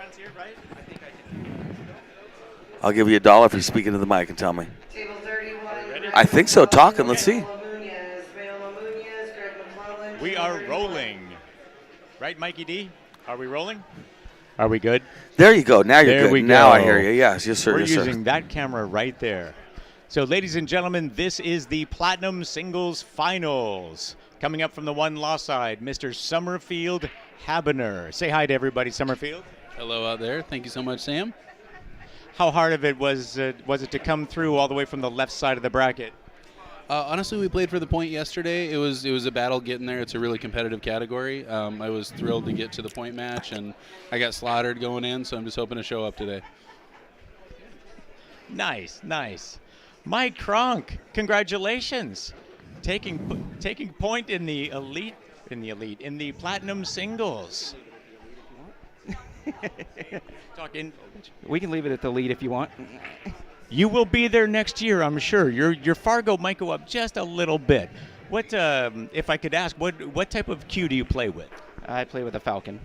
microphones here, right? I think I can. I'll give you $1 if you speak into the mic and tell me. Table 31. I think so. Talking. Let's see. We are rolling. Right, Mikey D? Are we rolling? Are we good? There you go. Now you're There good. we Now go. I hear you. Yes, yes, sir. We're yes, sir. using that camera right there. So, ladies and gentlemen, this is the Platinum Singles Finals. Coming up from the one-loss side, Mr. Somerfield Habener. Say hi to everybody, Somerfield. Hello out there. Thank you so much, Sam. How hard of it was it to come through all the way from the left side of the bracket? Honestly, we played for the point yesterday. It was a battle getting there. It's a really competitive category. I was thrilled to get to the point match, and I got slaughtered going in, so I'm just hoping to show up today. Nice, nice. Mike Cronk, congratulations. Taking point in the Platinum Singles. Talking. We can leave it at the lead if you want. You will be there next year, I'm sure. Your Fargo might go up just a little bit. What, if I could ask, what type of cue do you play with? I play with a falcon.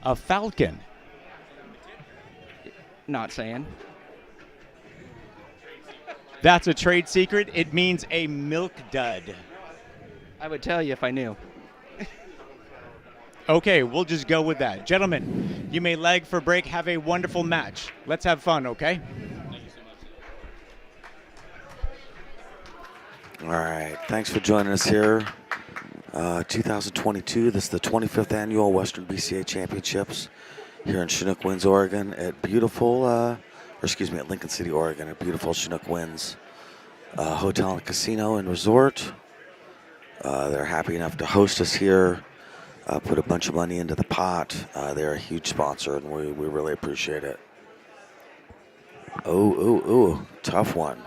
A falcon. Not saying. That's a trade secret. It means a milk dud. I would tell you if I knew. Okay, we'll just go with that. Gentlemen, you may lag for break. Have a wonderful match. Let's have fun, okay? All right. Thanks for joining us here. 2022. This is the 25th annual Western BCA Championships here in Chinook Winds, Oregon, at at Lincoln City, Oregon, at beautiful Chinook Winds Hotel and Casino and Resort. They're happy enough to host us here. Put a bunch of money into the pot. They're a huge sponsor, and we really appreciate it. Tough one.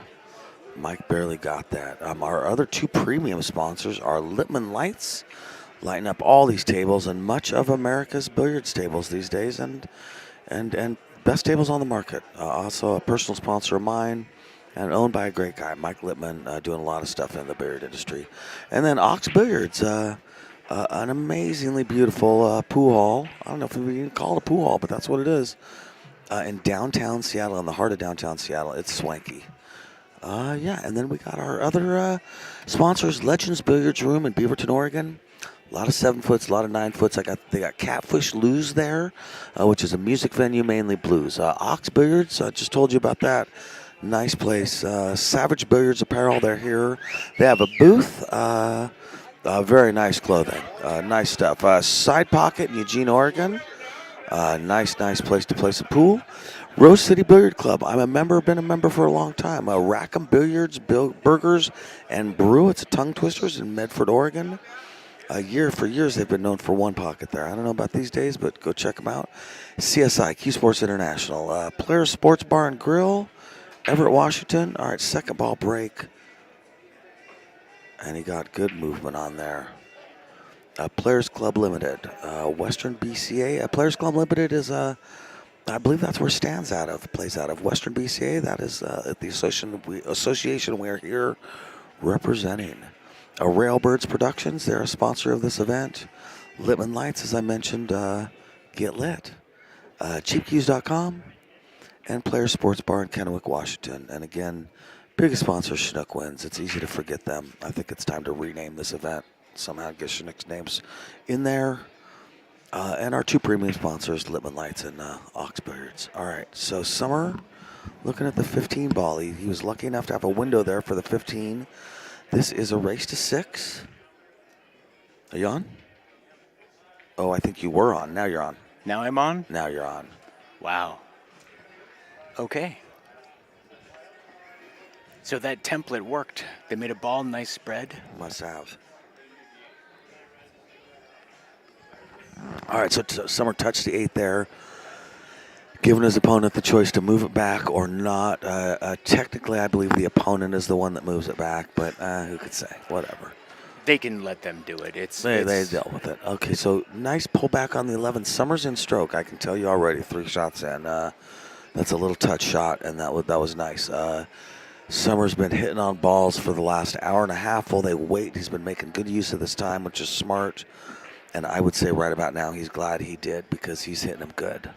Mike barely got that. Our other two premium sponsors are Littman Lights, lighting up all these tables and much of America's billiards tables these days, and best tables on the market. Also a personal sponsor of mine and owned by a great guy, Mike Littman, doing a lot of stuff in the billiard industry. And then Ox Billiards, an amazingly beautiful pool hall. I don't know if we can call it a pool hall, but that's what it is. In downtown Seattle, in the heart of downtown Seattle. It's swanky. And then we got our other sponsors, Legends Billiards Room in Beaverton, Oregon. A lot of 7-foots, a lot of 9-foots. They got Catfish Lou's there, which is a music venue, mainly blues. Ox Billiards, I just told you about that. Nice place. Savage Billiards Apparel, they're here. They have a booth. Very nice clothing. Nice stuff. Side Pocket in Eugene, Oregon. Nice place to play some pool. Rose City Billiard Club. I'm a member, been a member for a long time. Rackham Billiards, Burgers, and Brew. It's a tongue twisters in Medford, Oregon. For years, they've been known for one pocket there. I don't know about these days, but go check them out. CSI, Q Sports International. Players Sports Bar and Grill, Everett, Washington. All right, second ball break. And he got good movement on there. Players Club Limited, Western BCA. Players Club Limited is I believe that's where Stan's plays out of. Western BCA, that is the association we are here representing. Railbirds Productions, they're a sponsor of this event. Littman Lights, as I mentioned, Get Lit. CheapKeys.com and Players Sports Bar in Kennewick, Washington. And again, biggest sponsor, Chinook Winds. It's easy to forget them. I think it's time to rename this event. Somehow get Chinook's names in there. And our two premium sponsors, Littman Lights and Ox Billiards. All right, so Summer looking at the 15 ball. He was lucky enough to have a window there for the 15. This is a race to 6. Are you on? Oh, I think you were on. Now you're on. Now I'm on? Now you're on. Wow. Okay. So that template worked. They made a ball, nice spread. Must have. All right, so Summer touched the 8 there, giving his opponent the choice to move it back or not. Technically, I believe the opponent is the one that moves it back, but who could say? Whatever. They can let them do it. They dealt with it. Okay, so nice pullback on the 11. Summer's in stroke. I can tell you already, 3 shots in. That's a little touch shot, and that was nice. Summer's been hitting on balls for the last hour and a half while they wait. He's been making good use of this time, which is smart. And I would say right about now he's glad he did because he's hitting them good.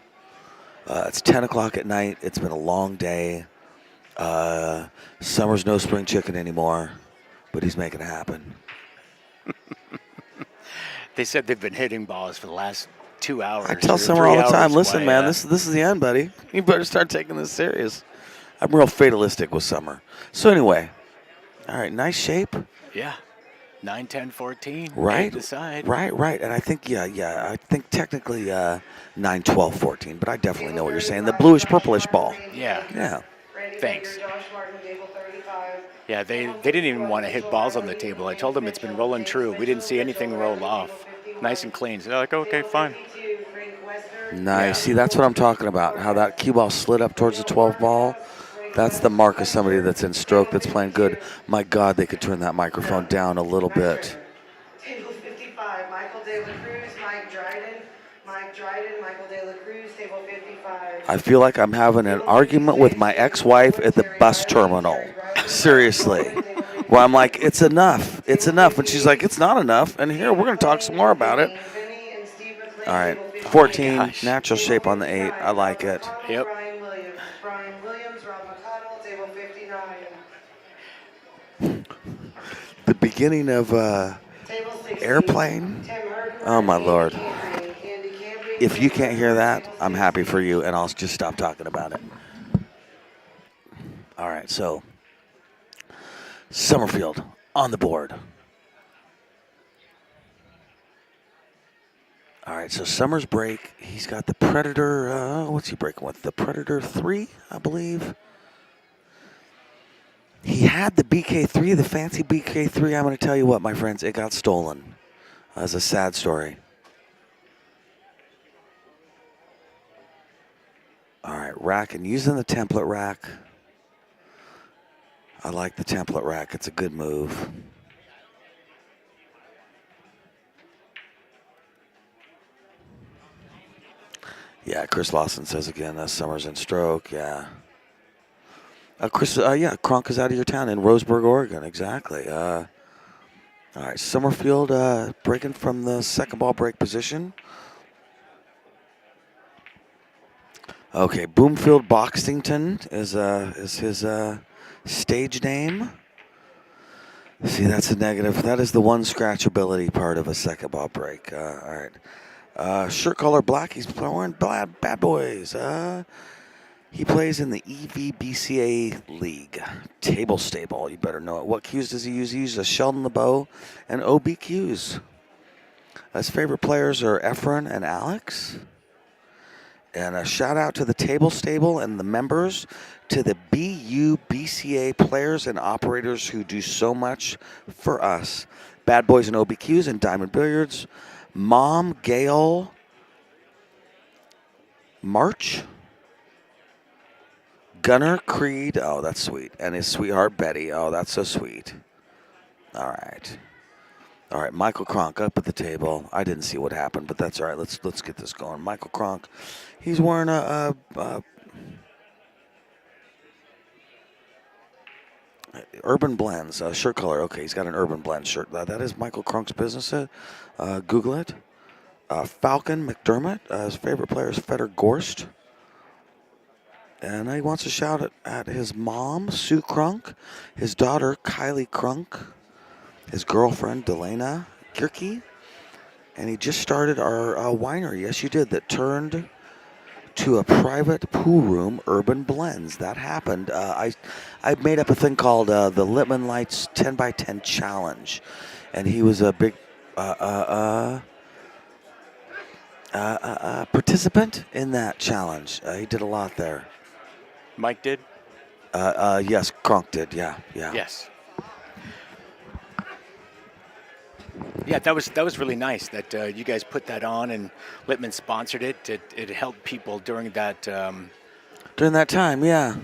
It's 10 o'clock at night. It's been a long day. Summer's no spring chicken anymore, but he's making it happen. They said they've been hitting balls for the last 2 hours. I tell or Summer 3 all the time, hours. listen, Why, man, this is the end, buddy. You better start taking this serious. I'm real fatalistic with Summer. So anyway, all right, nice shape. Yeah. 9, 10, 14. Right. Decide. Right. And I think, I think technically 9, 12, 14, but I definitely know what you're saying. The bluish-purplish ball. Yeah. Thanks. Yeah, they didn't even want to hit balls on the table. I told them it's been rolling true. We didn't see anything roll off. Nice and clean. So they're like, okay, fine. Nice. Yeah. See, that's what I'm talking about, how that cue ball slid up towards the 12 ball. That's the mark of somebody that's in stroke, that's playing good. My God, they could turn that microphone down a little bit. Table 55, Michael De La Cruz, Mike Dryden, Michael De La Cruz, table 55. I feel like I'm having an argument with my ex-wife at the bus terminal. Seriously. Where I'm like, it's enough. It's enough. And she's like, it's not enough. And here, we're going to talk some more about it. All right. 14, natural shape on the 8. I like it. Yep. Brian Williams, Rob McConnell, table 59. The beginning of Table 60, Airplane. Tim Hergenberg, Oh, my Andy Lord. Campion, Andy Campion, If you can't hear that, I'm happy for you, and I'll just stop talking about it. All right, so Somerfield on the board. All right, so Summer's break. He's got the Predator. What's he breaking with? The Predator 3, I believe. He had the BK3, the fancy BK3. I'm going to tell you what, my friends, it got stolen. That's a sad story. All right, rack, and using the template rack. I like the template rack. It's a good move. Yeah, Chris Lawson says again, Summer's in stroke. Yeah. Cronk is out of your town in Roseburg, Oregon. Exactly. All right, Somerfield breaking from the second ball break position. Okay, Boomfield Boxington is his stage name. See, that's a negative. That is the one scratchability part of a second ball break. All right. Shirt color black. He's wearing bad boys. He plays in the WBCA League. Table stable. You better know it. What cues does he use? He uses a Sheldon LeBeau and OB cues. His favorite players are Efren and Alex. And a shout out to the table stable and the members, to the WBCA players and operators who do so much for us. Bad Boys and OBQs and Diamond Billiards. Mom, Gail, March, Gunner, Creed. Oh, that's sweet. And his sweetheart, Betty. Oh, that's so sweet. All right. All right, Michael Cronk up at the table. I didn't see what happened, but that's all right. Let's get this going. Michael Cronk, he's wearing a Urban Blends shirt color. Okay, he's got an Urban Blend shirt. That is Michael Cronk's business. Google it. Falcon McDermott, his favorite player is Feder Gorst. And he wants to shout at his mom, Sue Cronk, his daughter, Kylie Cronk, his girlfriend, Delana Kirky. And he just started our winery, yes you did, that turned to a private pool room, Urban Blends. That happened. I made up a thing called the Littman Lights 10x10 Challenge. And he was a big participant in that challenge. He did a lot there. Mike did? Yes, Cronk did, yeah. Yes. Yeah, that was really nice that you guys put that on and Littman sponsored it. It helped people during that. During that time, yeah.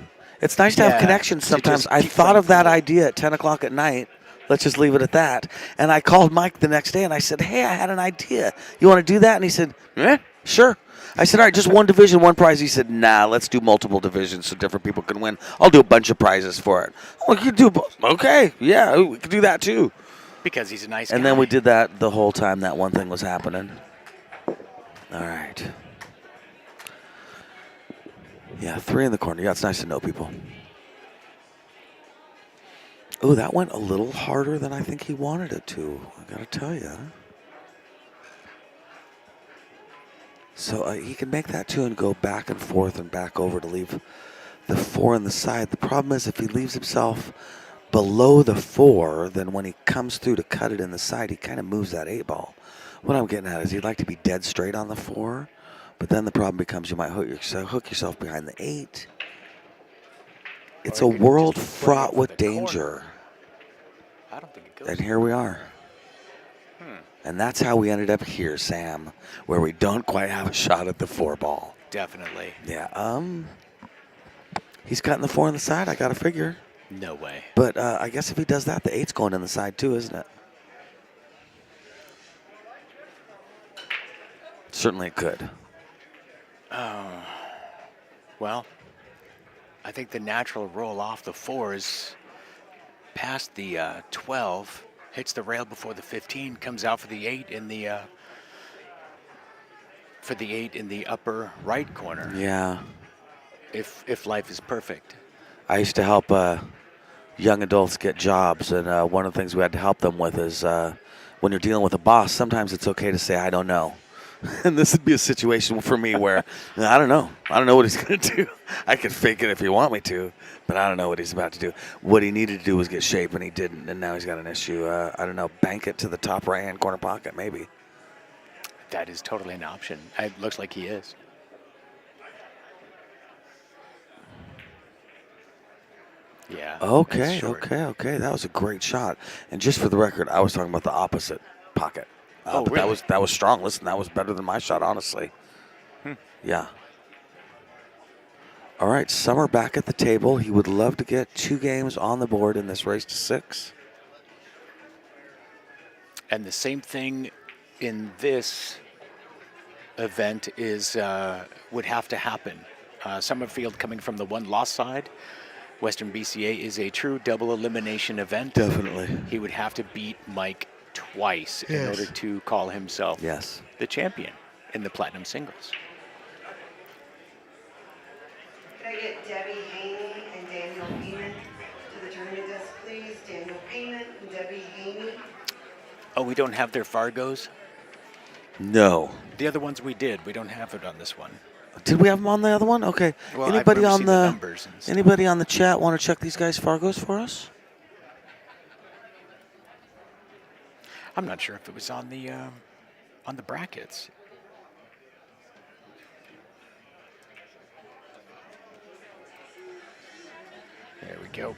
It's nice to have connections sometimes. I thought of that idea at 10 o'clock at night. Let's just leave it at that. And I called Mike the next day and I said, hey, I had an idea. You want to do that? And he said, sure. I said, all right, just one division, one prize. He said, nah, let's do multiple divisions so different people can win. I'll do a bunch of prizes for it. Oh, you do both. Okay, yeah, we can do that too. Because he's a nice guy. And then we did that the whole time that one thing was happening. All right. Yeah, 3 in the corner. Yeah, it's nice to know people. Oh, that went a little harder than I think he wanted it to. I gotta tell you. So he can make that 2 and go back and forth and back over to leave the 4 on the side. The problem is if he leaves himself below the 4, then when he comes through to cut it in the side, he kind of moves that 8 ball. What I'm getting at is he'd like to be dead straight on the 4, but then the problem becomes you might hook yourself behind the 8. It's a Or you could world just play it fraught for with the danger. corner. I don't think it goes. And here we are. And that's how we ended up here, Sam, where we don't quite have a shot at the 4 ball. Definitely. Yeah, he's cutting the 4 on the side, I gotta figure. No way. But I guess if he does that, the 8's going in the side too, isn't it? Certainly it could. Well, I think the natural roll off the 4 is past the 12, hits the rail before the 15, comes out for the 8 in the upper right corner. Yeah. If life is perfect. I used to help young adults get jobs, and one of the things we had to help them with is when you're dealing with a boss, sometimes it's okay to say, I don't know. And this would be a situation for me where I don't know. I don't know what he's going to do. I could fake it if you want me to, but I don't know what he's about to do. What he needed to do was get shape, and he didn't, and now he's got an issue. I don't know, bank it to the top right-hand corner pocket, maybe. That is totally an option. It looks like he is. Yeah. Okay. That was a great shot. And just for the record, I was talking about the opposite pocket. But really? that was strong. Listen, that was better than my shot, honestly. Yeah. All right, Summer back at the table. He would love to get 2 games on the board in this race to 6. And the same thing in this event is would have to happen. Somerfield coming from the 1-loss side. Western BCA is a true double elimination event. Definitely. He would have to beat Mike twice in order to call himself the champion in the Platinum Singles. Can I get Debbie Haney and Daniel Payman to the tournament desk, please? Daniel Payman and Debbie Haney. Oh, we don't have their Fargos? No. The other ones we did. We don't have it on this one. Did we have them on the other one? Okay. Well, Anybody I've on seen the numbers and stuff. anybody on the chat want to check these guys' Fargos for us? I'm not sure if it was on the brackets. There we go.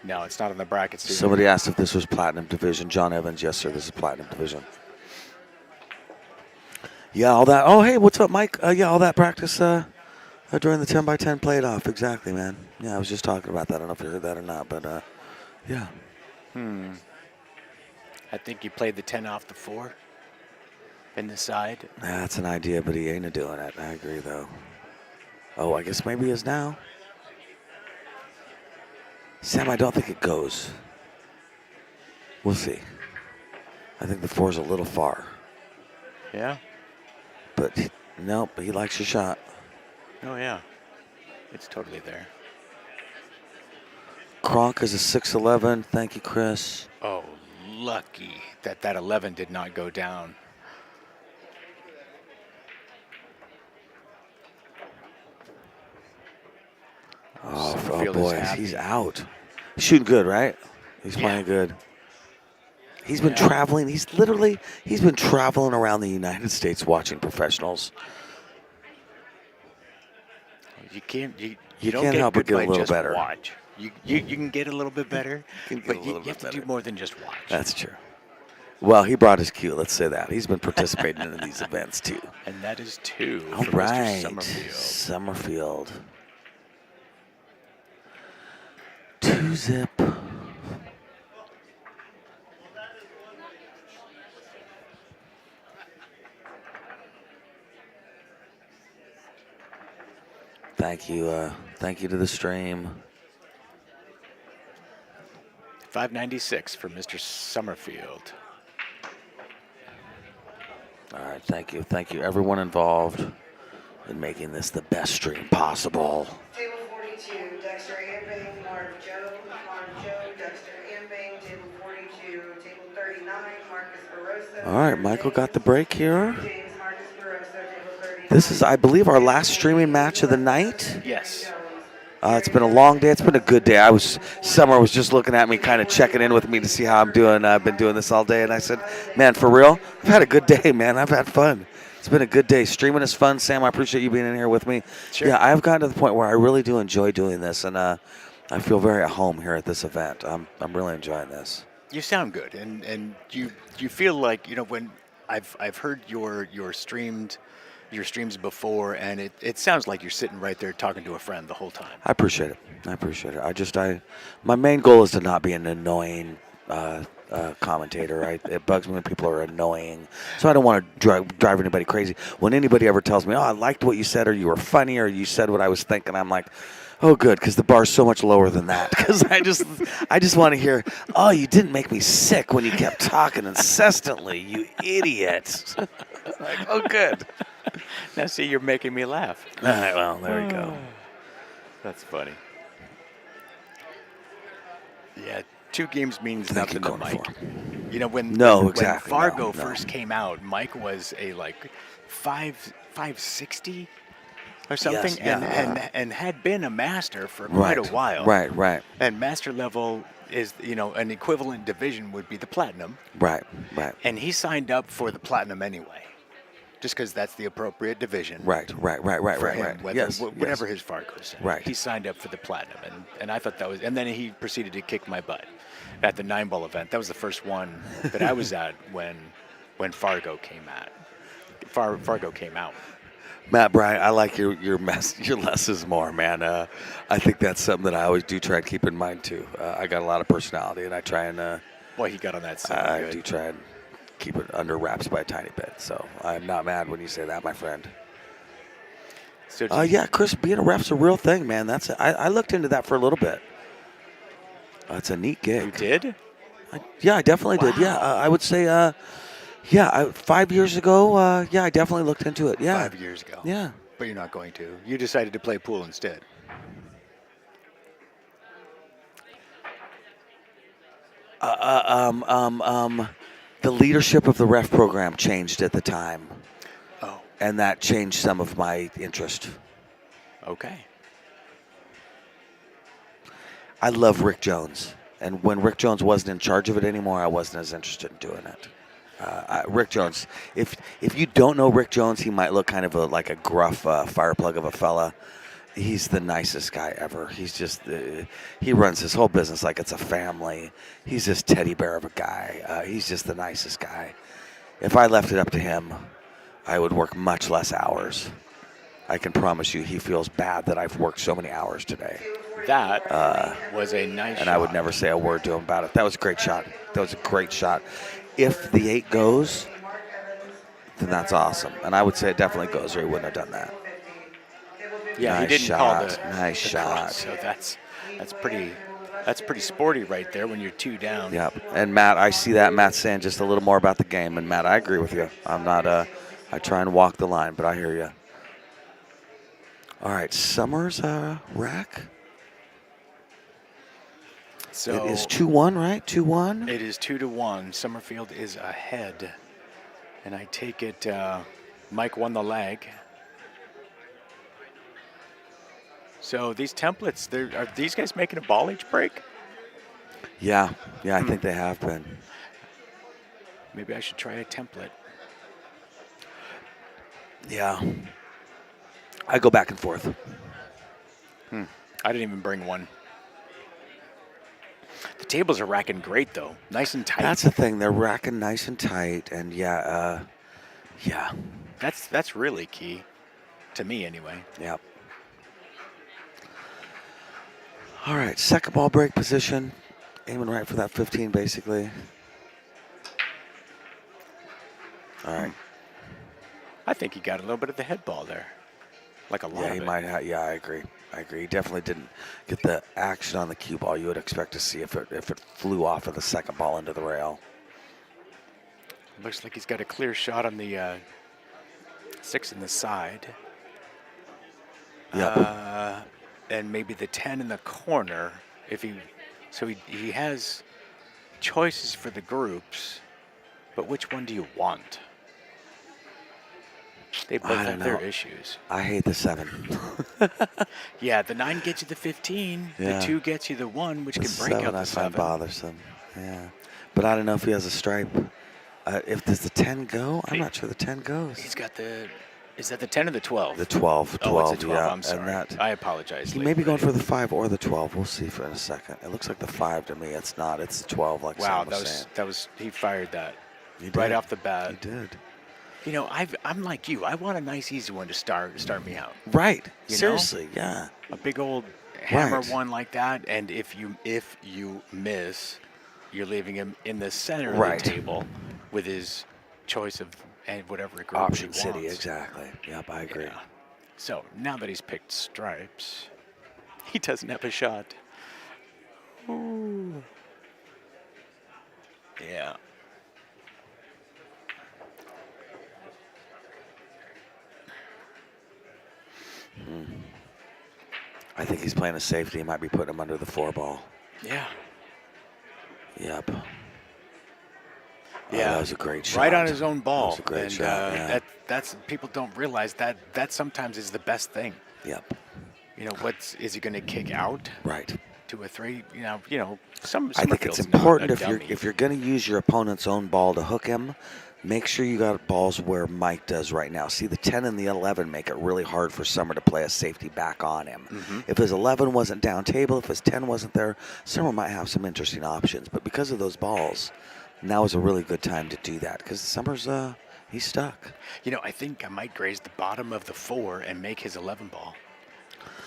No, it's not on the brackets. Somebody asked if this was Platinum Division. John Evans, yes, sir, this is Platinum Division. Yeah, all that. Oh, hey, what's up, Mike? Yeah, all that practice during the 10x10 played off. Exactly, man. Yeah, I was just talking about that. I don't know if you heard that or not, but yeah. I think you played the 10 off the 4 in the side. That's an idea, but he ain't doing it. I agree, though. Oh, I guess maybe he is now. Sam, I don't think it goes. We'll see. I think the 4's a little far. Yeah? But nope, he likes your shot. Oh, yeah. It's totally there. Cronk is a 6'11". Thank you, Chris. Oh, lucky that 11 did not go down. Oh Somerfield is boy, happy. he's out. He's shooting good, right? He's playing good. He's been traveling. He's been traveling around the United States watching professionals. You can't You don't can't get help but good get a by little just better. watch. You can get a little bit better, but you have to do more than just watch. That's true. Well, he brought his cue. Let's say that he's been participating in these events too. And that is 2 All for right, Mr. Somerfield. Somerfield. 2-zip. Thank you to the stream. 596 for Mr. Somerfield. All right, thank you. Thank you, everyone involved in making this the best stream possible. Table 42, Dexter Ambing, Marv Joe, Dexter Ambing. Table 42, table 39, Marcus Barroso. All right, Michael got the break here. James Marcus Barroso, table 39. This is, I believe, our last streaming match of the night. Yes. It's been a long day. It's been a good day. Summer was just looking at me, kind of checking in with me to see how I'm doing. I've been doing this all day, and I said, man, for real, I've had a good day, man. I've had fun. It's been a good day. Streaming is fun. Sam, I appreciate you being in here with me. Sure. Yeah, I've gotten to the point where I really do enjoy doing this, and I feel very at home here at this event. I'm really enjoying this. You sound good, and you feel like, when I've heard your streams before, and it sounds like you're sitting right there talking to a friend the whole time. I appreciate it. My main goal is to not be an annoying commentator. It bugs me when people are annoying, so I don't want to drive anybody crazy. When anybody ever tells me, "Oh, I liked what you said," or "You were funny," or "You said what I was thinking," I'm like, "Oh, good," because the bar's so much lower than that. Because I just want to hear, "Oh, you didn't make me sick when you kept talking incessantly, you idiot." Like, oh, good. Now, see, you're making me laugh. All right, well, there we go. That's funny. Yeah, 2 games means Thank you, nothing to Corner Mike. Four. When No, exactly. Fargo No. first came out, Mike was a 560 or something, yeah. and had been a master for quite a while. Right. And master level is, an equivalent division would be the platinum. Right. And he signed up for the platinum anyway, just because that's the appropriate division. Right. For him, whatever yes. his Fargo said. Right. He signed up for the platinum, and I thought that was, and then he proceeded to kick my butt at the 9-ball event. That was the first one that I was at when Fargo came out. Fargo came out. Matt Bryant, I like your less is more, man. I think that's something that I always do try and keep in mind too. I got a lot of personality, and I try and. Boy, he got on that side. I do try and keep it under wraps by a tiny bit. So I'm not mad when you say that, my friend. So yeah, Chris, being a ref's a real thing, man. I looked into that for a little bit. It's a neat gig. You did? I definitely did. Yeah, I would say. 5 years ago. I definitely looked into it. Yeah. 5 years ago. Yeah. But you're not going to. You decided to play pool instead. The leadership of the ref program changed at the time. Oh. And that changed some of my interest. Okay. I love Rick Jones. And when Rick Jones wasn't in charge of it anymore, I wasn't as interested in doing it. Rick Jones, if you don't know Rick Jones, he might look kind of like a gruff fireplug of a fella. He's the nicest guy ever. He's just, he runs his whole business like it's a family. He's this teddy bear of a guy. He's just the nicest guy. If I left it up to him, I would work much less hours. I can promise you he feels bad that I've worked so many hours today. That was a nice And shot. I would never say a word to him about it. That was a great shot. If the 8 goes, then that's awesome. And I would say it definitely goes, or he wouldn't have done that. Yeah, Nice he didn't shot. call the Nice the shot. cross, so that's pretty sporty right there when you're 2 down. Yep. And Matt, I see that. Matt's saying just a little more about the game. And Matt, I agree with you. I'm not, I try and walk the line, but I hear you. All right, Summers rack. So It is 2-1, right? 2-1? it is 2-1. Somerfield is ahead, and I take it Mike won the leg. So these templates, are these guys making a ball each break? Yeah, I think they have been. Maybe I should try a template. Yeah. I go back and forth. I didn't even bring one. The tables are racking great though, nice and tight. That's the thing. They're racking nice and tight, and yeah. That's really key, to me anyway. Yep. All right, second ball break position. Aiming right for that 15, basically. All right. I think he got a little bit of the head ball there, like a lot Yeah, of he it. might have. Yeah, I agree. He definitely didn't get the action on the cue ball you would expect to see if it flew off of the second ball into the rail. Looks like he's got a clear shot on the 6 in the side. Yep. And maybe the 10 in the corner. So he has choices for the groups, but which one do you want? They both I have don't their know. issues. I hate the 7. Yeah, the 9 gets you the 15. Yeah. The 2 gets you the 1, which The can break 7 out I the find 7. bothersome. Yeah. But I don't know if he has a stripe. If does the 10 go? I'm not sure the 10 goes. He's got is that the 10 or the 12? The 12. Oh, it's a 12. Yeah. I'm sorry. And that, I apologize. he Late may be going Friday. for the 5 or the 12. We'll see for in a second. It looks like the 5 to me. It's not. It's the 12, like Wow, Sam was saying. that was he fired that He right did. off the bat. He did. You know, I'm like you. I want a nice, easy one to start me out. Right. You know? Seriously. Yeah. A big old hammer Right. one like that, and if you miss, you're leaving him in the center Right. of the table with his choice of and whatever group Option he City. wants. Exactly. Yep. I agree. Yeah. So now that he's picked stripes, he doesn't have a shot. Ooh. Yeah. I think he's playing a safety. He might be putting him under the 4 ball. Yeah. Yep. Yeah, that was a great shot. Right on his own ball. That was a great and, shot. Yeah. That's people don't realize that sometimes is the best thing. Yep. You know, is he going to kick out Right. to a 3? You know, some. I think it's Summerfield's not important a if you're dummy. going to use your opponent's own ball to hook him, make sure you got balls where Mike does right now. See, the 10 and the 11 make it really hard for Summer to play a safety back on him. Mm-hmm. If his 11 wasn't down table, if his 10 wasn't there, Summer might have some interesting options. But because of those balls, now is a really good time to do that because Summer's he's stuck. You know, I think I might graze the bottom of the 4 and make his 11 ball.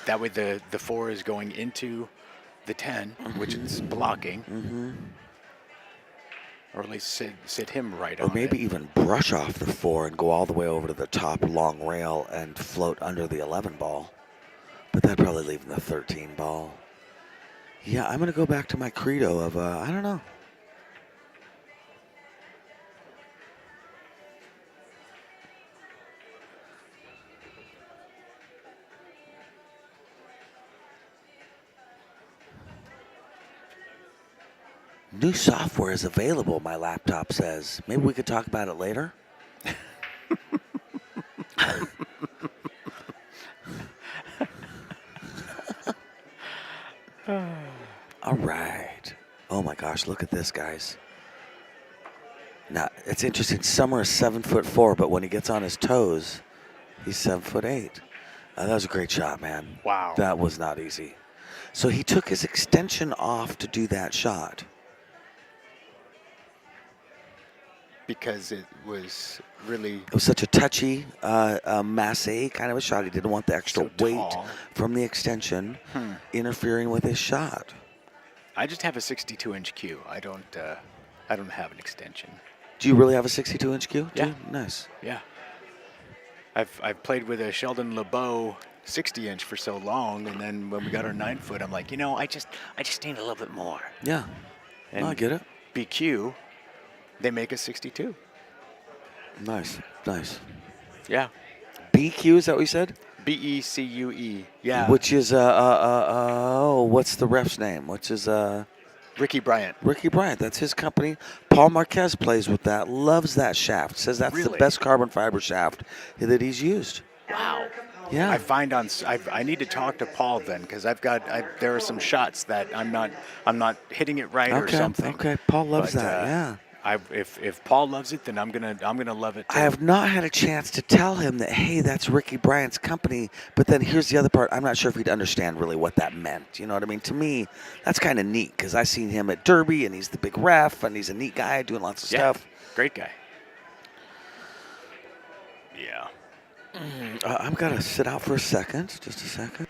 That way the 4 is going into the 10, which is blocking. Mm-hmm. Or at least sit him right Or on maybe it. even brush off the 4 and go all the way over to the top long rail and float under the 11 ball. But that'd probably leave him the 13 ball. Yeah, I'm going to go back to my credo of, I don't know. New software is available, my laptop says. Maybe we could talk about it later. All right. Oh my gosh, look at this, guys. Now, it's interesting. Summer is 7'4", but when he gets on his toes, he's 7'8". That was a great shot, man. Wow. That was not easy. So he took his extension off to do that shot. Because it was really It was such a touchy, masse kind of a shot. He didn't want the extra So weight tall. from the extension interfering with his shot. I just have a 62-inch cue. I don't have an extension. Do you really have a 62-inch cue? Yeah. Do you? Nice. Yeah. I've played with a Sheldon LeBeau 60-inch for so long, and then when we got our 9-foot, I'm like, I just need a little bit more. Yeah. And No, I get it. BQ, they make a 62. Nice. Nice. Yeah. BQ, is that what you said? BECUE. Yeah. Which is, what's the ref's name? Which is, Ricky Bryant. Ricky Bryant. That's his company. Paul Marquez plays with that, loves that shaft, says that's the Really? best carbon fiber shaft that he's used. Wow. Yeah. I find I need to talk to Paul then, because there are some shots that I'm not hitting it right or something. Okay, Paul loves But, that, yeah. If Paul loves it, then I'm gonna love it too. I have not had a chance to tell him that, hey, that's Ricky Bryant's company. But then here's the other part. I'm not sure if he'd understand really what that meant. You know what I mean? To me, that's kind of neat because I've seen him at Derby, and he's the big ref, and he's a neat guy doing lots of stuff. Great guy. Yeah. I'm going to sit out for a second. Just a second.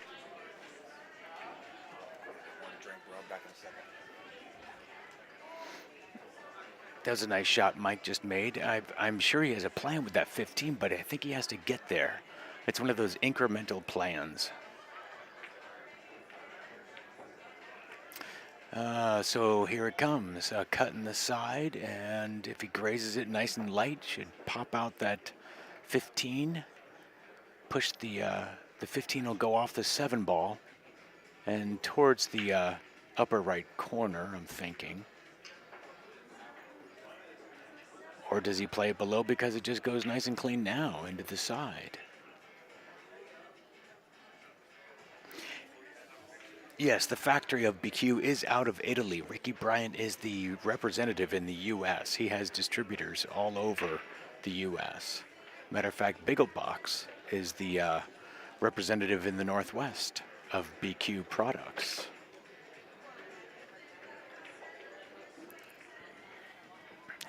That was a nice shot Mike just made. I'm sure he has a plan with that 15, but I think he has to get there. It's one of those incremental plans. So here it comes, a cut in the side, and if he grazes it nice and light, should pop out that 15. Push the 15 will go off the 7 ball and towards the upper right corner, I'm thinking. Or does he play it below because it just goes nice and clean now into the side? Yes, the factory of BQ is out of Italy. Ricky Bryant is the representative in the U.S. He has distributors all over the U.S. Matter of fact, Bigglebox is the representative in the Northwest of BQ products.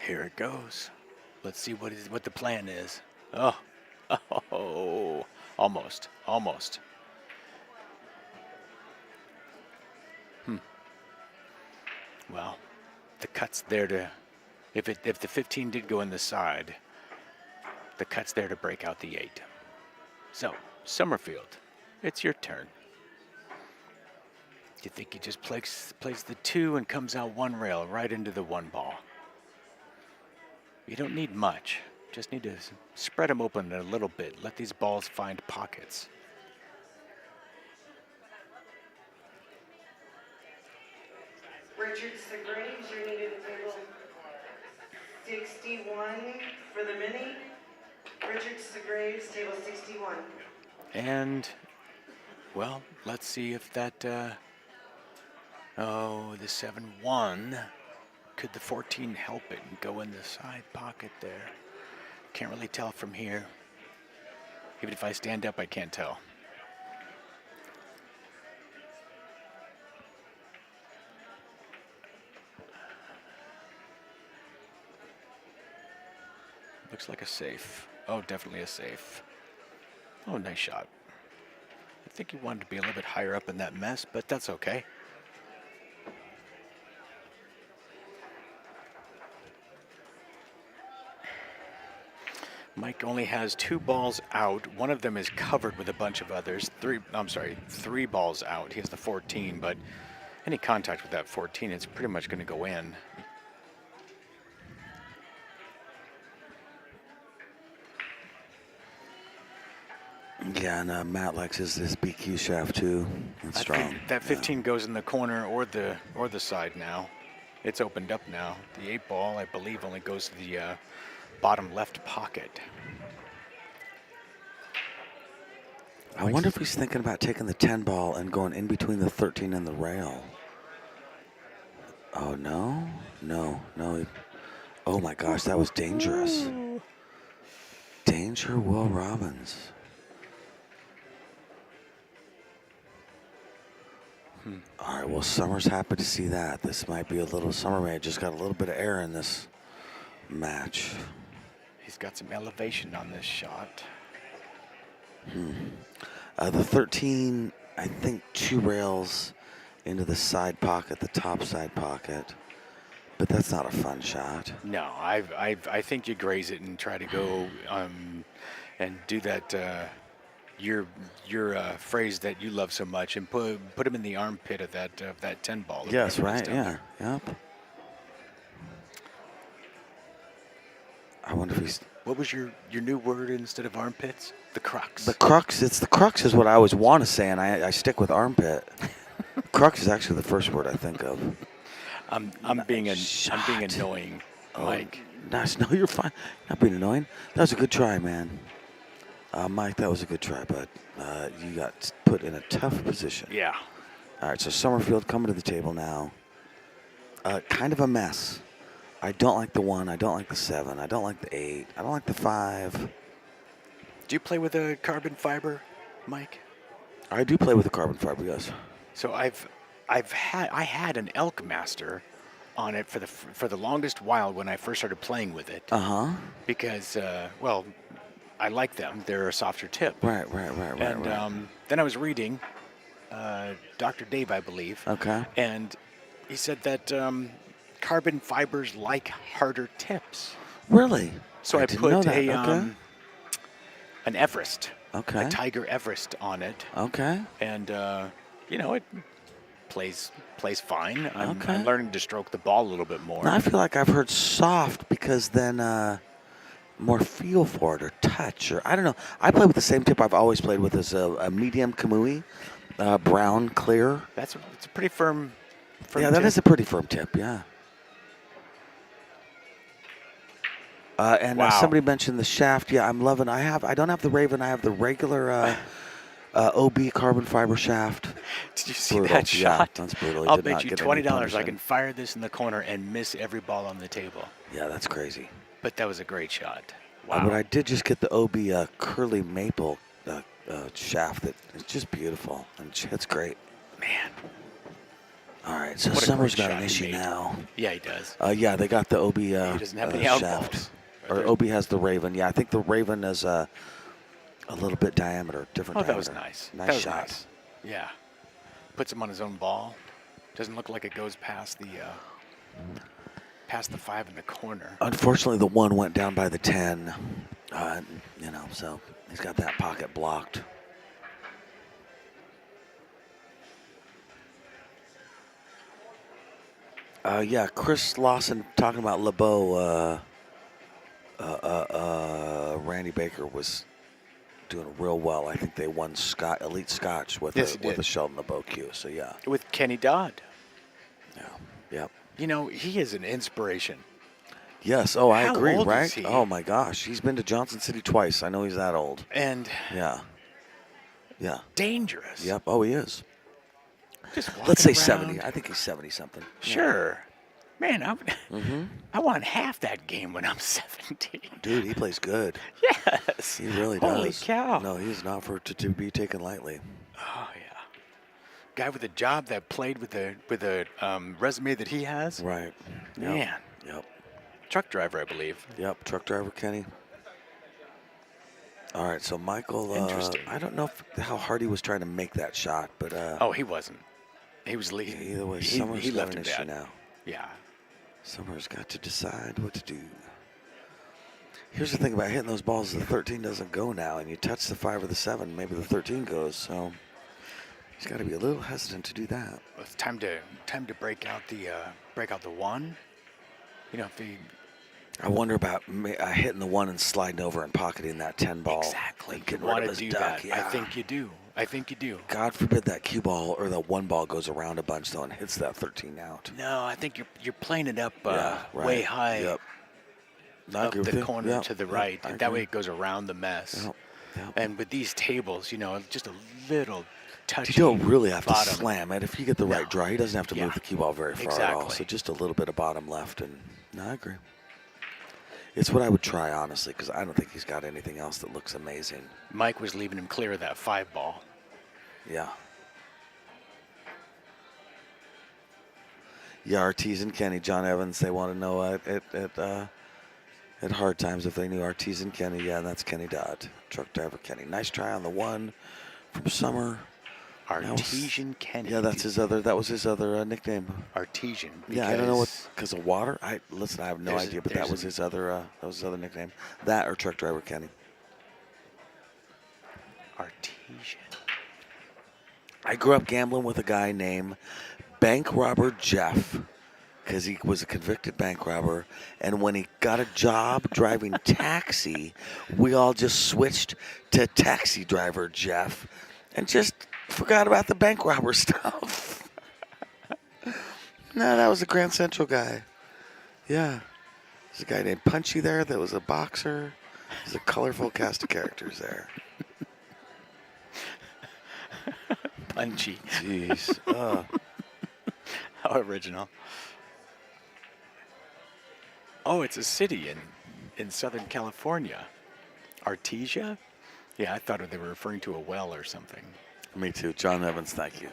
Here it goes. Let's see what the plan is. Oh, almost. Well, the cut's there to, if the 15 did go in the side, the cut's there to break out the 8. So, Somerfield, it's your turn. Do you think he just plays the 2 and comes out 1 rail right into the 1 ball? You don't need much. Just need to spread them open a little bit. Let these balls find pockets. Richard Segraves, you're needed at table 61 for the mini. Richard Segraves, table 61. And, well, let's see if that, the 7-1, could the 14 help it and go in the side pocket there? Can't really tell from here. Even if I stand up, I can't tell. Looks like a safe. Oh, definitely a safe. Oh, nice shot. I think he wanted to be a little bit higher up in that mess, but that's okay. Mike only has 2 balls out. One of them is covered with a bunch of others. 3 balls out. He has the 14, but any contact with that 14, it's pretty much going to go in. Yeah, and Matt likes his BQ shaft too. It's I strong. think that 15 goes in the corner or the side now. It's opened up now. The 8 ball, I believe, only goes to the bottom left pocket. I wonder if he's thinking about taking the 10 ball and going in between the 13 and the rail. Oh, no. Oh, my gosh, that was dangerous. Danger, Will Robbins. All right, well, Summer's happy to see that. This might be a little, Summer may have just got a little bit of air in this match. He's got some elevation on this shot. The 13, I think 2 rails into the side pocket, the top side pocket. But that's not a fun shot. No, I think you graze it and try to go and do that your phrase that you love so much and put him in the armpit of that 10 ball. Yes, right. Yeah. Yep. I wonder if he's. What was your new word instead of armpits? The crux. The crux. It's the crux is what I always want to say, and I stick with armpit. Crux is actually the first word I think of. I'm being annoying, Mike. Nice. No, you're fine. Not being annoying. That was a good try, man. Mike, that was a good try, but you got put in a tough position. Yeah. All right, so Somerfield coming to the table now. Kind of a mess. I don't like the 1. I don't like the 7. I don't like the 8. I don't like the 5. Do you play with a carbon fiber, Mike? I do play with a carbon fiber, yes. So I had an Elk Master on it for the longest while when I first started playing with it. Because well, I like them. They're a softer tip. Right. And then I was reading Dr. Dave, I believe. Okay. And he said that carbon fibers like harder tips. Really? So I didn't put know that. an Everest, Okay. a Tiger Everest on it. Okay. And plays fine. I'm Okay. learning to stroke the ball a little bit more. Now I feel like I've heard soft because then more feel for it or touch or I don't know. I play with the same tip I've always played with as a medium Kamui, brown clear. It's a pretty firm. Yeah, that tip. is a pretty firm tip. Yeah. And Wow. somebody mentioned the shaft. Yeah, I'm loving. I don't have the Raven. I have the regular OB carbon fiber shaft. Did you see Brutal. that Yeah, shot? that's brutal. He I'll did bet not you get any $20 I punishment. can fire this in the corner and miss every ball on the table. Yeah, that's crazy. But that was a great shot. But Wow. I did just get the OB curly maple shaft that is just beautiful and it's great. Man. All right, so What a Summer's great got an shot he issue made. now. Yeah, he does. Yeah, they got the OB He doesn't have any shaft. outballs. Or OB has the Raven. Yeah, I think the Raven is a little bit diameter, different Oh, diameter. that was nice. Nice That was shot. nice. Yeah. Puts him on his own ball. Doesn't look like it goes past the 5 in the corner. Unfortunately, the 1 went down by the 10. So he's got that pocket blocked. Yeah, Chris Lawson talking about LeBeau. Randy Baker was doing real well. I think they won Elite Scotch with Yes, he with did. a Sheldon LeBeau cue. So yeah, With Kenny Dodd. yeah, yep. You know, he is an inspiration. Yes. Oh, I How agree. old is Right? he? Oh my gosh, he's been to Johnson City twice. I know he's that old. And Yeah. Yeah. dangerous. Yep. Oh, he is. Just walking Let's say around. 70. I think he's 70 something. Sure. Man, Mm-hmm. I want half that game when I'm 17. Dude, he plays good. Yes. He really does. Holy cow. No, he's not to be taken lightly. Oh, yeah. Guy with a job that played with the resume that he has. Right. Yep. Man. Yep. Truck driver, I believe. Yep. Truck driver Kenny. All right. So Michael. Interesting. I don't know how hard he was trying to make that shot, but Oh, he wasn't. He was leaving. either way, he Summers got left an him issue bad. now. Yeah. Summers got to decide what to do. Here's the thing about hitting those balls: the 13 doesn't go now, and you touch the 5 or the 7, maybe the 13 goes. So he's got to be a little hesitant to do that. Well, it's time to break out the 1. You know, if he I wonder about hitting the 1 and sliding over and pocketing that 10 ball. exactly and getting want rid to of do his duck. that. Yeah. I think you do. God forbid that cue ball or that 1 ball goes around a bunch though and hits that 13 out. No, I think you're playing it up Yeah, right. way high Yep. I up agree with the you. corner Yep, to the yep, right. I And that way agree. it goes around the mess. Yep, yep. And with these tables, you know, just a little touchy. You don't really have to bottom. slam it. If you get the right No. draw, he doesn't have to Yeah. move the cue ball very far at all. Exactly. So just a little bit of bottom left. And no, I agree. It's what I would try, honestly, because I don't think he's got anything else that looks amazing. Mike was leaving him clear of that 5 ball. Yeah. Yeah, Ortiz and Kenny, John Evans, they want to know at hard times if they knew Ortiz and Kenny. Yeah, that's Kenny Dodd, truck driver Kenny. Nice try on the 1 from Summer. Artesian Kenny. Yeah, that was his other nickname. Artesian. Yeah, I don't know because because of water. I have no There's a- idea, but there's that was a- his other nickname. That or truck driver Kenny. Artesian. I grew up gambling with a guy named Bank Robber Jeff because he was a convicted bank robber. And when he got a job driving taxi, we all just switched to taxi driver Jeff and just forgot about the bank robber stuff. No, that was a Grand Central guy. Yeah. There's a guy named Punchy there that was a boxer. There's a colorful cast of characters there. Punchy. Jeez. How original. Oh, it's a city in Southern California. Artesia? Yeah, I thought they were referring to a well or something. Me too. John Evans, thank you.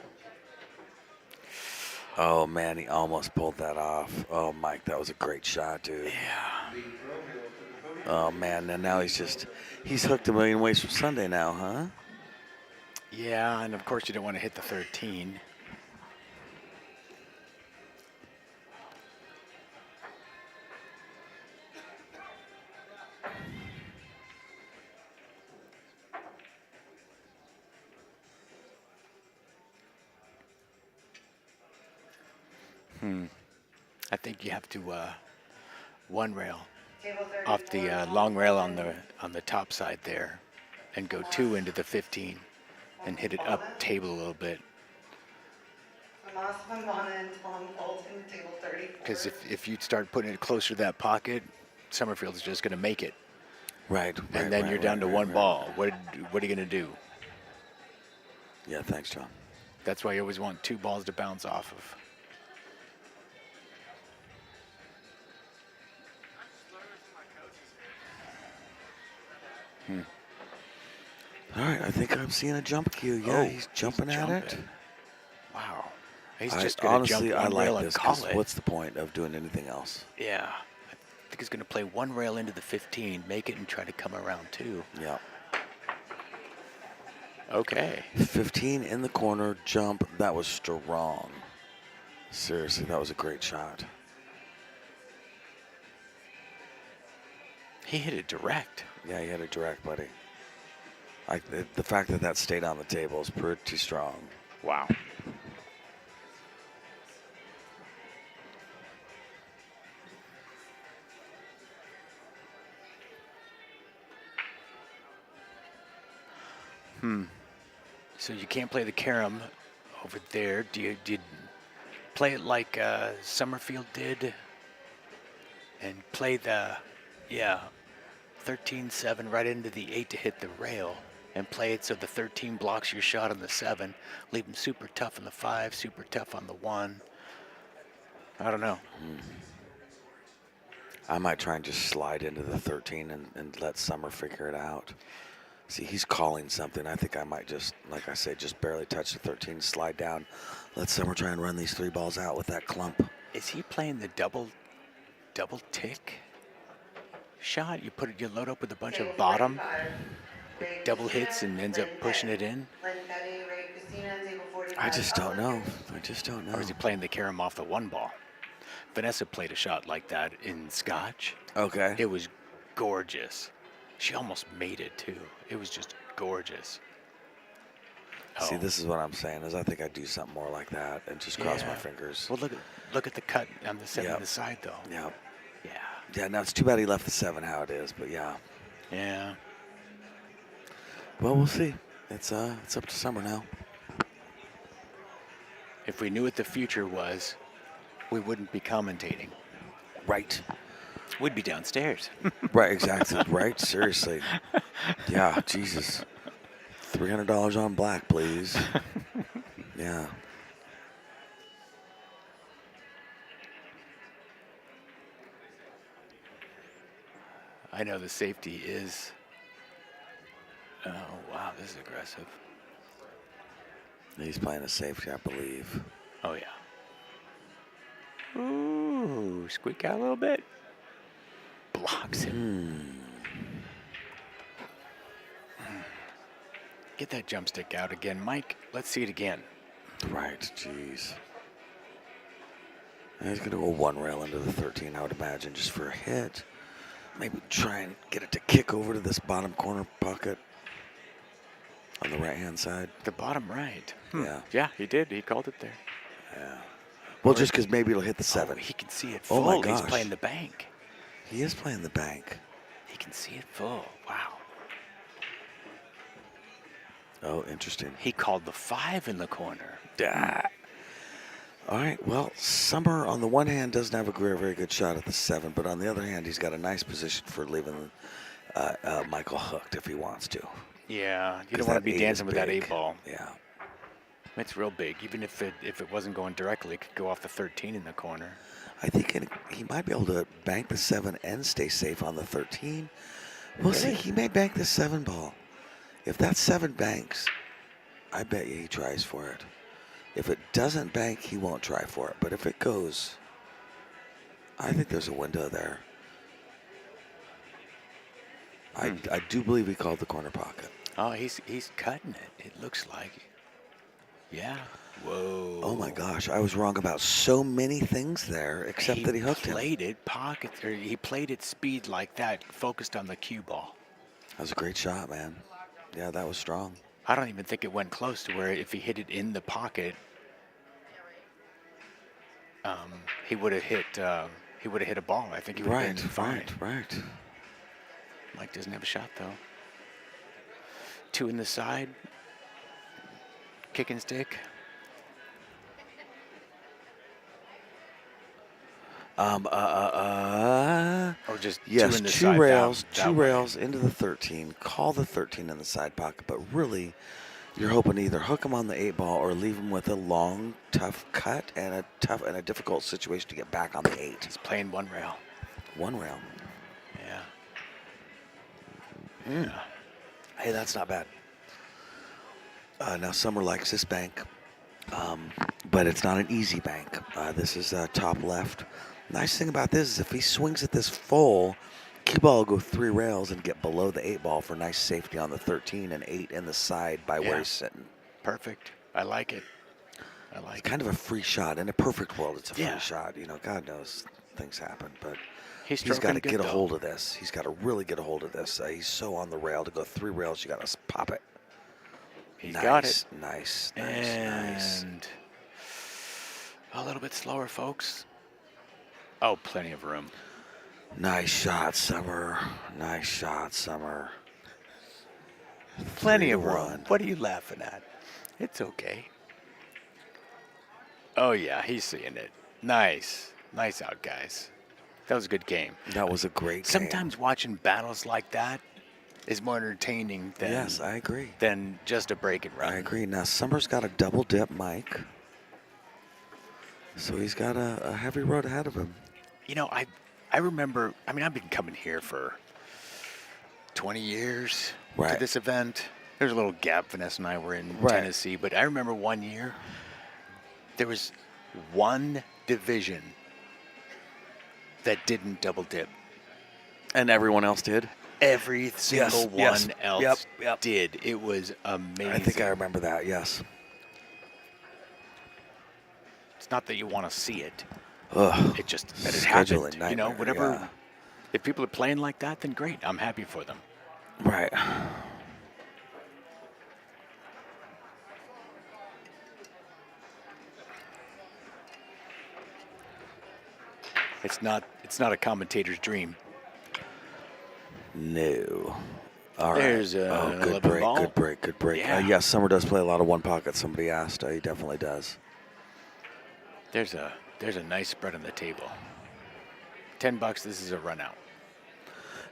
Oh, man, he almost pulled that off. Oh, Mike, that was a great shot, dude. Yeah. Oh, man, and now he's hooked a million ways from Sunday now, huh? Yeah, and of course you don't want to hit the 13. I think you have to one rail Table off the 34, long rail on the top side there, and go 2 into the 15, and hit it up table a little bit. Tomas Bombana and Tom Bolton, table 34. Because if you start putting it closer to that pocket, Somerfield's just going to make it, Right. and then you're down to one ball. What are you going to do? Yeah, thanks, John. That's why you always want 2 balls to bounce off of. All right, I think I'm seeing a jump cue. Yeah, he's jumping at it. jumping. Wow. He's I- just going to jump honestly, I one rail like and this call because it. what's the point of doing anything else? Yeah. I think he's going to play 1 rail into the 15, make it, and try to come around 2. Yeah. Okay. 15 in the corner, jump. That was strong. Seriously, that was a great shot. He hit it direct. Yeah, he had it direct, buddy. The fact that that stayed on the table is pretty strong. Wow. So you can't play the carom over there. Do you play it like Somerfield did, and play the 13-7 right into the 8 to hit the rail, and play it so the 13 blocks your shot on the 7, leave them super tough on the 5, super tough on the 1. I don't know. I might try and just slide into the 13 and let Summer figure it out. See, he's calling something. I think I might just, like I said, just barely touch the 13, slide down, let Summer try and run these 3 balls out with that clump. Is he playing the double tick shot? You load up with a bunch of bottom double hits and ends up pushing it in? I just don't know. I just don't know. Or is he playing the carom off the 1 ball? Vanessa played a shot like that in Scotch. Okay. It was gorgeous. She almost made it too. It was just gorgeous. See, Oh. this is what I'm saying is I think I'd do something more like that and just cross my Yeah. fingers. Well, look at the cut on the 7 Yep. on the side though. Yeah. Yeah. Yeah, now it's too bad he left the 7 how it is, but yeah. Yeah. Well, we'll see. It's up to Summer now. If we knew what the future was, we wouldn't be commentating. Right. We'd be downstairs. Right, exactly. Right, seriously. Yeah, Jesus. $300 on black, please. Yeah. I know the safety is. Oh, wow, this is aggressive. He's playing a safety, I believe. Oh, yeah. Ooh, squeak out a little bit. Blocks it. Get that jump stick out again, Mike. Let's see it again. Right, jeez. And he's going to go 1 rail into the 13, I would imagine, just for a hit. Maybe try and get it to kick over to this bottom corner pocket on the right-hand side. The bottom right. Yeah. Yeah, he did. He called it there. Yeah. Well, just because maybe it'll hit the 7. Oh, he can see it Oh, full. my He's gosh. playing the bank. He is playing the bank. He can see it full. Wow. Oh, interesting. He called the 5 in the corner. All right, well, Summer, on the one hand, doesn't have a very, very good shot at the 7, but on the other hand, he's got a nice position for leaving Michael hooked if he wants to. Yeah, you 'Cause don't want to that be 8 dancing is with that big. 8 ball. Yeah. It's real big. Even if it wasn't going directly, it could go off the 13 in the corner. I think he might be able to bank the 7 and stay safe on the 13. We'll see. He may bank the 7 ball. If that 7 banks, I bet you he tries for it. If it doesn't bank, he won't try for it. But if it goes, I think there's a window there. I do believe he called the corner pocket. Oh, he's cutting it. It looks like. Yeah. Whoa. Oh my gosh, I was wrong about so many things there, except that he hooked him. He played it speed like that, focused on the cue ball. That was a great shot, man. Yeah, that was strong. I don't even think it went close to where if he hit it in the pocket, he would have hit. He would have hit a ball. I think he would have been fine. Right. Mike doesn't have a shot though. 2 in the side. Kick and stick. Or just Yes, 2 in the two side. rails, that two way. rails into the 13. Call the 13 in the side pocket, but really, you're hoping to either hook him on the 8-ball or leave him with a long, tough cut and a difficult situation to get back on the 8. He's playing 1 rail. 1 rail. Yeah. Hey, that's not bad. Now Summer likes this bank, but it's not an easy bank. This is top left. Nice thing about this is if he swings at this full, cue ball will go 3 rails and get below the 8-ball for nice safety on the 13 and 8 in the side by where he's sitting. Perfect. I like it. It's kind of a free shot. In a perfect world, it's a Yeah. free shot. You know, God knows things happen, but He's he's got to stroking get a good, hold of this. He's got to really get a hold of this. He's so on the rail to go 3 rails. You got to pop it. He's Nice, got it. Nice. And a little bit slower, folks. Oh, plenty of room. Nice shot, Summer. Nice shot, Summer. Plenty of 3-1. room. What are you laughing at? It's okay. Oh, yeah, he's seeing it. Nice. Nice out, guys. That was a good game. That was a great game. Sometimes watching battles like that is more entertaining than, Yes, I agree. than just a break and run. I agree. Now, Summer's got a double dip mic, so he's got a heavy road ahead of him. You know, I remember, I mean, I've been coming here for 20 years to this event. There's a little gap. Vanessa and I were in Tennessee, but I remember one year there was one division that didn't double dip. And everyone else did? Every single one else Yep. did. It was amazing. I think I remember that, yes. It's not that you want to see it. Ugh. It just that it Scheduling happened. You know, nightmare, whatever. yeah. If people are playing like that, then great. I'm happy for them. Right. It's not a commentator's dream. No. All right. There's good 11 break, ball. good break, good break. Yeah. Yes, Summer does play a lot of 1 pocket. Somebody asked. He definitely does. There's a nice spread on the table. $10. This is a run out.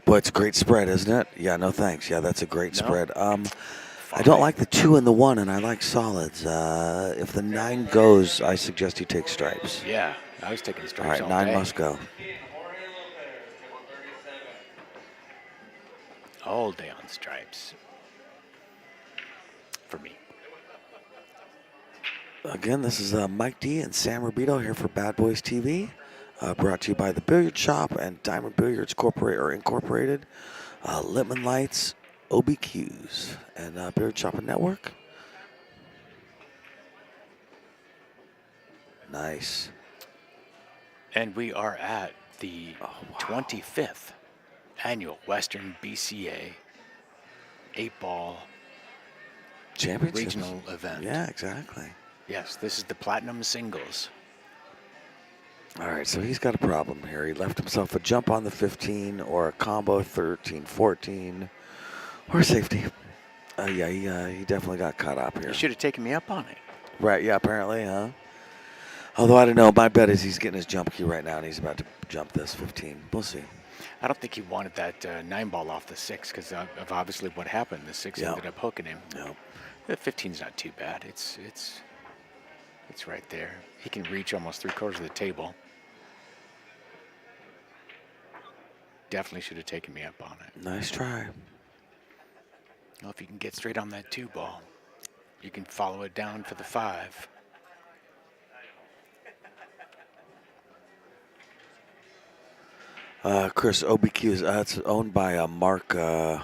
Boy, it's a great spread, isn't it? Yeah, no thanks. Yeah, that's a great No? spread. I don't like the 2 and the 1, and I like solids. If the 9 goes, I suggest you take stripes. Yeah, I was taking All strikes right, all 9 day. must go. All day on stripes. For me. Again, this is Mike D and Sam Rubito here for Bad Boys TV. Brought to you by the Billiard Shop and Diamond Billiards Incorporated, Littman Lights, OBQs, and Billiard Shop and Network. Nice. And we are at the 25th annual Western BCA 8-ball Championship. regional event. Yeah, exactly. Yes, this is the Platinum Singles. All right, so he's got a problem here. He left himself a jump on the 15 or a combo 13-14 or safety. Yeah, he definitely got caught up here. You should have taken me up on it. Right, yeah, apparently, huh? Although I don't know, my bet is he's getting his jump key right now and he's about to jump this 15. We'll see. I don't think he wanted that 9-ball off the 6 because of obviously what happened. The 6 Yeah. ended up hooking him. No. The 15's not too bad. It's right there. He can reach almost 3/4 of the table. Definitely should have taken me up on it. Nice try. Well, if you can get straight on that 2-ball, you can follow it down for the 5. Chris, OBQs, it's owned by Mark. Oh,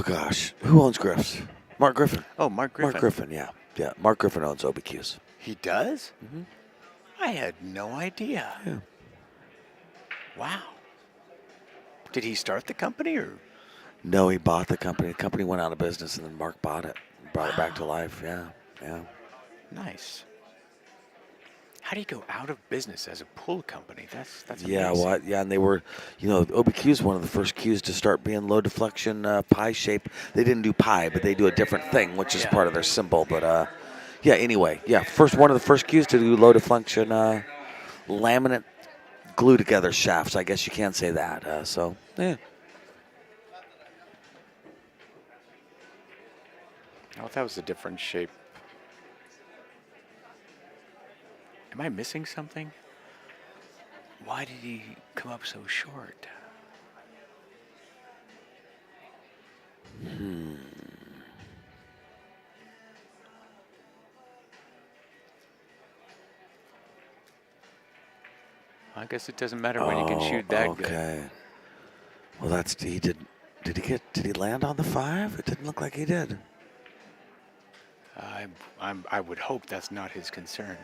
gosh. Who owns Griff's? Mark Griffin. Oh, Mark Griffin. Mark Griffin, yeah. Yeah, Mark Griffin owns OBQs. He does? Mm-hmm. I had no idea. Yeah. Wow. Did he start the company or? No, he bought the company. The company went out of business, and then Mark bought it. Brought it back to life, yeah. Nice. How do you go out of business as a pool company? That's Yeah, amazing. well, yeah, and they were, OBQ is one of the first cues to start being low deflection pie shape. They didn't do pie, but they do a different thing, which is Yeah. part of their symbol. But yeah, anyway, yeah, one of the first cues to do low deflection laminate glue together shafts. I guess you can say that. So yeah. Oh, that was a different shape. Am I missing something? Why did he come up so short? I guess it doesn't matter when you can shoot that good. Okay. Well, he did. Did he land on the 5? It didn't look like he did. I would hope that's not his concern.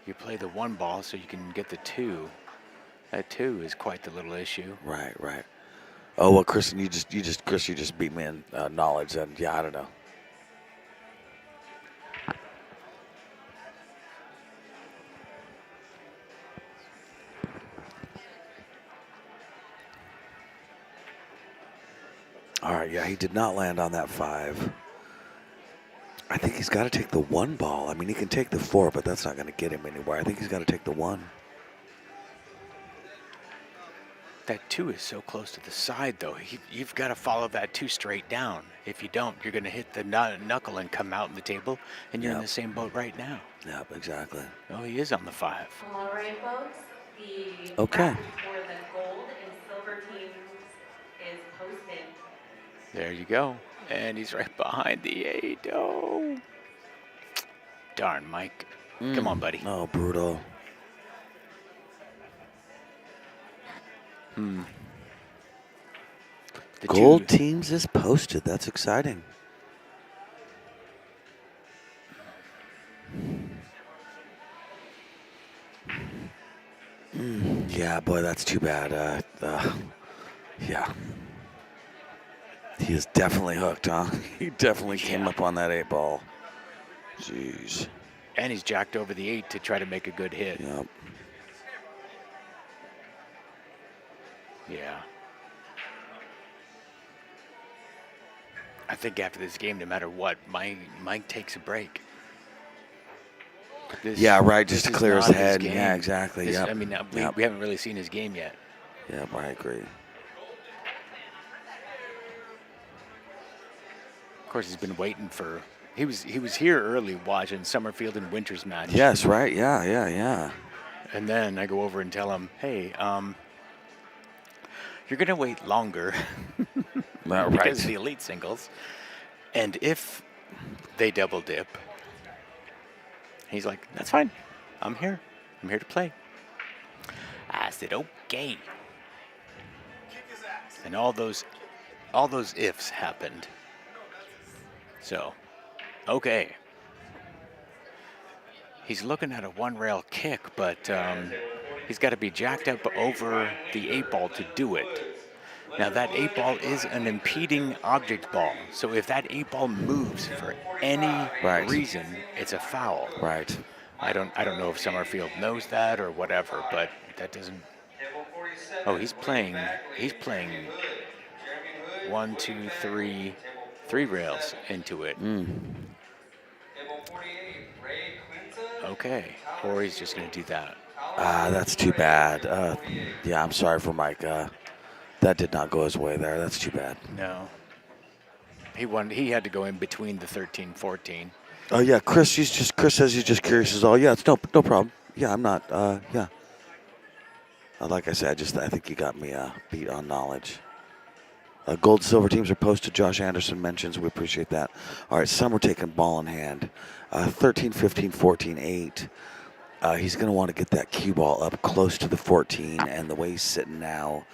You play the 1 ball so you can get the 2. That 2 is quite the little issue. Right. Oh well, Kristen, you just beat me in knowledge, and yeah, I don't know. All right, yeah, he did not land on that 5. I think he's got to take the 1 ball. I mean, he can take the 4, but that's not going to get him anywhere. I think he's got to take the 1. That 2 is so close to the side, though. You've got to follow that 2 straight down. If you don't, you're going to hit the knuckle and come out in the table, and you're in Yep. the same boat right now. Yep, exactly. Oh, he is on the 5. All right, folks. The Okay. bracket for the gold and silver teams is posted. There you go. And he's right behind the 8. Oh. Darn, Mike. Come on, buddy. Oh, brutal. The Gold 2 teams is posted. That's exciting. Yeah, boy, that's too bad. Yeah. He is definitely hooked, huh? He definitely came Yeah. up on that 8 ball. Jeez. And he's jacked over the 8 to try to make a good hit. Yep. Yeah. I think after this game, no matter what, Mike takes a break. Yeah, right, this just to is clear his not head. game. Yeah, exactly. This- Yep. I mean, Yep. we haven't really seen his game yet. Yep, I agree. Of course, he's been waiting for. He was here early watching Somerfield and Winters match. Yes, right. Yeah. And then I go over and tell him, hey, you're gonna wait longer Right. because of the elite singles, and if they double dip, he's like, that's fine. I'm here. I'm here to play. I said, okay. And all those ifs happened. So, okay. He's looking at a 1 rail kick, but he's got to be jacked up over the 8 ball to do it. Now that 8 ball is an impeding object ball, so if that 8 ball moves for any Right. reason, it's a foul. Right. I don't know if Somerfield knows that or whatever, but that doesn't. Oh, he's playing 1, 2, 3, 3 rails into it. Okay, or he's just going to do that. That's too bad. Yeah, I'm sorry for Mike. That did not go his way there. That's too bad. No. He had to go in between the 13, 14. Oh yeah, Chris says he's just curious as all. Yeah, it's no problem. Yeah, I'm not. Yeah. Like I said, I think you got me beat on knowledge. Gold, silver teams are posted. Josh Anderson mentions. We appreciate that. All right, some are taking ball in hand. 13, 15, 14, 8. He's going to want to get that cue ball up close to the 14, and the way he's sitting now,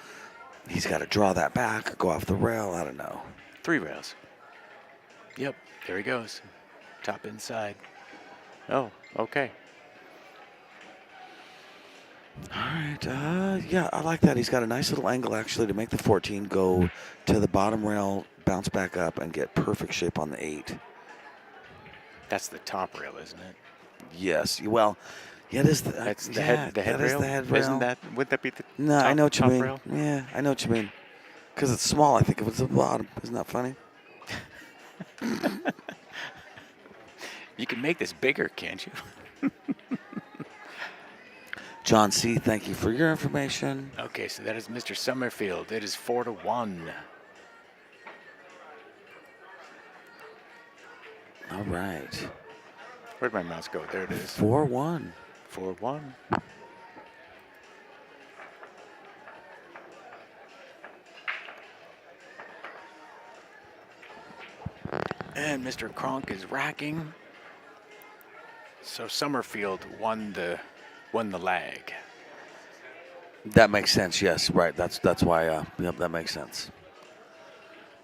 he's got to draw that back or go off the rail. I don't know. 3 rails. Yep, there he goes. Top inside. Oh, okay. All right. Yeah, I like that. He's got a nice little angle, actually, to make the 14 go to the bottom rail, bounce back up, and get perfect shape on the 8. That's the top rail, isn't it? Yes. Well, yeah, it is. That's the yeah, the head that is rail. the head rail. Isn't that? Would that be the No, top, I know what you top mean. rail? Yeah, I know what you mean. Because it's small, I think if it's at the bottom. Isn't that funny? You can make this bigger, can't you? John C., thank you for your information. Okay, so that is Mr. Somerfield. It is 4-1. All right. Where'd my mouse go? There it is. 4-1. 4-1. And Mr. Cronk is racking. So Somerfield won the lag. That makes sense, yes. Right, that's why, yep, that makes sense.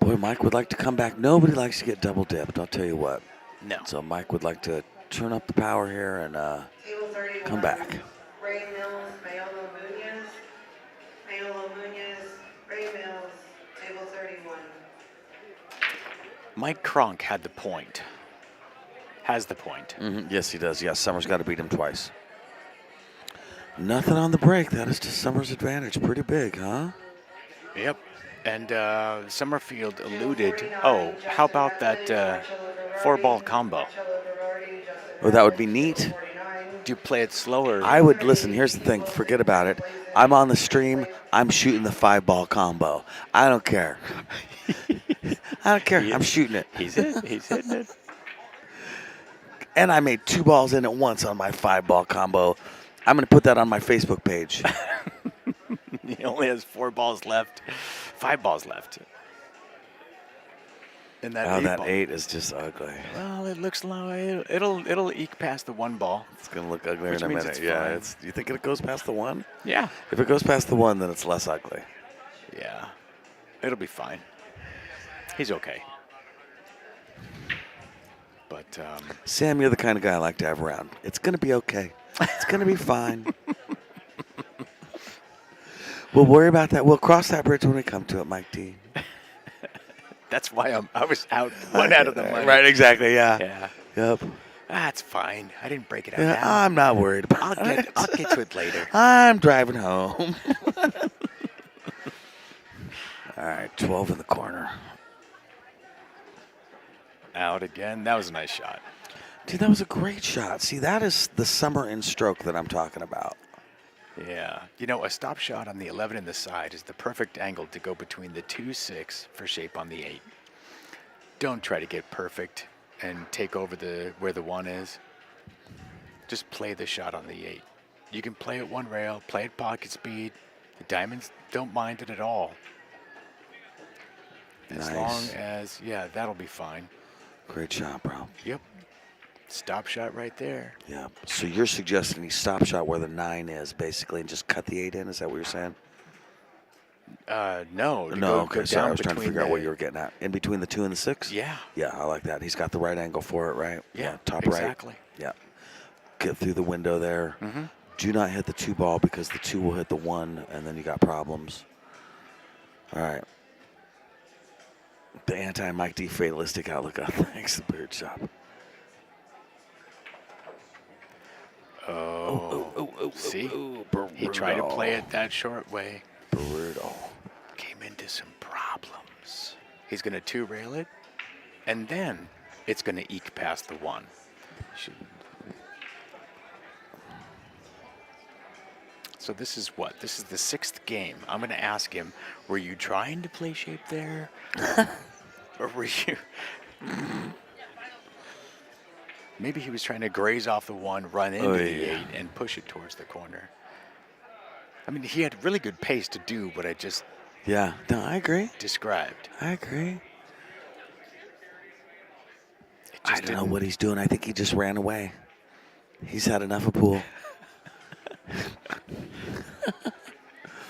Boy, Mike would like to come back. Nobody likes to get double dipped, I'll tell you what. No. So Mike would like to turn up the power here and Table 31. come back. Ray Mills, Mayolo Munoz. Mayolo Munoz, Ray Mills, table 31. Mike Cronk had the point. Has the point. Yes, he does. Yes, Summers got to beat him twice. Nothing on the break. That is to Summers' advantage. Pretty big, huh? Yep. And Somerfield alluded. Oh, how about that 4-ball combo? Oh, that would be neat. Do you play it slower? I would listen. Here's the thing. Forget about it. I'm on the stream. I'm shooting the 5-ball combo. I don't care. I don't care. I'm shooting it. He's hitting it. And I made 2 balls in at once on my 5-ball combo. I'm going to put that on my Facebook page. He only has 4 balls left. 5 balls left. And that 8 that ball. 8 is just ugly. Well, it looks like it'll eke past the 1 ball. It's going to look uglier Which in a means minute. it's Yeah, fine. you think it goes past the 1? Yeah. If it goes past the 1, then it's less ugly. Yeah. It'll be fine. He's okay. But Sam, you're the kind of guy I like to have around. It's going to be okay. It's going to be fine. We'll worry about that. We'll cross that bridge when we come to it, Mike T. that's why I was out 1 out of the money. Right, exactly, yeah. Yeah. Yep. That's fine. I didn't break it out Yeah, now. I'm not worried about it. I'll get to it later. I'm driving home. All right, 12 in the corner. Out again. That was a nice shot. Dude, that was a great shot. See, that is the summer in stroke that I'm talking about. Yeah. You know, a stop shot on the 11 in the side is the perfect angle to go between the 2-6 for shape on the 8. Don't try to get perfect and take over where the 1 is. Just play the shot on the 8. You can play at 1 rail, play at pocket speed. The diamonds don't mind it at all. As Nice. long as, yeah, that'll be fine. Great shot, bro. Yep. Stop shot right there. Yeah. So you're suggesting he stop shot where the 9 is, basically, and just cut the 8 in? Is that what you're saying? No. No, okay. Sorry, I was trying to between figure out what you were getting at. In between the 2 and the 6? Yeah. Yeah, I like that. He's got the right angle for it, right? Yeah, top exactly. right. Yeah. Get through the window there. Mm-hmm. Do not hit the 2 ball because the 2 will hit the 1, and then you got problems. All right. The anti-Mike D fatalistic outlook on thanks to Beard Shop. See? He tried to play it that short way. Brutal. Came into some problems. He's going to 2-rail it, and then it's going to eke past the 1. So this is what? This is the 6th game. I'm going to ask him, were you trying to play shape there? Or were you... Maybe he was trying to graze off the 1, run into the 8, and push it towards the corner. I mean, he had really good pace to do what I just Yeah. No, I agree. described. I agree. It I just don't know didn't- what he's doing. I think he just ran away. He's had enough of pool.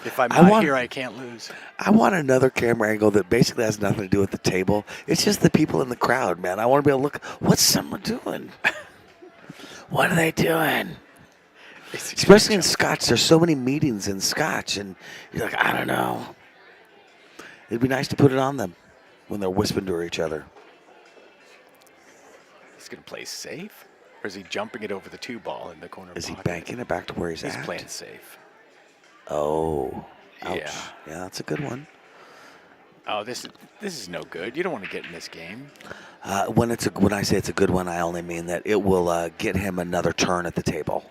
If I'm I not want- here, I can't lose. I want another camera angle that basically has nothing to do with the table. It's just the people in the crowd, man. I want to be able to look. What's someone doing? What are they doing? Especially in Scotch. There's so many meetings in Scotch, and you're like, I don't know. It'd be nice to put it on them when they're whispering to each other. going to play safe, or is he jumping it over the 2-ball in the corner? Is he pocket? banking it back to where he's He's at? playing safe. Oh, ouch. Yeah. Yeah, that's a good one. Oh, this is no good. You don't want to get in this game. When I say it's a good one, I only mean that it will get him another turn at the table.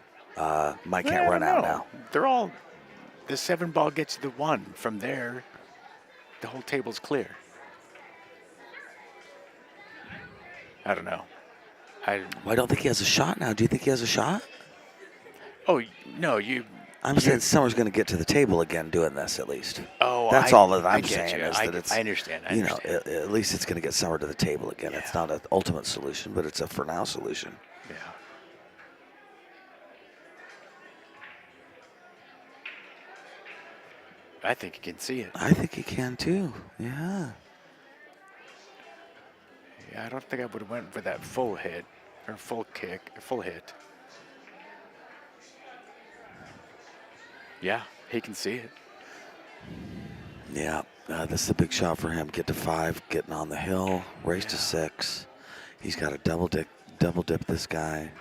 Mike can't run out now. They're all. The 7-ball gets you the 1. From there, the whole table's clear. I don't know. Well, I don't think he has a shot now. Do you think he has a shot? Oh no, you. I'm saying Summer's going to get to the table again doing this at least. Oh, That's all that I I'm get saying you. is that it's. I understand. I You know, understand. at least it's going to get Summer to the table again. It's Yeah. not an ultimate solution, but it's a for now solution. Yeah. I think you can see it. I think he can too. Yeah. Yeah, I don't think I would have went for that full hit or full kick, or full hit. Yeah, he can see it. Yeah, this is a big shot for him. Get to 5, getting on the hill, race to Yeah. 6. He's got to double dip this guy.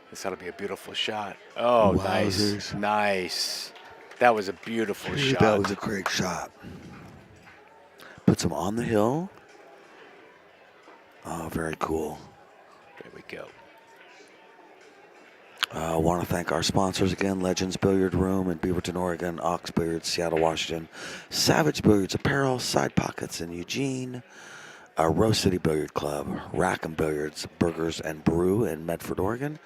This ought to be a beautiful shot. Oh, Wowzers. nice. That was a beautiful shot. That was a great shot. Puts him on the hill. Oh, very cool. There we go. I want to thank our sponsors again, Legends Billiard Room in Beaverton, Oregon, Ox Billiards, Seattle, Washington, Savage Billiards Apparel, Side Pockets in Eugene, Rose City Billiard Club, Rackham Billiards, Burgers and Brew in Medford, Oregon,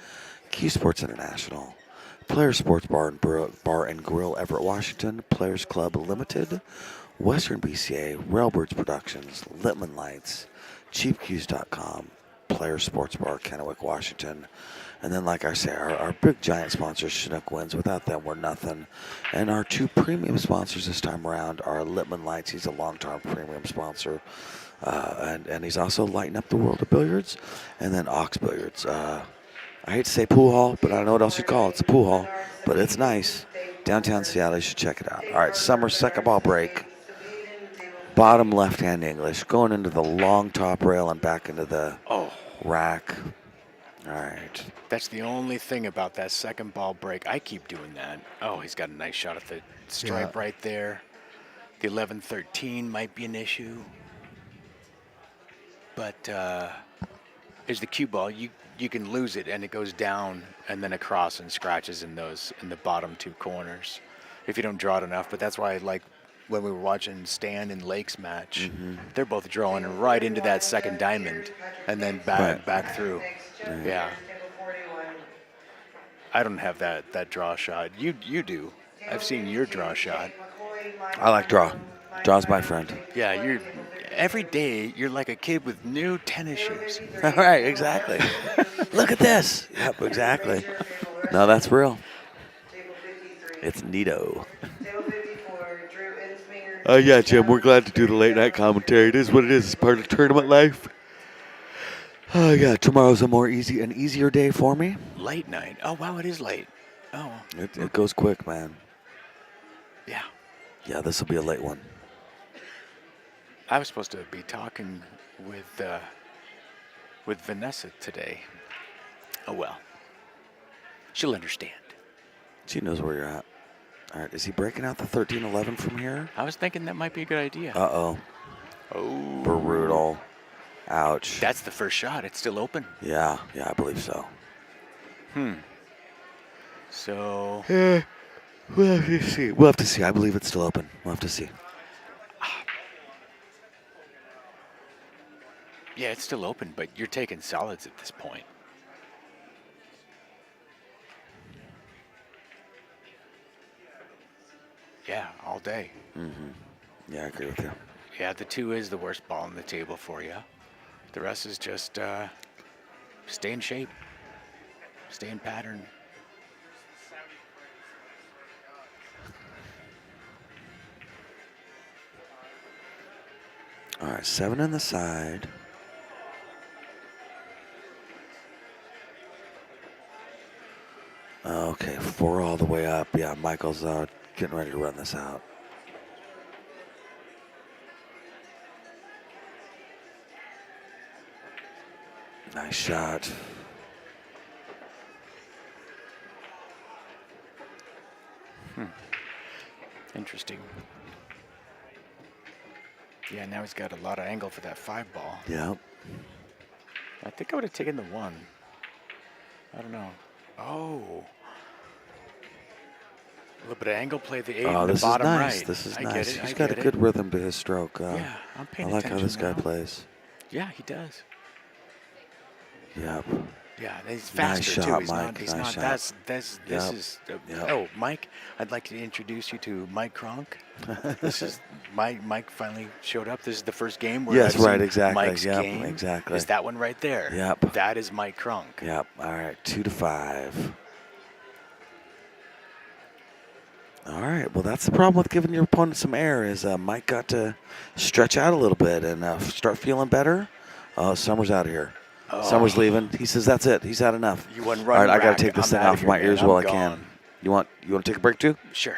Q Sports International, Players Sports Bar and Grill, Everett, Washington, Players Club Limited, Western BCA, Railbirds Productions, Littman Lights, CheapQs.com, Players Sports Bar, Kennewick, Washington. And then, like I say, our big giant sponsors, Chinook Wins. Without them, we're nothing. And our 2 premium sponsors this time around are Littman Lights. He's a long-term premium sponsor. And he's also lighting up the world of billiards. And then Ox Billiards. I hate to say pool hall, but I don't know what else you call it. It's a pool hall, but it's nice. Downtown Seattle, you should check it out. All right, Summer, second ball break. Bottom left-hand English, going into the long top rail and back into the rack. All right. That's the only thing about that second ball break. I keep doing that. Oh, he's got a nice shot at the stripe right there. The 11-13 might be an issue. But there's the cue ball. You can lose it and it goes down and then across and scratches in the bottom 2 corners if you don't draw it enough. But that's why I like when we were watching Stan and Lake's match, they're both drawing right into that second diamond and then back through. Yeah. I don't have that draw shot. You do. I've seen your draw shot. I like draw. Draw's my friend. Yeah, every day you're like a kid with new tennis shoes. All right, exactly. Look at this. Yep, exactly. No, that's real. It's neato. Yeah, Jim, we're glad to do the late night commentary. It is what it is. It's part of tournament life. Oh, yeah, tomorrow's an easier day for me. Late night. Oh, wow, it is late. Oh. It goes quick, man. Yeah. Yeah, this will be a late one. I was supposed to be talking with Vanessa today. Oh, well. She'll understand. She knows where you're at. All right, is he breaking out the 13-11 from here? I was thinking that might be a good idea. Uh-oh. Oh. Brutal. Ouch. That's the first shot. It's still open. Yeah, I believe so. So. We'll have to see. We'll have to see. I believe it's still open. We'll have to see. Yeah, it's still open, but you're taking solids at this point. Yeah, all day. Yeah, I agree with you. Yeah, the 2 is the worst ball on the table for you. The rest is just stay in shape, stay in pattern. All right, 7 in the side. Okay, 4 all the way up. Yeah, Michael's getting ready to run this out. Nice shot. Interesting. Yeah, now he's got a lot of angle for that 5 ball. Yep. I think I would have taken the 1. I don't know. Oh. A little bit of angle play, the 8 Oh, in the this is bottom nice. right. This is I nice. Get it, He's I got a get good it. rhythm to his stroke. Yeah, I'm I paying like how attention this guy now. plays. Yeah, he does. Yep. Yeah, and he's Nice faster shot, too. He's Mike. not. He's Nice not. shot. This Yep. is. Yep. Oh, Mike, I'd like to introduce you to Mike Cronk. This is Mike finally showed up. This is the first game where Yes, I've right, seen exactly. Mike's Yep, game. exactly. Is that one right there? Yep. That is Mike Cronk. Yep. All right, 2-5. All right. Well, that's the problem with giving your opponent some air is Mike got to stretch out a little bit and start feeling better. Summer's out of here. Oh. Summer's leaving. He says that's it. He's had enough. You won All run right, I got rack. to take this I'm thing outta off here, my man. ears I'm while I gone. can. You want to take a break too? Sure.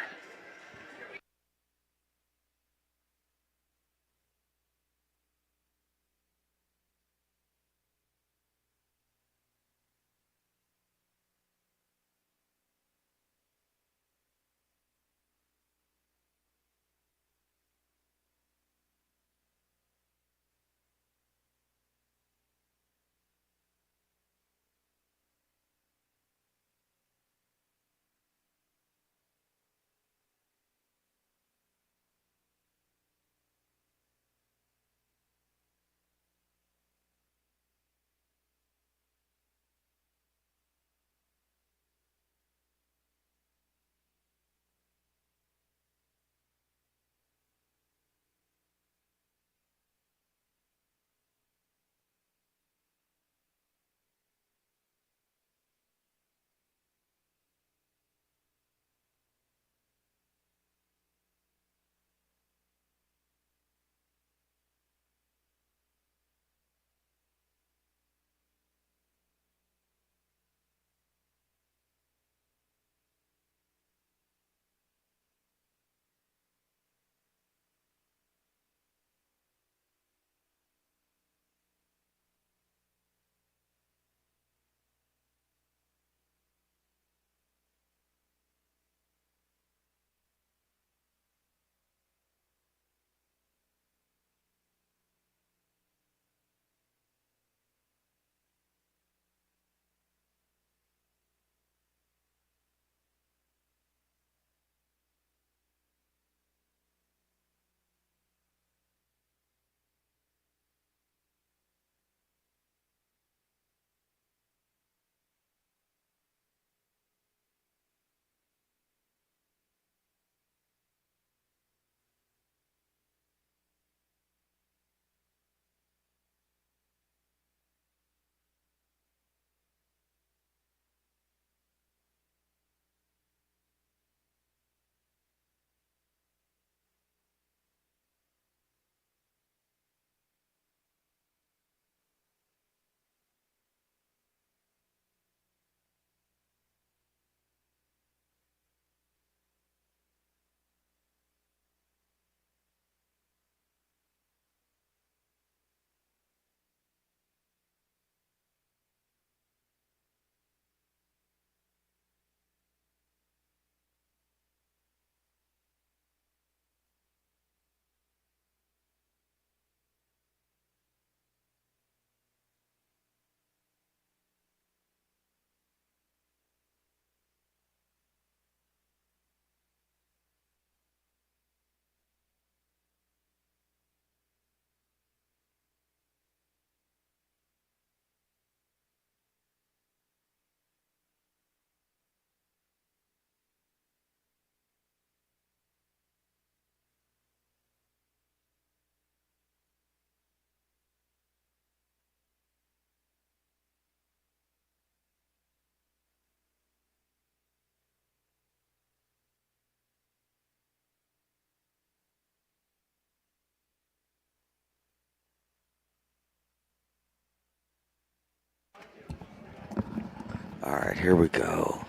All right, here we go.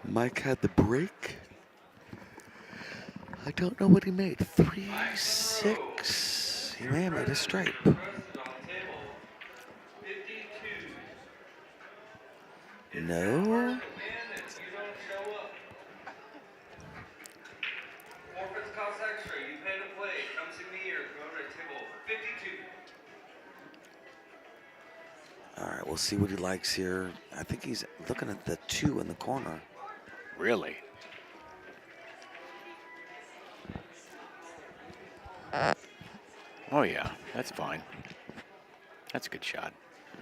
Mike had the break. I don't know what he made. 3-6. He may have made a stripe. No. Forfeits cost extra. You pay to play. Come see me or go to table 52. All right, we'll see what he likes here. I think he's looking at the 2 in the corner. Really? Oh, yeah. That's fine. That's a good shot.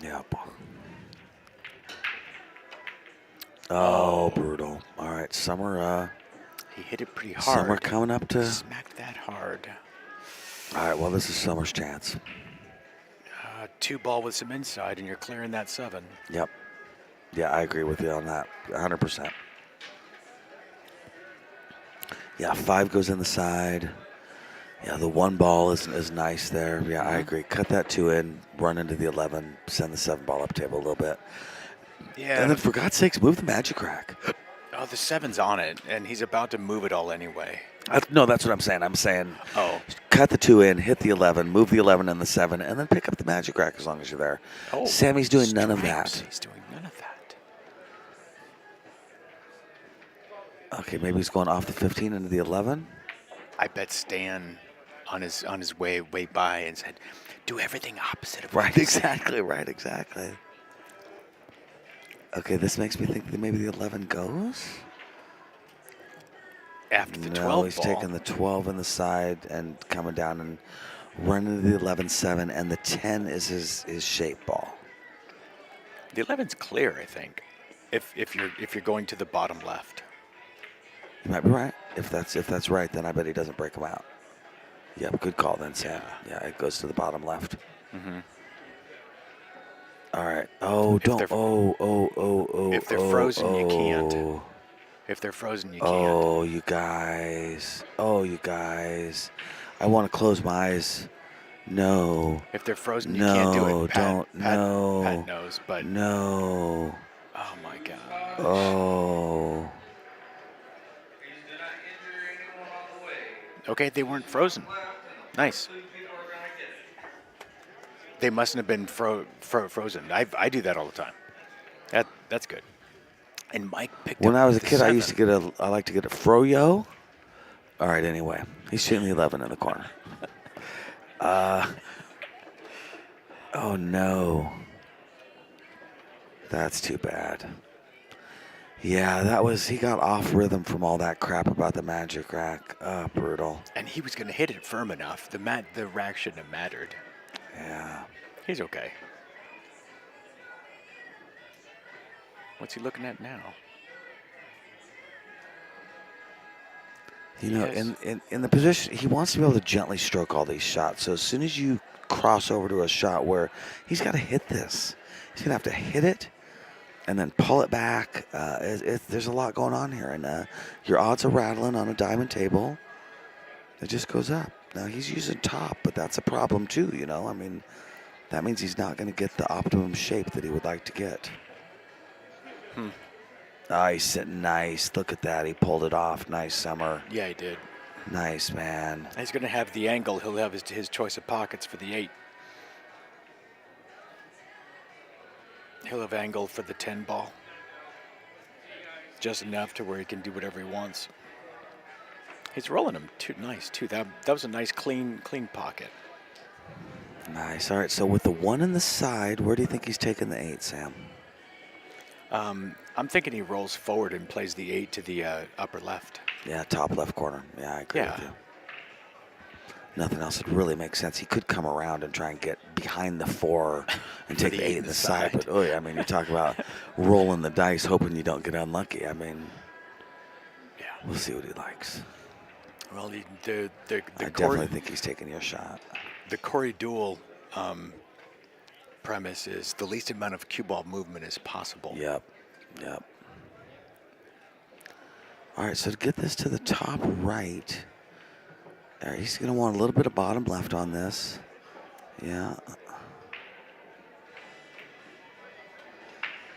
Yep. Oh, brutal. All right, Summer. He hit it pretty hard. Summer coming up to. Smacked that hard. All right, well, this is Summer's chance. 2 ball with some inside, and you're clearing that 7. Yep. Yeah, I agree with you on that. 100%. Yeah, 5 goes in the side. Yeah, the 1 ball is nice there. Yeah, I agree. Cut that 2 in, run into the 11, send the 7 ball up table a little bit. Yeah. And then, for God's sakes, move the magic rack. Oh, the 7's on it, and he's about to move it all anyway. No, that's what I'm saying. I'm saying Oh. cut the 2 in, hit the 11, move the 11 and the 7, and then pick up the magic rack as long as you're there. Oh, Sammy's doing none of stripes. that. He's doing none of that. Okay, maybe he's going off the 15 into the 11. I bet Stan on his way by and said, "Do everything opposite of Right, what he's saying." exactly, right, exactly. Okay, this makes me think that maybe the 11 goes. After the No, 12 he's ball. taking the 12 in the side and coming down and running to the 11-7, and the 10 is his shape ball. The 11's clear, I think. If you're going to the bottom left. You might be right. If that's right, then I bet he doesn't break them out. Yep, good call then, Sam. Yeah, it goes to the bottom left. Mm-hmm. All right. Oh, don't. they're- Oh. if they're frozen, you can't. If they're frozen, you can't. Oh, you guys. Oh, you guys. I want to close my eyes. No. If they're frozen, you No, can't do it. don't. No. Pat knows, but No. oh my God. Oh. Please do not injure anyone on the way. Okay, they weren't frozen. Nice. 2 people are going to get it. They mustn't have been frozen. I do that all the time. That's good. And Mike picked When up I was a the kid, seven. I like to get a froyo. All right, anyway. He's shooting the 11 in the corner. Oh, no. That's too bad. Yeah, he got off rhythm from all that crap about the magic rack. Oh, brutal. And he was going to hit it firm enough. The rack shouldn't have mattered. Yeah. He's okay. What's he looking at now? You know, Yes. in the position, he wants to be able to gently stroke all these shots. So as soon as you cross over to a shot where he's got to hit this, he's going to have to hit it and then pull it back. There's a lot going on here. And your odds are rattling on a diamond table. It just goes up. Now, he's using top, but that's a problem too, you know. I mean, that means he's not going to get the optimum shape that he would like to get. Oh, he's sitting nice. Look at that. He pulled it off. Nice, Summer. Yeah, he did. Nice, man. He's going to have the angle. He'll have his choice of pockets for the 8. He'll have angle for the 10 ball. Just enough to where he can do whatever he wants. He's rolling them nice too. That was a nice clean pocket. Nice. All right, so with the 1 in the side, where do you think he's taking the 8, Sam? I'm thinking he rolls forward and plays the 8 to the upper left. Yeah, top left corner. Yeah, I agree with Yeah. you. Nothing else would really make sense. He could come around and try and get behind the 4 and take the 8 in the side. But, oh, yeah, I mean, you talk about rolling the dice, hoping you don't get unlucky. I mean, Yeah. we'll see what he likes. Well, the I definitely Corey, think he's taking your shot. the Corey duel premise is the least amount of cue ball movement as possible. Yep. All right, so to get this to the top right, he's going to want a little bit of bottom left on this. Yeah.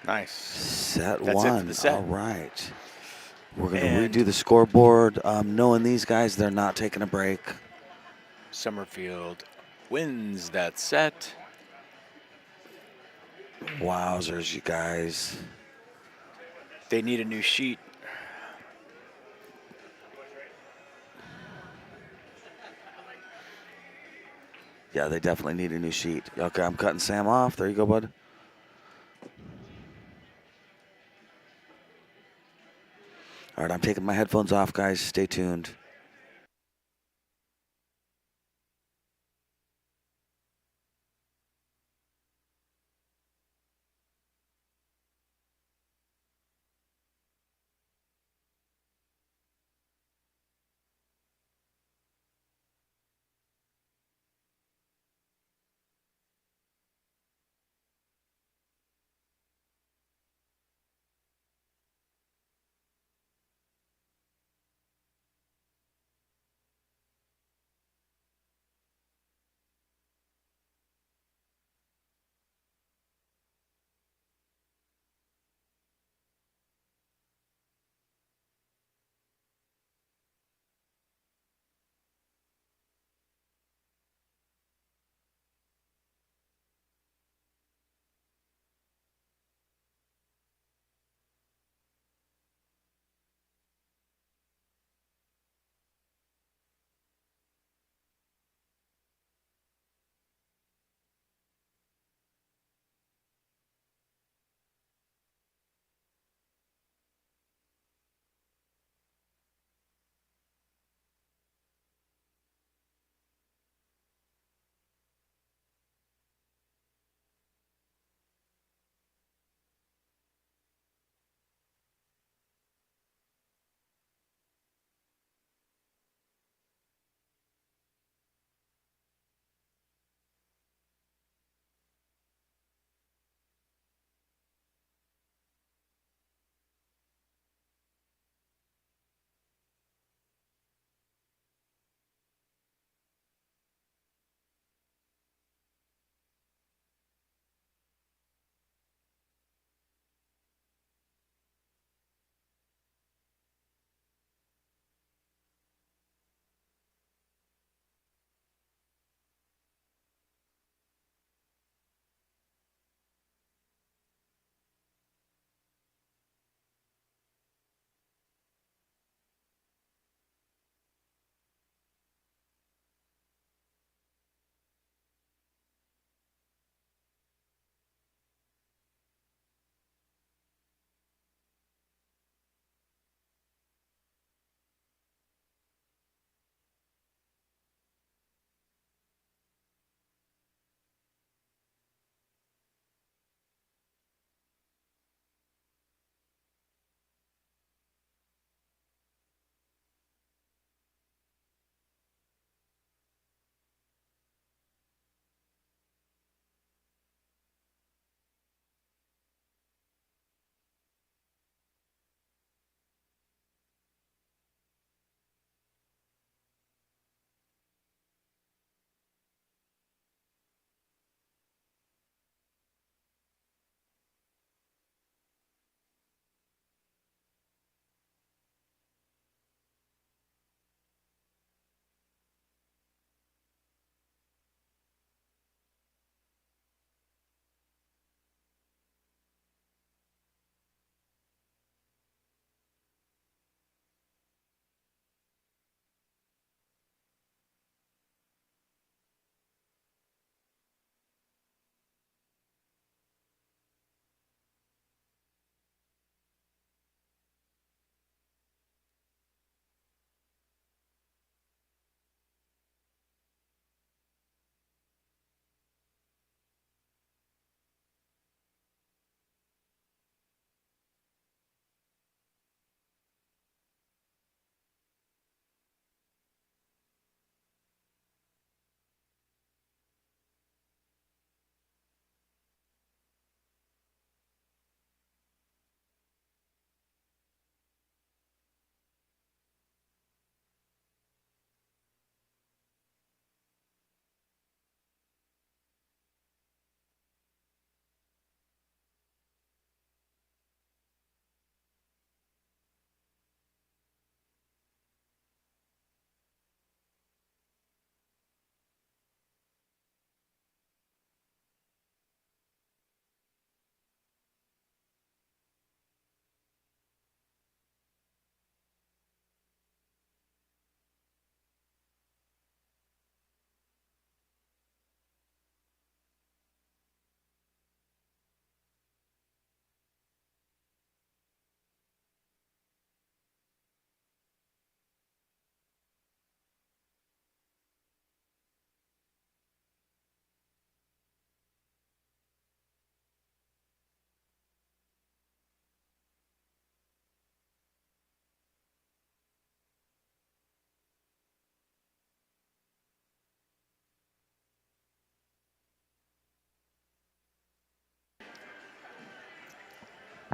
Nice. Set That's it for 1. the set. All right. We're going And- to redo the scoreboard. Knowing these guys, they're not taking a break. Somerfield wins that set. Wowzers, you guys. They need a new sheet. Yeah, they definitely need a new sheet. Okay, I'm cutting Sam off. There you go, bud. All right, I'm taking my headphones off, guys. Stay tuned.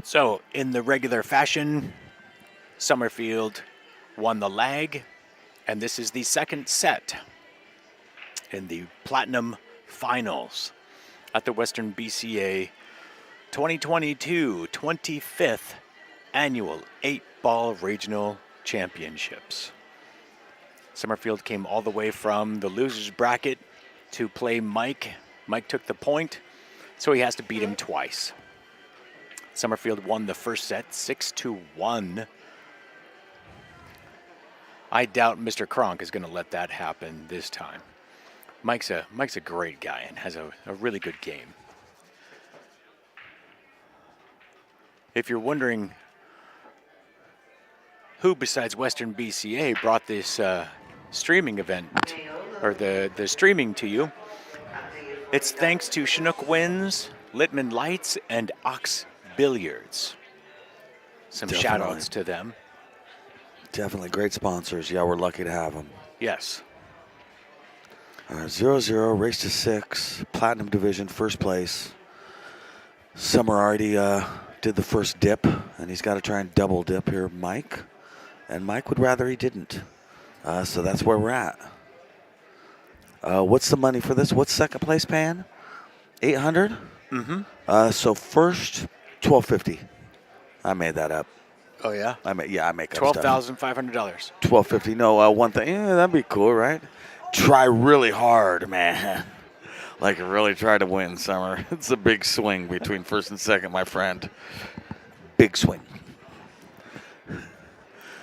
So, in the regular fashion, Somerfield won the lag, and this is the second set in the Platinum Finals at the Western BCA 2022 25th Annual 8-Ball Regional Championships. Somerfield came all the way from the loser's bracket to play Mike. Mike took the point, so he has to beat him twice. Somerfield won the first set 6-1. I doubt Mr. Cronk is going to let that happen this time. Mike's a great guy and has a really good game. If you're wondering who besides Western BCA brought this streaming event or the streaming to you, it's thanks to Chinook Winds, Littman Lights, and Ox Billiards. Some shout outs to them. Definitely great sponsors. Yeah, we're lucky to have them. Yes. 0-0, race to 6, Platinum Division, first place. Summer already did the first dip, and he's got to try and double dip here, Mike. And Mike would rather he didn't. So that's where we're at. What's the money for this? What's second place paying? $800? Mm-hmm. So first, $1,250. I made that up. Oh, yeah? I make up stuff. $12,500. $1,250. No, one thing. Yeah, that'd be cool, right? Try really hard, man. Like really try to win, Summer. It's a big swing between first and second, my friend. Big swing.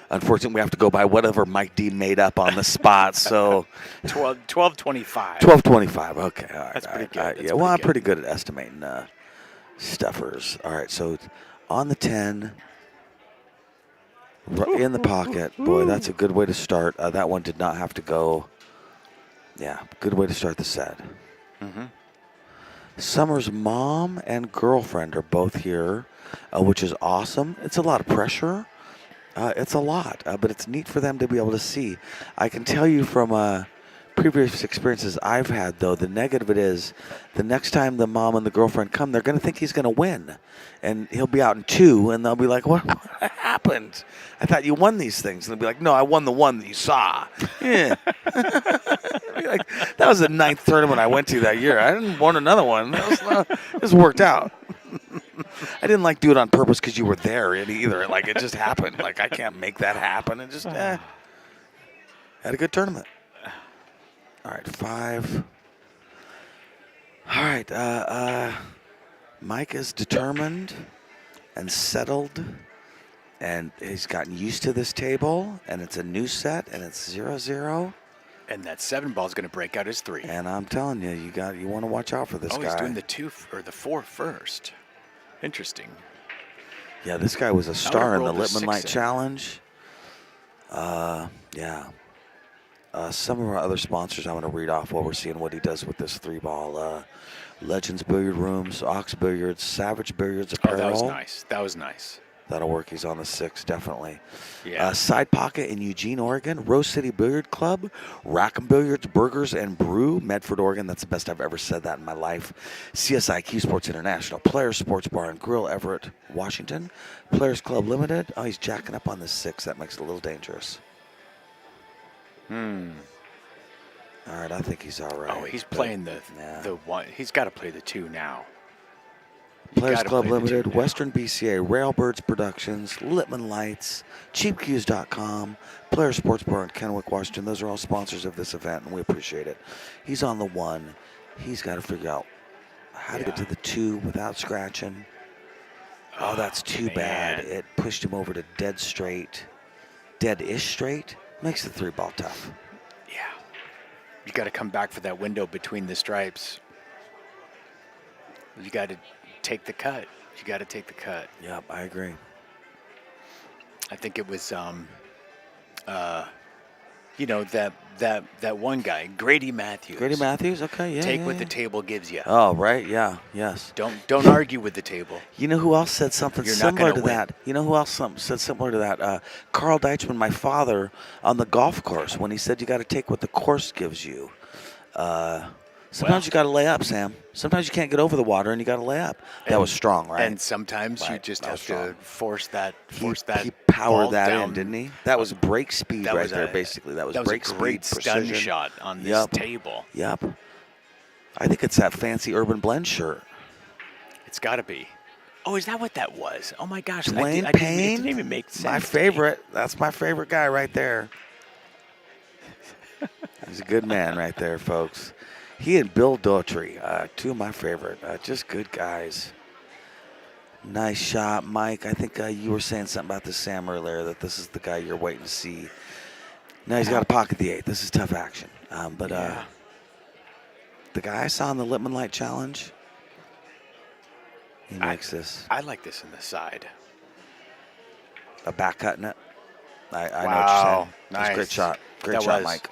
Unfortunately, we have to go by whatever Mike D made up on the spot. So $12.25. $12.25. Okay, all right. That's pretty good. All right. That's I'm good. pretty good at estimating stuffers. All right, so on the 10, in the pocket. Boy, that's a good way to start. That one did not have to go. Yeah, good way to start the set. Mm-hmm. Summer's mom and girlfriend are both here, which is awesome. It's a lot of pressure. It's a lot, but it's neat for them to be able to see. I can tell you from previous experiences I've had, though, the negative it is, the next time the mom and the girlfriend come, they're going to think he's going to win. And he'll be out in 2, and they'll be like, what happened? I thought you won these things. And they'll be like, no, I won the one that you saw. Yeah. Like, that was the 9th tournament I went to that year. I didn't win another one. This worked out. I didn't like do it on purpose because you were there either. Like, it just happened. Like, I can't make that happen. It just, had a good tournament. All right, 5. All right, Mike is determined and settled, and he's gotten used to this table, and it's a new set, and it's 0-0. And that 7 ball is going to break out as 3. And I'm telling you, you want to watch out for this guy. Oh, he's doing the 2 or the 4 first. Interesting. Yeah, this guy was a star in the roll the Littman Light 6 in. Challenge. Yeah. Some of our other sponsors I want to read off while we're seeing what he does with this 3-ball. Legends Billiard Rooms, Ox Billiards, Savage Billiards Apparel. Oh, that was nice. That was nice. That'll work. He's on the 6, definitely. Yeah. Side Pocket in Eugene, Oregon. Rose City Billiard Club. Rackham Billiards, Burgers, and Brew. Medford, Oregon. That's the best I've ever said that in my life. CSI Q Sports International. Players Sports Bar and Grill, Everett, Washington. Players Club Limited. Oh, he's jacking up on the 6. That makes it a little dangerous. All right, I think he's all right. Oh, he's playing the 1. He's got to play the 2 now. Players gotta Club play the 2 Limited, now. Western BCA, Railbirds Productions, Littman Lights, CheapCues.com, Players Sports Bar in Kennewick, Washington. Those are all sponsors of this event, and we appreciate it. He's on the 1. He's got to figure out how to get to the 2 without scratching. Oh, that's too bad. It pushed him over to dead straight. Dead-ish straight. Makes the 3-ball tough. Yeah. You got to come back for that window between the stripes. You got to take the cut. You got to take the cut. Yep, I agree. I think it was, that one guy, Grady Matthews. Grady Matthews? Okay, yeah. Take what the table gives you. Oh, right, yeah, yes. Don't argue with the table. You know who else said something You're not similar gonna to that? You know who else said similar to that? Carl Deichmann, my father, on the golf course, when he said you got to take what the course gives you. Sometimes you got to lay up, Sam. Sometimes you can't get over the water, and you got to lay up. That was strong, right? And sometimes you Right, just that was have to strong. force that He powered ball that down. in, didn't he? That was break speed That right was there, a- basically. That was a break great speed, stun precision. shot on this Yup. table. Yep. I think it's that fancy Urban Blend shirt. It's got to be. Oh, is that what that was? Oh my gosh, Dwayne it Payne, didn't even make sense. my to me. favorite. That's my favorite guy right there. He's a good man right there, folks. He and Bill Daughtry, two of my favorite. Just good guys. Nice shot, Mike. I think you were saying something about this Sam earlier, that this is the guy you're waiting to see. Now he's got to pocket the 8. This is tough action. But Yeah. the guy I saw in the Lippmann Light Challenge, he makes this. I like this in the side. A back cutting it. I know what you're Wow, saying. That's a great nice. shot. Great That shot, was. Mike.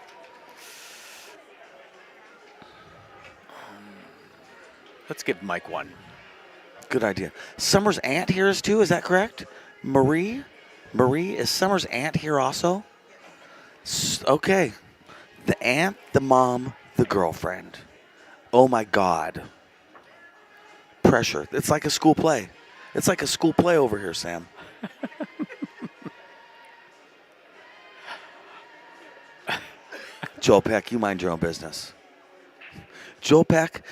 Let's give Mike one. Good idea. Summer's aunt here is too, is that correct? Marie? Marie, is Summer's aunt here also? Okay. The aunt, the mom, the girlfriend. Oh my God. Pressure. It's like a school play. It's like a school play over here, Sam. Joel Peck, you mind your own business. Joel Peck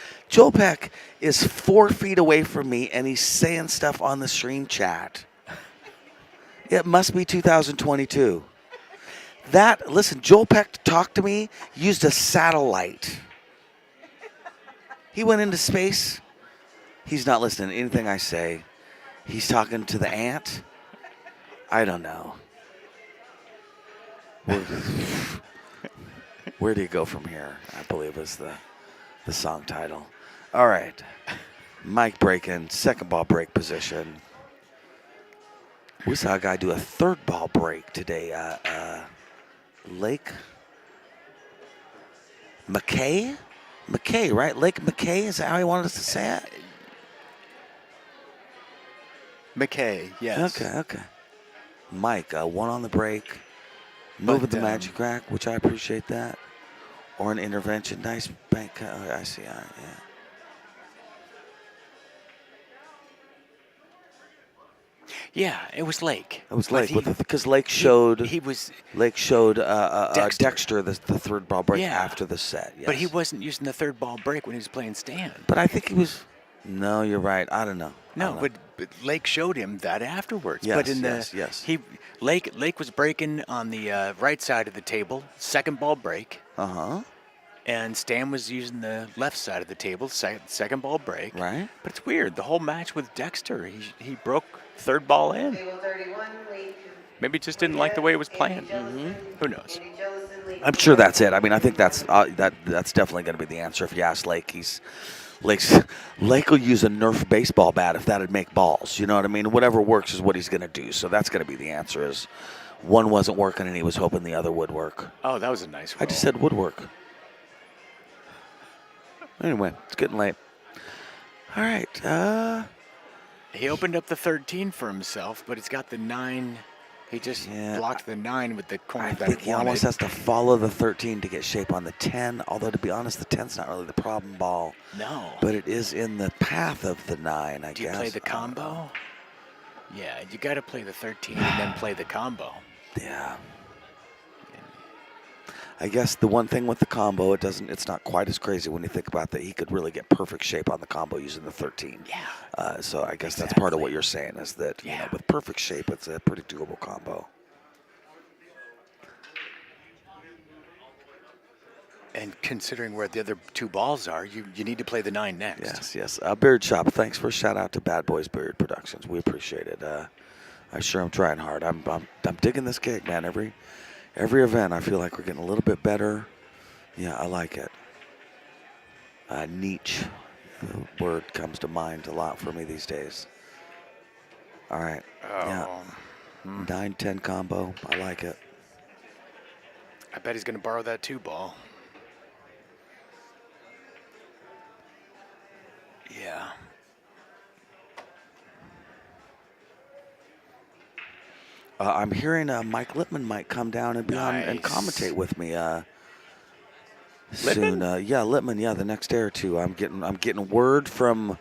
is 4 feet away from me, and he's saying stuff on the stream chat. It must be 2022. Listen, Joel Peck talked to me, used a satellite. He went into space. He's not listening to anything I say. He's talking to the ant. I don't know. Where do you go from here? I believe is the song title. All right. Mike breaking, second ball break position. We saw a guy do a third ball break today. Lake McKay? McKay, right? Lake McKay? Is that how he wanted us to say it? McKay, yes. Okay. Mike, one on the break. Moving the magic rack, which I appreciate that. Or an intervention. Nice bank cut. Oh, I see. All right, yeah. Yeah, it was Lake. It was But Lake because Lake showed He was, Dexter the third ball break Yeah. after the set. Yes. but he wasn't using the third ball break when he was playing Stan. But I think he was. No, you're right. I don't know. No, but Lake showed him that afterwards. Yes, but in yes. Lake was breaking on the right side of the table, second ball break, and Stan was using the left side of the table, second ball break. Right. But it's weird. The whole match with Dexter, he broke third ball in. Table 31, Lee. Maybe just didn't like the way it was playing. Who knows? Andy Jellison, Lee. I'm sure that's it. I mean, I think that's definitely going to be the answer. If you ask Lake, Lake will use a Nerf baseball bat if that'd make balls. You know what I mean? Whatever works is what he's going to do. So that's going to be the answer. Is one wasn't working and he was hoping the other would work. Oh, that was a nice roll. I just said would work. Anyway, it's getting late. All right. He opened up the 13 for himself, but he's got the 9. He just blocked the 9 with the corner I that think he he wanted. almost has to follow the 13 to get shape on the 10. Although, to be honest, the 10's not really the problem ball. No. But it is in the path of the 9, I guess. Do you play the combo? Yeah, you got to play the 13 and then play the combo. Yeah. I guess the one thing with the combo, it's not quite as crazy when you think about that. He could really get perfect shape on the combo using the 13. Yeah. So I guess that's part of what you're saying is that with perfect shape, it's a pretty doable combo. And considering where the other 2 balls are, you need to play the 9 next. Yes. Beard Shop, thanks for a shout out to Bad Boys Beard Productions. We appreciate it. I sure am trying hard. I'm digging this gig, man. Every event, I feel like we're getting a little bit better. Yeah, I like it. Niche, the word comes to mind a lot for me these days. All right. Yeah. 9-10 combo. I like it. I bet he's going to borrow that 2 ball. Yeah. I'm hearing Mike Lippmann might come down and be on and Nice. commentate with me. soon. Yeah, Littman. Yeah, the next day or two. I'm getting word from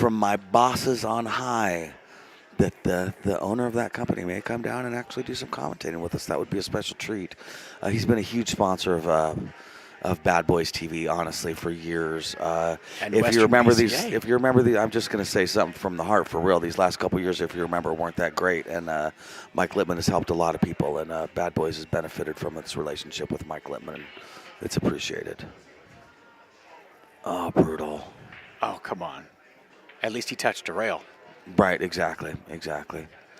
my bosses on high that the owner of that company may come down and actually do some commentating with us. That would be a special treat. He's been a huge sponsor of Bad Boys TV, honestly, for years. And if you Western remember BCA. I'm just going to say something from the heart for real. These last couple years, if you remember, weren't that great. And Mike Littman has helped a lot of people, and Bad Boys has benefited from its relationship with Mike Littman. It's appreciated. Oh, brutal. Oh, come on. At least he touched a rail. Right, exactly.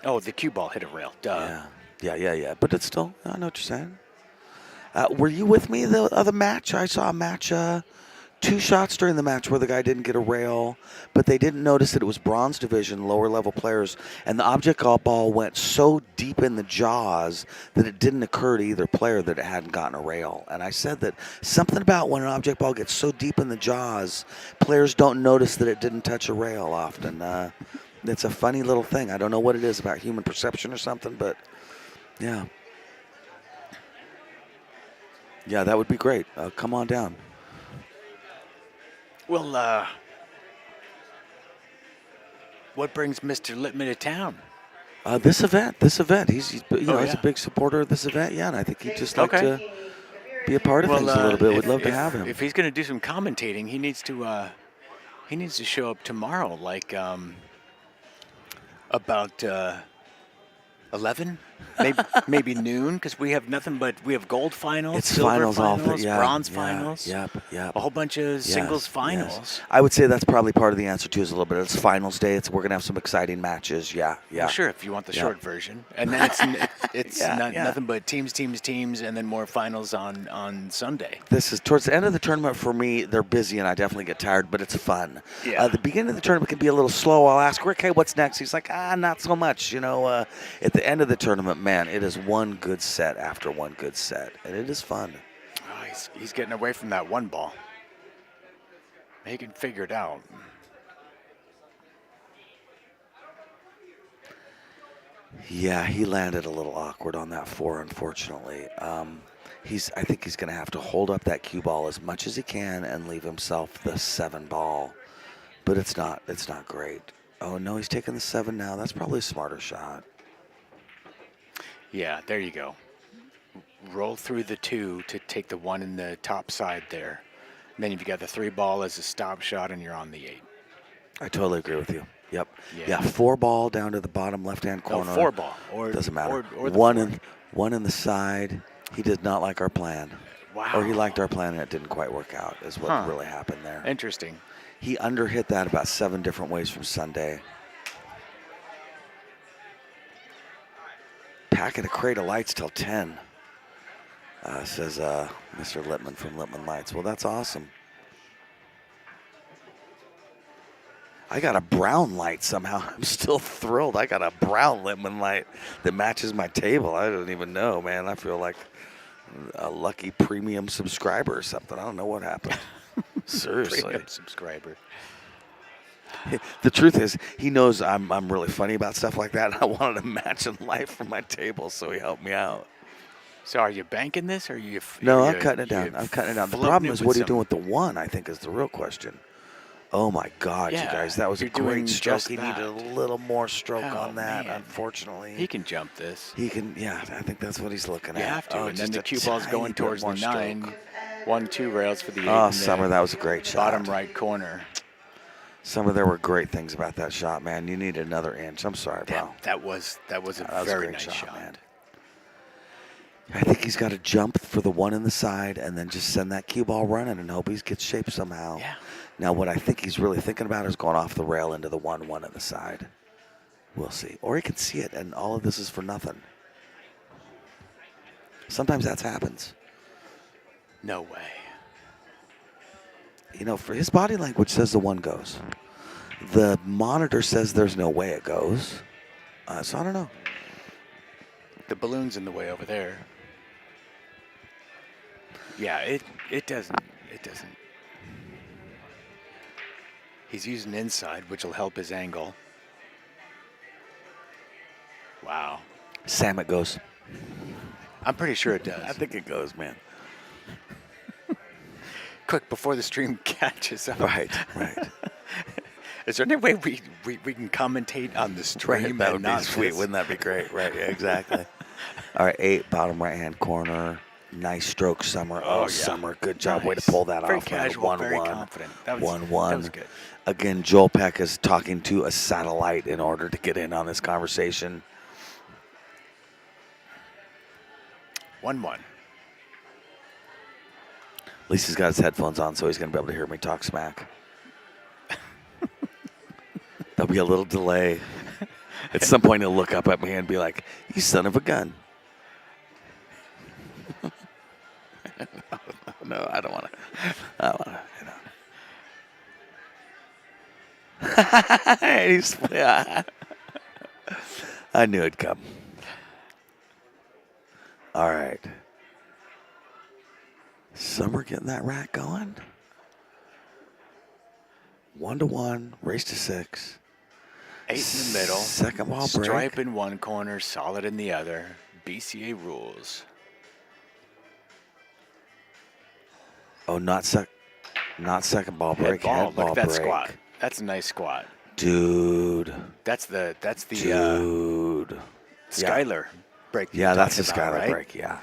Oh, the cue ball hit a rail. Duh. Yeah. But it's still, I know what you're saying. Were you with me the other match? I saw a match, 2 shots during the match where the guy didn't get a rail, but they didn't notice that it was bronze division, lower level players, and the object ball went so deep in the jaws that it didn't occur to either player that it hadn't gotten a rail. And I said that something about when an object ball gets so deep in the jaws, players don't notice that it didn't touch a rail often. It's a funny little thing. I don't know what it is about human perception or something, but yeah. Yeah, that would be great. Come on down. Well, what brings Mr. Littman to town? This event. He's he's yeah. a big supporter of this event. Yeah, and I think he'd just like Okay. to be a part of things a little bit. We'd love to have him. If he's going to do some commentating, he needs to show up tomorrow, like about 11, maybe noon, because we have nothing but gold finals, It's silver finals, finals, yeah, bronze yeah, finals, Yep. a whole bunch of singles Yes. finals. I would say that's probably part of the answer too. Is a little bit. It's finals day. We're gonna have some exciting matches. Yeah. Well, sure, if you want the Yeah. short version, and then it's Yeah. nothing but teams, and then more finals on Sunday. This is towards the end of the tournament for me. They're busy and I definitely get tired, but it's fun. Yeah. The beginning of the tournament can be a little slow. I'll ask Rick, hey, what's next? He's like, not so much. At the end of the tournament, man, it is one good set after one good set, and it is fun. Oh, he's getting away from that one ball. He can figure it out. Yeah, he landed a little awkward on that 4, unfortunately. I think he's going to have to hold up that cue ball as much as he can and leave himself the 7 ball. But it's not great. Oh no, he's taking the 7 now. That's probably a smarter shot. Yeah, there you go. Roll through the 2 to take the 1 in the top side there. And then you've got the 3 ball as a stop shot, and you're on the 8. I totally agree with you. Yep. Yeah. 4 ball down to the bottom left-hand corner. No, 4 ball. Or doesn't matter. Or the one in the side. He did not like our plan. Wow. Or he liked our plan and it didn't quite work out. Is what really happened there. Interesting. He underhit that about 7 different ways from Sunday. Packing a crate of lights till 10, says Mr. Littman from Littman Lights. Well, that's awesome. I got a brown light somehow. I'm still thrilled. I got a brown Littman light that matches my table. I don't even know, man. I feel like a lucky premium subscriber or something. I don't know what happened. Seriously. Premium subscriber. The truth is, he knows I'm really funny about stuff like that. And I wanted a matching light for my table, so he helped me out. So are you banking this, or are you? No, I'm cutting it down. The problem is, what are you doing with the 1, I think, is the real question. Oh, my God, Yeah, you guys. That was a you're doing great stroke. just He needed that. a little more stroke Oh, on that, man. unfortunately. He can jump this. He can, yeah, I think that's what he's looking You at. have to, Oh, and then just the a cue ball's tiny going bit towards the more 9. stroke. 1, 2 rails for the 8. Oh, and Summer, then that was a great shot. bottom right corner. Summer, there were great things about that shot, man. You need another inch. I'm sorry, bro. That was a That was a very great nice shot. man. I think he's got to jump for the 1 in the side and then just send that cue ball running and hope he gets shape somehow. Yeah. Now, what I think he's really thinking about is going off the rail into the 1-1 in the side. We'll see. Or he can see it, and all of this is for nothing. Sometimes that happens. No way. For his body language says the 1 goes. The monitor says there's no way it goes. So I don't know. The balloon's in the way over there. Yeah, it doesn't. He's using inside, which will help his angle. Wow. Sam, it goes. I'm pretty sure it does. I think it goes, man. quick before the stream catches up. Right. Is there any way we can commentate on the stream? Right, that and would be not sweet. this? Wouldn't that be great? Right, yeah, exactly. All right, 8, bottom right-hand corner. Nice stroke, Summer. Oh, yeah. Summer, good job. Way to Nice. pull that Very off. man. casual, very 1-1. confident. That was 1-1. That was good. Again, Joel Peck is talking to a satellite in order to get in on this conversation. 1-1. At least he's got his headphones on, so he's going to be able to hear me talk smack. There'll be a little delay. At some point, he'll look up at me and be like, "You son of a gun." No, I don't want to. I don't want to, yeah. I knew it'd come. All right. Summer getting that rack going. 1-1, race to 6. 8 in the middle. Second ball break. Stripe in one corner, solid in the other. BCA rules. Oh, not second ball break. Head ball. Head ball Look at that break. squat. That's a nice squat. Dude. That's the Skyler break. Yeah, that's a talking about, Skyler right? break. Yeah.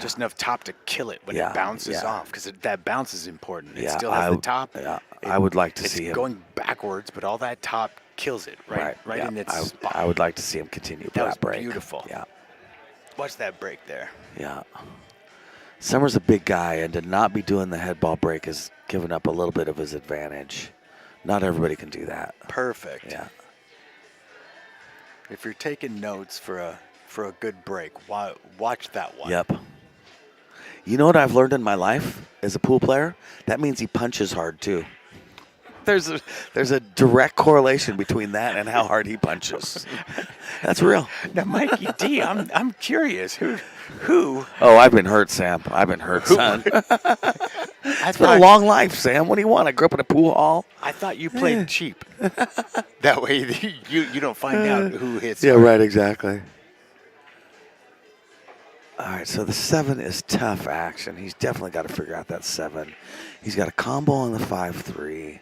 Just enough top to kill it when Yeah, it bounces yeah. off, because that bounce is important. It Yeah, still has the top. Yeah, I would like to It's see him. going backwards, but all that top kills it right yeah. in its spot. I would like to see him continue That was that break. beautiful. Yeah. Watch that break there. Yeah. Summer's a big guy, and to not be doing the head ball break is giving up a little bit of his advantage. Not everybody can do that. Perfect. Yeah. If you're taking notes for a good break, watch that one. Yep. You know what I've learned in my life as a pool player? That means he punches hard too. There's a direct correlation between that and how hard he punches. That's real. Now, Mikey D, I'm curious. Who? Oh, I've been hurt, Sam. I've been hurt, son. It's been a long life, Sam. What do you want? I grew up in a pool hall. I thought you played cheap. That way you don't find out who hits. Yeah, right, exactly. All right, so the 7 is tough action. He's definitely got to figure out that 7. He's got a combo on the 5-3.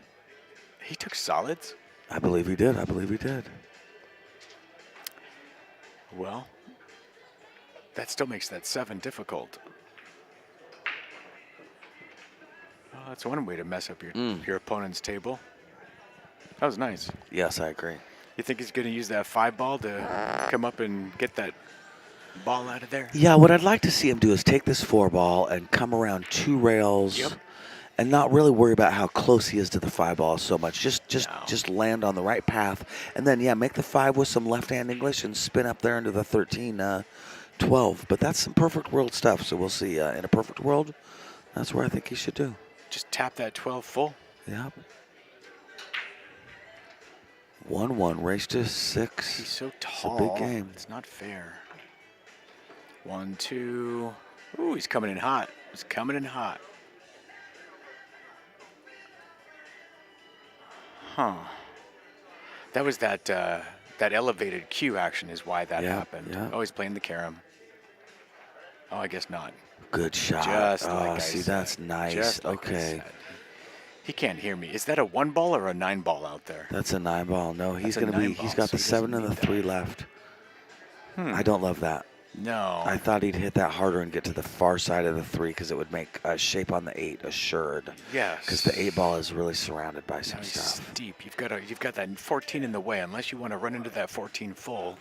He took solids? I believe he did. Well, that still makes that 7 difficult. Well, that's one way to mess up your opponent's table. That was nice. Yes, I agree. You think he's going to use that 5 ball to come up and get that ball out of there? Yeah, what I'd like to see him do is take this 4 ball and come around 2 rails. Yep. And not really worry about how close he is to the 5 ball so much. Just land on the right path. And then, make the 5 with some left-hand English and spin up there into the 13-12. But that's some perfect world stuff. So we'll see. In a perfect world, that's where I think he should do. Just tap that 12 full. Yep. 1-1, race to 6. He's so tall. It's a big game. It's not fair. 1, 2. Ooh, he's coming in hot. He's coming in hot. Huh. That was that elevated cue action is why that happened. Yeah. Oh, he's playing the carom. Oh, I guess not. Good shot. Just like I see, said. that's nice. Just like I okay. said. He can't hear me. Is that a 1 ball or a 9 ball out there? That's a 9 ball. No, he's That's a going to be. 9 ball, He's got so the he doesn't 7 and the need 3 that. left. I don't love that. No. I thought he'd hit that harder and get to the far side of the 3 because it would make a shape on the 8 assured. Yes. Because the 8 ball is really surrounded by some Now he's stuff. steep. You've got that 14 in the way. Unless you want to run into that 14 full.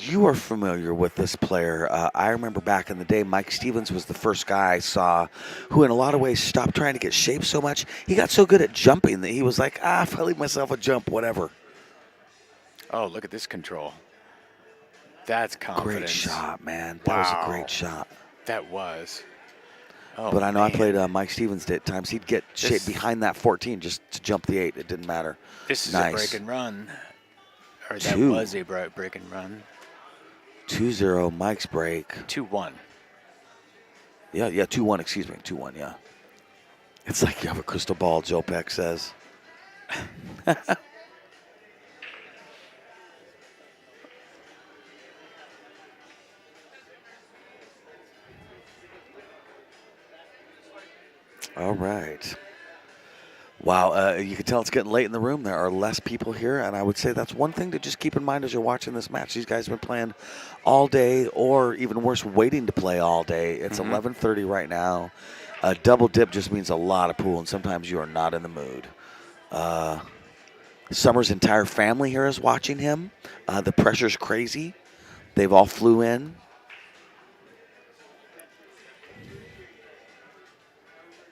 You are familiar with this player. I remember back in the day, Mike Stevens was the first guy I saw who in a lot of ways stopped trying to get shape so much. He got so good at jumping that he was like, if I leave myself a jump, whatever. Oh, look at this control. That's confidence. Great shot, man. That was a great shot. That was. Oh, But I know man. I played Mike Stevens at times. He'd get shape behind that 14 just to jump the 8. It didn't matter. This is nice. a break and run. Or that 2. was a break and run. 2-0, Mike's break. 2-1. Yeah, 2-1, excuse me. 2-1, yeah. It's like you have a crystal ball, Joe Peck says. All right. Wow, you can tell it's getting late in the room. There are less people here, and I would say that's one thing to just keep in mind as you're watching this match. These guys have been playing all day, or even worse, waiting to play all day. It's 11:30 right now. A double dip just means a lot of pool, and sometimes you are not in the mood. Summer's entire family here is watching him. The pressure's crazy. They've all flew in.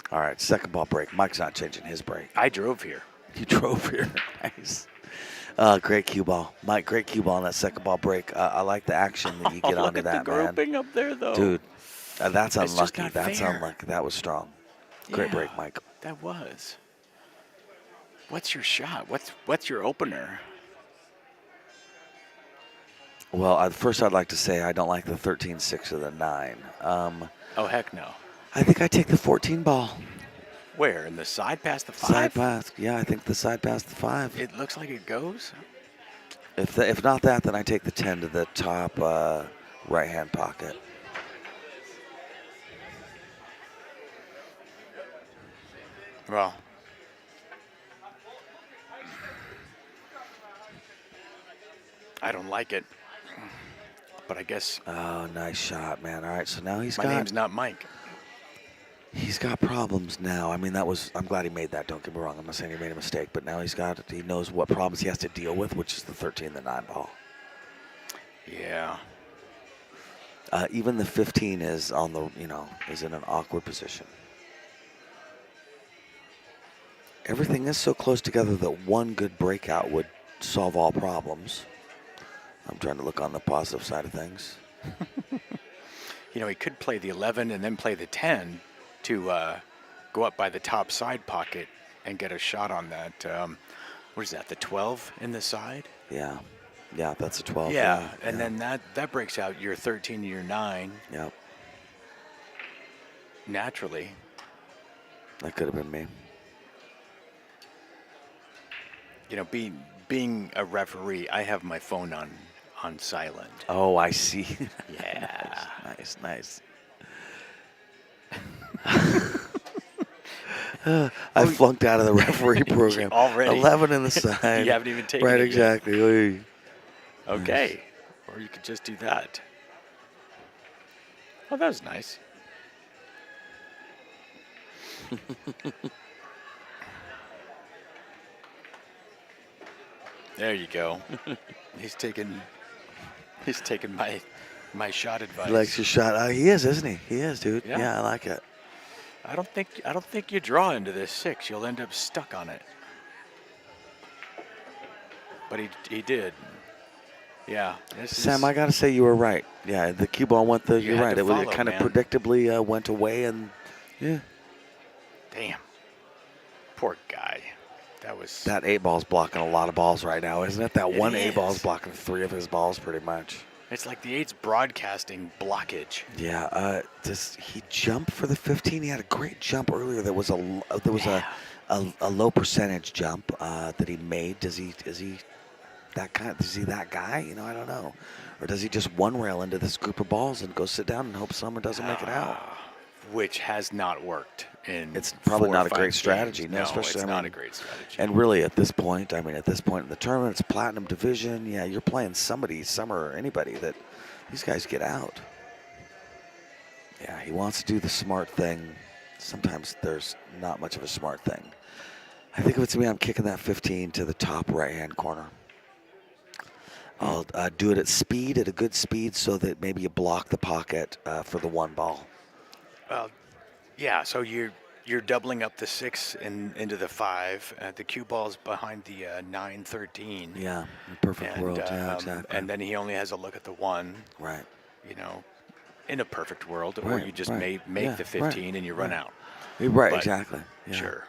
All right, second ball break. Mike's not changing his break. I drove here. You drove here. Nice. Great cue ball. Mike, great cue ball on that second ball break. I like the action that you get onto Look at that, the man. grouping up there, though. Dude, that's It's just unlucky. not That's fair. unlucky. That was strong. Great Yeah, break, Mike. That was. What's your shot? What's your opener? Well, first I'd like to say I don't like the 13-6 or the 9. Oh, heck no. I think I take the 14 ball. Where? In the side past the 5? Side pass. Yeah, I think the side pass the 5. It looks like it goes. If not that, then I take the 10 to the top right-hand pocket. Well, I don't like it. But I guess Oh, nice shot, man. All right, so now my name's not Mike. He's got problems now. I mean, I'm glad he made that. Don't get me wrong. I'm not saying he made a mistake, but now he knows what problems he has to deal with, which is the 13, the 9 ball. Yeah. Even the 15 is is in an awkward position. Everything is so close together that one good breakout would solve all problems. I'm trying to look on the positive side of things. He could play the 11 and then play the 10 to go up by the top side pocket and get a shot on that. What is that, the 12 in the side? Yeah. Yeah, that's a 12. Yeah, and then that breaks out your 13 and your 9 Yep, naturally. that could have been me. Being a referee, I have my phone on silent. Oh, I see. Yeah. Nice. I flunked out of the referee program. Already? 11 in the side. You haven't even taken Right, it yet. exactly. Oy. Okay. Or you could just do that. Oh, that was nice. There you go. He's taking my shot advice. He likes your shot. He is, isn't he? He is, dude. Yeah. Yeah, I like it. I don't think you draw into this 6. You'll end up stuck on it. But he did. Yeah. Sam, I got to say you were right. Yeah, the cue ball went You you're had right. to It follow, kind of man. predictably went away, and yeah. Damn. Poor guy. That 8 ball's blocking a lot of balls right now, isn't it? That It one 8 ball's is. blocking 3 of his balls pretty much. It's like the 8's broadcasting blockage. Yeah, he jumped for the 15? He had a great jump earlier. There was a low percentage jump that he made. Is he that guy? I don't know. Or does he just one rail into this group of balls and go sit down and hope Summer doesn't make it out? Which has not worked in It's probably 4 or not a 5 great strategy. games. No, No, especially, it's I not mean, a great strategy. And really, at this point in the tournament, it's Platinum Division. Yeah, you're playing Summer, or anybody that these guys get out. Yeah, he wants to do the smart thing. Sometimes there's not much of a smart thing. I think if it's me, I'm kicking that 15 to the top right-hand corner. I'll do it at a good speed, so that maybe you block the pocket for the 1 ball. Well, yeah. So you're doubling up the 6 into the 5. The cue ball's behind the 9-13. Yeah, in a perfect world. Yeah, exactly. And then he only has to look at the 1. Right. In a perfect world, or Right, you just right. make Yeah, the 15 right, and you run right. out. Right, But, exactly. Yeah. Sure.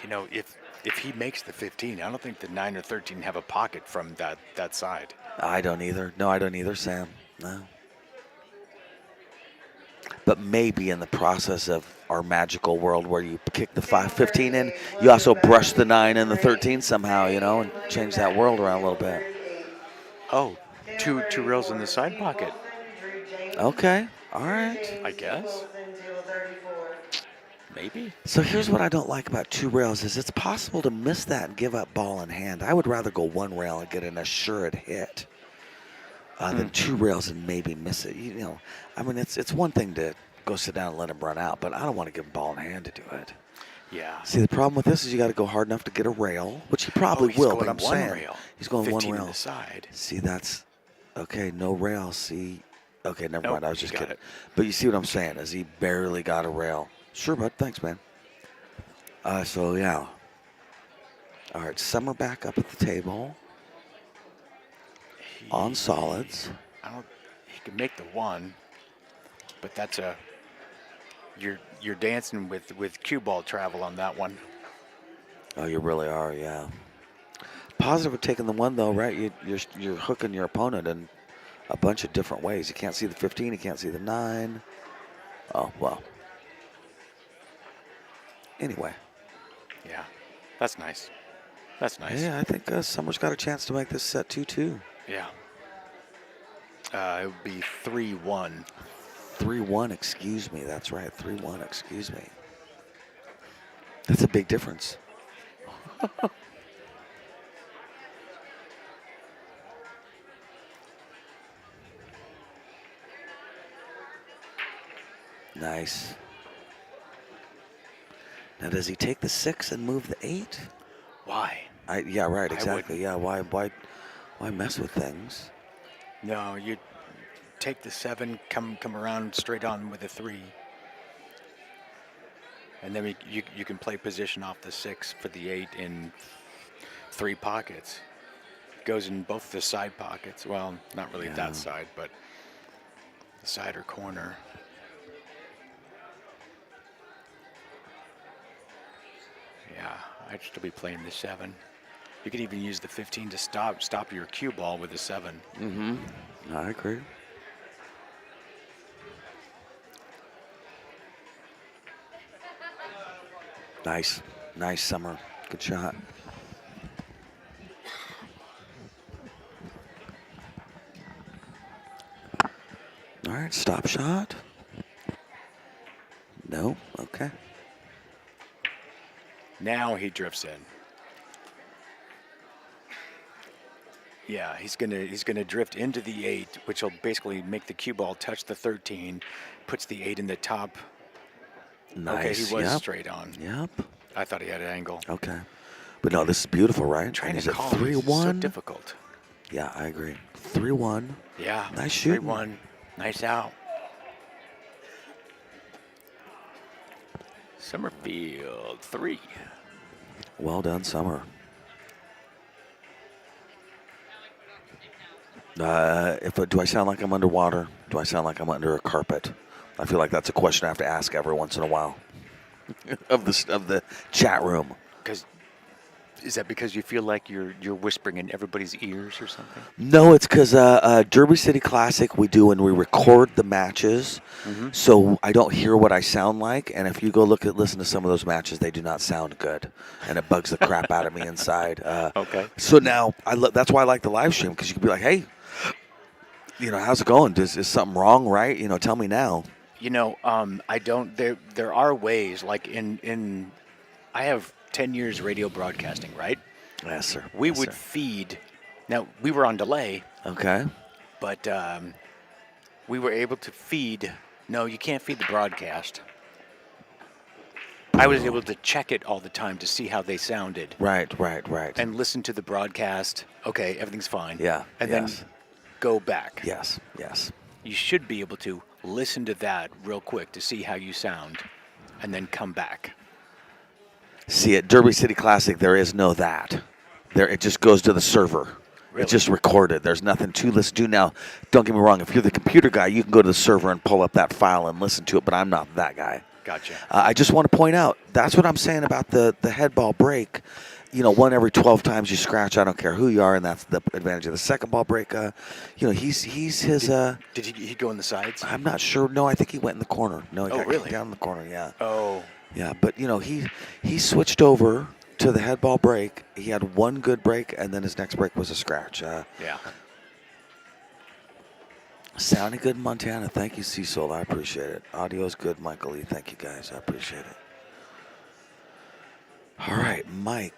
Now, if he makes the 15, I don't think the 9 or 13 have a pocket from that side. I don't either. No, I don't either, Sam. No. But maybe in the process of our magical world where you kick the 5-15 in, you also brush the 9 and the 13 somehow, and change that world around a little bit. Oh, two rails in the side pocket, Okay. All right. I guess. Maybe. So here's what I don't like about 2 rails is it's possible to miss that and give up ball in hand. I would rather go 1 rail and get an assured hit than 2 rails and maybe miss it. You know, I mean, it's one thing to go sit down and let him run out, but I don't want to give him ball in hand to do it. Yeah. See, the problem with this is you got to go hard enough to get a rail, which he probably he's will, going but I'm one saying rail. he's going 1 15 rail. on the side. See, that's okay. No rail. See, okay, never Nope, mind. I was he just got kidding. it. But you see what I'm saying? Is he barely got a rail? Sure, bud. Thanks, man. So yeah. All right, Summer back up at the table on solids. He can make the 1, but that's a. You're dancing with cue ball travel on that one. Oh, you really are, yeah. Positive of taking the 1 though, right? You're hooking your opponent in a bunch of different ways. You can't see the 15, you can't see the 9. Oh well. Would Yeah, that's nice. That's nice. Yeah, I think Summer's got a chance to make this set 2-2. Yeah. It would be 3-1. 3-1, excuse me. That's right, 3-1, excuse me. That's a big difference. Nice. Now, does he take the 6 and move the 8? Why? Yeah, right, I exactly. wouldn't. Yeah, why mess with things? No, you take the 7, come around straight on with a 3. And then you can play position off the 6 for the 8 in 3 pockets. Goes in both the side pockets. Well, not really that side, but the side or corner. Yeah, I'd still be playing the 7. You could even use the 15 to stop your cue ball with the 7. Mm-hmm. I agree. Nice. Nice, Summer. Good shot. All right, stop shot. No, okay. Now he drifts in. Yeah, he's gonna drift into the 8, which will basically make the cue ball touch the 13, puts the 8 in the top. Nice. Okay, he was Yep. straight on. Yep. I thought he had an angle. Okay. But no, this is beautiful, right? Trying And to he's at call it is 3-1. so difficult. Yeah, I agree. 3-1. Yeah. Nice shooting. 3-1. Nice out. Somerfield 3. Well done, Summer. Do I sound like I'm underwater? Do I sound like I'm under a carpet? I feel like that's a question I have to ask every once in a while of the chat room. Is that because you feel like you're whispering in everybody's ears or something? No, it's because Derby City Classic we do when we record the matches, so I don't hear what I sound like. And if you go listen to some of those matches, they do not sound good, and it bugs the crap out of me inside. Okay. So now that's why I like the live stream, because you can be like, hey, how's it going? Is something wrong? Right? Tell me now. I don't. There are ways. Like I have 10 years radio broadcasting, right? Yes, sir. We Yes, would sir. feed. Now, we were on delay, Okay. but we were able to feed. No, you can't feed the broadcast. I was able to check it all the time to see how they sounded. Right. And listen to the broadcast. Okay, everything's fine. Yeah, And yes. then go back. Yes. You should be able to listen to that real quick to see how you sound, and then come back. See, at Derby City Classic, there is no that. It just goes to the server. Really? It's just recorded. There's nothing to listen to. Now, don't get me wrong. If you're the computer guy, you can go to the server and pull up that file and listen to it, but I'm not that guy. Gotcha. I just want to point out, that's what I'm saying about the head ball break. 1 every 12 times you scratch, I don't care who you are, and that's the advantage of the second ball break. He's his... Did he go in the sides? I'm not sure. No, I think he went in the corner. No, he got really? kicked down in the corner, yeah. Oh. Yeah, but he switched over to the head ball break. He had one good break, and then his next break was a scratch. Yeah. Sounding good in Montana. Thank you, Cecil. I appreciate it. Audio's good, Michael Lee. Thank you, guys. I appreciate it. All right, Mike.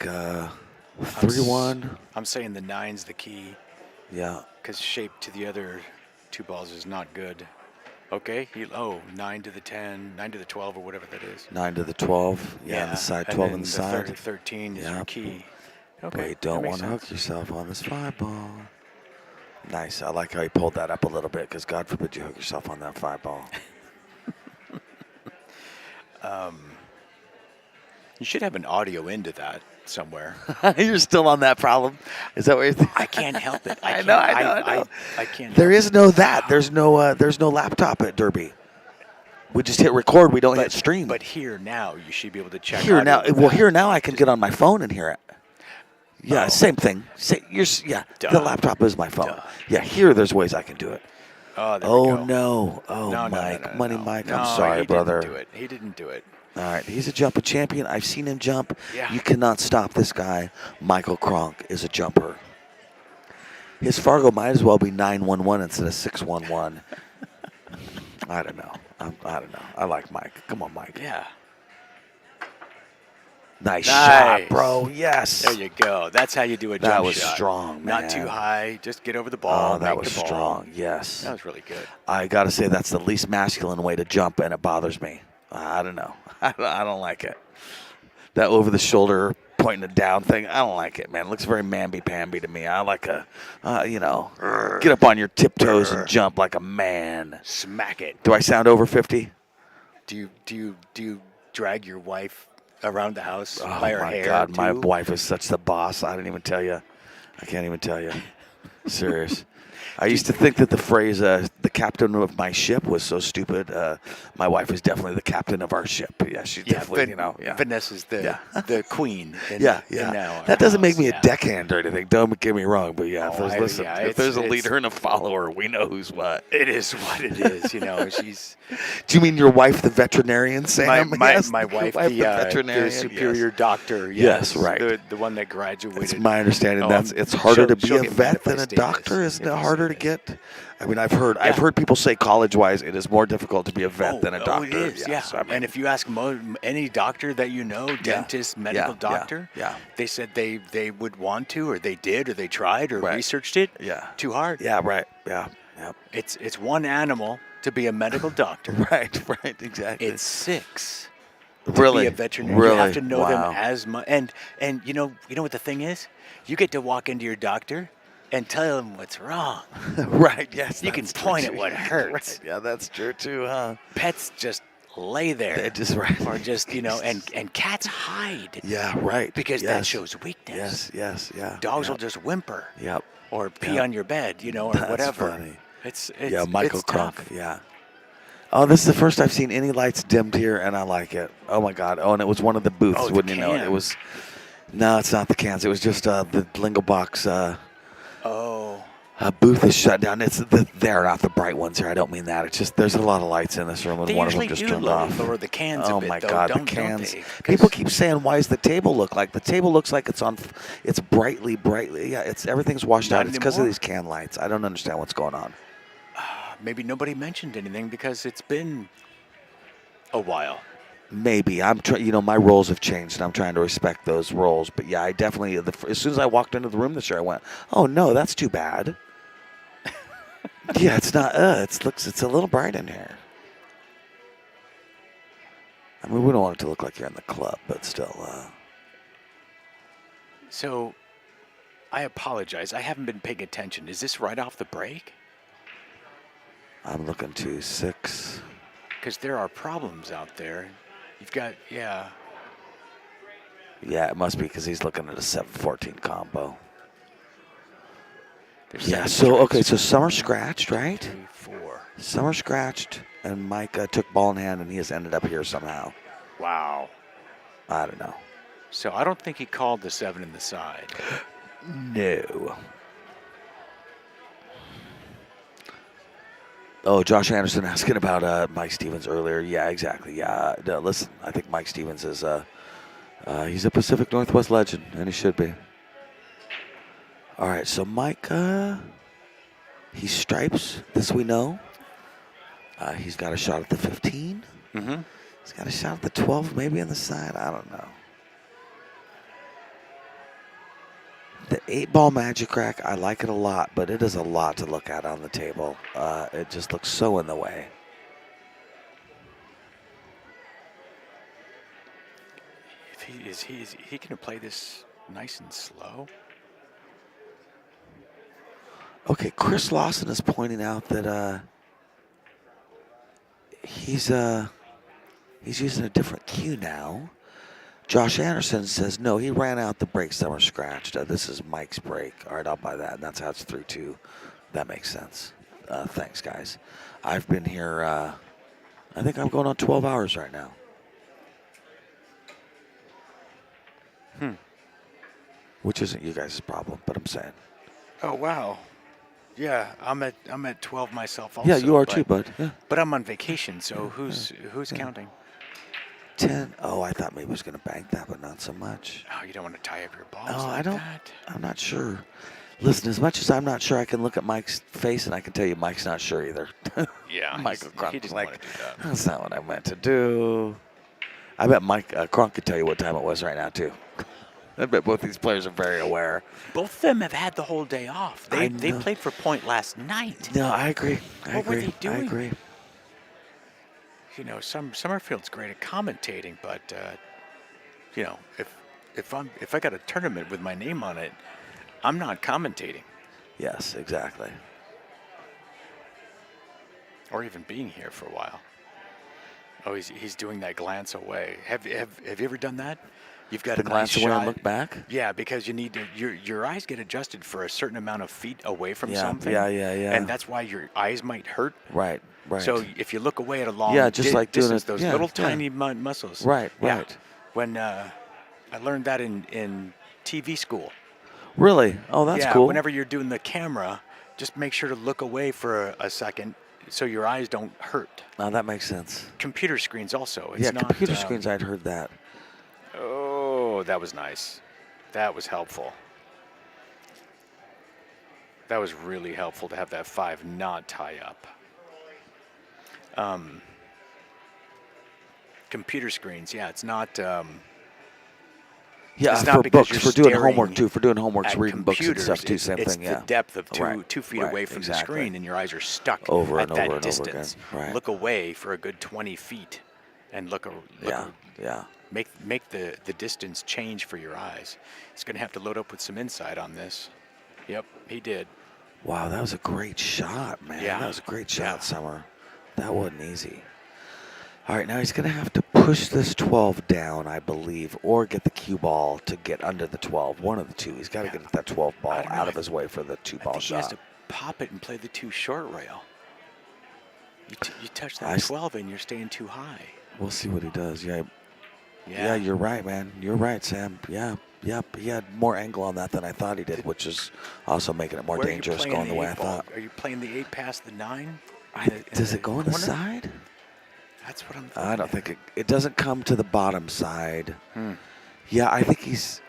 3-1. I'm saying the 9's the key Yeah. because shape to the other 2 balls is not good. Okay. 9 to the 10, 9 to the 12, or whatever that is. 9 to the 12. Yeah, on the side, and 12 then on the the side. 13 is Yeah. your key. Okay. But you that don't makes want to hook sense. yourself on this 5 ball. Nice. I like how you pulled that up a little bit because God forbid you hook yourself on that 5 ball. You should have an audio into that somewhere. You're still on that problem. Is that what you're thinking? I can't help it. I know. I can't. There help is no that. There's no laptop at Derby. We just hit record. We don't hit stream. But here now, you should be able to check. Here audio now, with well, that. here now I can get on my phone and hear it. Yeah, Oh. same thing. The Duh. laptop is my phone. Duh. Yeah, here there's ways I can do it. Oh, there we Oh go. no! Oh, No, Mike, Money Mike, No, I'm sorry, he brother. Didn't do it. He didn't do it. All right, he's a jumping champion. I've seen him jump. Yeah. You cannot stop this guy. Michael Cronk is a jumper. His Fargo might as well be 911 instead of 611. I don't know. I don't know. I like Mike. Come on, Mike. Yeah. Nice Nice. shot, bro. Yes. There you go. That's how you do a That jump was shot. strong, man. Not too high. Just get over the ball. Oh, that make was the ball. strong. Yes. That was really good. I got to say that's the least masculine way to jump, and it bothers me. I don't know. I don't like it. That over the shoulder, pointing it down thing, I don't like it, man. It looks very mamby-pamby to me. I like get up on your tiptoes and jump like a man. Smack it. Do I sound over 50? Do you drag your wife around the house Oh, by her my hair? God. My too? wife is such the boss. I didn't even tell you. I can't even tell you. Serious. I used to think that the phrase "the captain of my ship" was so stupid. My wife is definitely the captain of our ship. Yeah, she's definitely, Vanessa's the queen. In Yeah. now That doesn't make me house, a deckhand or anything. Don't get me wrong, but yeah, Oh, if there's a leader and a follower, we know who's what. It is what it is. She's Do you mean your wife, the veterinarian, Sam? my Yes, wife, your the veterinarian. superior yes. doctor. Yes, right. The one that graduated. It's my understanding Oh, it's harder to be she'll a get mad vet if I than a state doctor, this, isn't if it? I Harder say to get. I mean, I've heard people say college-wise, it is more difficult to be a vet than a doctor. Oh, it is, yeah. So, I mean, and if you ask any doctor that you know, dentist, medical doctor, they said they would want to, or they did, or they tried, or Right. researched it. Yeah. Too hard. Yeah, right. Yeah. It's one animal to be a medical doctor. Right, exactly. It's 6 to really be a veterinarian. Really? You have to know Wow. them as much. And you know what the thing is? You get to walk into your doctor and tell him what's wrong. Right, yes. You can that's point true. at what hurts. Right, yeah, that's true too, huh? Pets just lay there. They're just right. Or just, and cats hide. Yeah, right. Because yes. that shows weakness. Yes, yeah. Dogs will Yep. just whimper. Yep. Or pee Yep. on your bed, or That's whatever. funny. It's Michael it's Cronk. tough. Yeah. Oh, this is the first I've seen any lights dimmed here, and I like it. Oh my God! Oh, and it was one of the booths, Oh, the wouldn't you know? It cans. was. No, it's not the cans. It was just the Lingo Box booth is shut down. It's they're not the bright ones here. I don't mean that. It's just there's a lot of lights in this room, and They one of them usually just do turned off. lower the cans a Oh bit, my though, God, the don't cans! they? 'Cause- People keep saying, "Why does the table look like?" The table looks like it's brightly. Yeah, everything's washed Not out. It's because of anymore. these can lights. I don't understand what's going on. Maybe nobody mentioned anything because it's been a while. Maybe I'm my roles have changed, and I'm trying to respect those roles. But yeah, I definitely. As soon as I walked into the room this year, I went, "Oh no, that's too bad." Yeah, it's not. It's a little bright in here. I mean, we don't want it to look like you're in the club, but still. So, I apologize. I haven't been paying attention. Is this right off the break? I'm looking to 6. Because there are problems out there. You've got, Yeah, it must be because he's looking at a 7-14 combo. There's Yeah. 7 So strikes. okay, so Summer scratched, right? 3, 4. Summer scratched, and Mike took ball in hand, and he has ended up here somehow. Wow. I don't know. So I don't think he called the 7 in the side. No. Oh, Josh Anderson asking about Mike Stevens earlier. Yeah, exactly. Yeah, no, listen, I think Mike Stevens is he's a Pacific Northwest legend, and he should be. All right, so Mike, he stripes. This we know. He's got a shot at the 15. Mm-hmm. He's got a shot at the 12, maybe on the side. I don't know. The 8-ball magic rack, I like it a lot, but it is a lot to look at on the table. It just looks so in the way. Is he going to play this nice and slow? Okay, Chris Lawson is pointing out that he's using a different cue now. Josh Anderson says, no, he ran out the break, some are scratched. This is Mike's break. All right, I'll buy that. And that's how it's 3-2. That makes sense. Thanks, guys. I've been here, I think I'm going on 12 hours right now. Which isn't you guys' problem, but I'm saying. Oh, wow. Yeah, I'm at 12 myself also. Yeah, you are too, bud. Yeah. But I'm on vacation, so who's counting? 10. Oh, I thought maybe he was going to bank that, but not so much. Oh, you don't want to tie up your balls Oh, like I don't. that. I'm not sure. Listen, as much as I'm not sure, I can look at Mike's face and I can tell you Mike's not sure either. Yeah, Michael he Cronk didn't was like, want to do that. that's not what I meant to do. I bet Mike Cronk could tell you what time it was right now, too. I bet both these players are very aware. Both of them have had the whole day off. I They know. played for Point last night. No, I agree. What were they doing? I agree. You know, Somerfield's great at commentating, but you know, if I got a tournament with my name on it, I'm not commentating Yes, exactly. or even being here for a while. Oh, he's doing that glance away. Have you ever done that? You've got The a nice glance away shot. and look back? Yeah, because you need to. Your eyes get adjusted for a certain amount of feet away from Yeah, something. yeah. And that's why your eyes might hurt. Right. So if you look away at a long just like doing distance, it- those yeah, little yeah. tiny muscles. Right, Yeah. right. When I learned that in TV school. Really? Oh, that's yeah, cool. whenever you're doing the camera, just make sure to look away for a second so your eyes don't hurt. Now that makes sense. Computer screens also. It's Yeah, not, computer screens, I'd heard that. Oh, that was nice. That was helpful. That was really helpful to have that 5 not tie up. Computer screens, yeah, it's not. Yeah, it's not for because books, you're for doing staring homework too, for doing homework, at reading books and computers. stuff too, same It's thing, yeah. the depth of Right, 2 feet right, away from exactly. the screen, and your eyes are stuck Over at and that over and over again, distance. right. Look away for a good 20 feet, and Yeah. make the distance change for your eyes. He's going to have to load up with some insight on this. Yep, he did. Wow, that was a great shot, man. Yeah. That was a great shot, Yeah. Summer. That wasn't easy. All right, now he's going to have to push this 12 down, I believe, or get the cue ball to get under the 12. One of the two. He's got to get that 12 ball don't know. out of his way for the I 2-ball think he has shot. to pop it and play the 2 short rail. You touch I that s- 12 and you're staying too high. We'll see what he does. Yeah, you're right, man. You're right, Sam. Yeah. He had more angle on that than I thought he did, which is also making it more Where are you dangerous playing going the way I 8 ball? thought. Are you playing the 8 past the 9? Does it go on the corner? side? That's what I'm thinking. I don't think it doesn't come to the bottom side. Hmm. Yeah, I think he's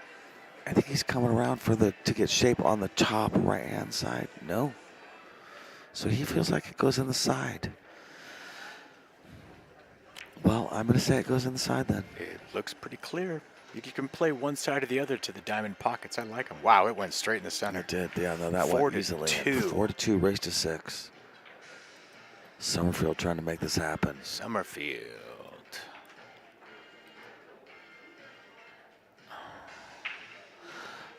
coming around to get shape on the top right hand side. No. So he feels like it goes in the side. Well, I'm going to say it goes in the side then. It looks pretty clear. You can play one side or the other to the diamond pockets. I like them. Wow, it went straight in the center. It did. Yeah, no, that 4 went to easily. 2. 4-2, race to 6. Somerfield trying to make this happen. Somerfield.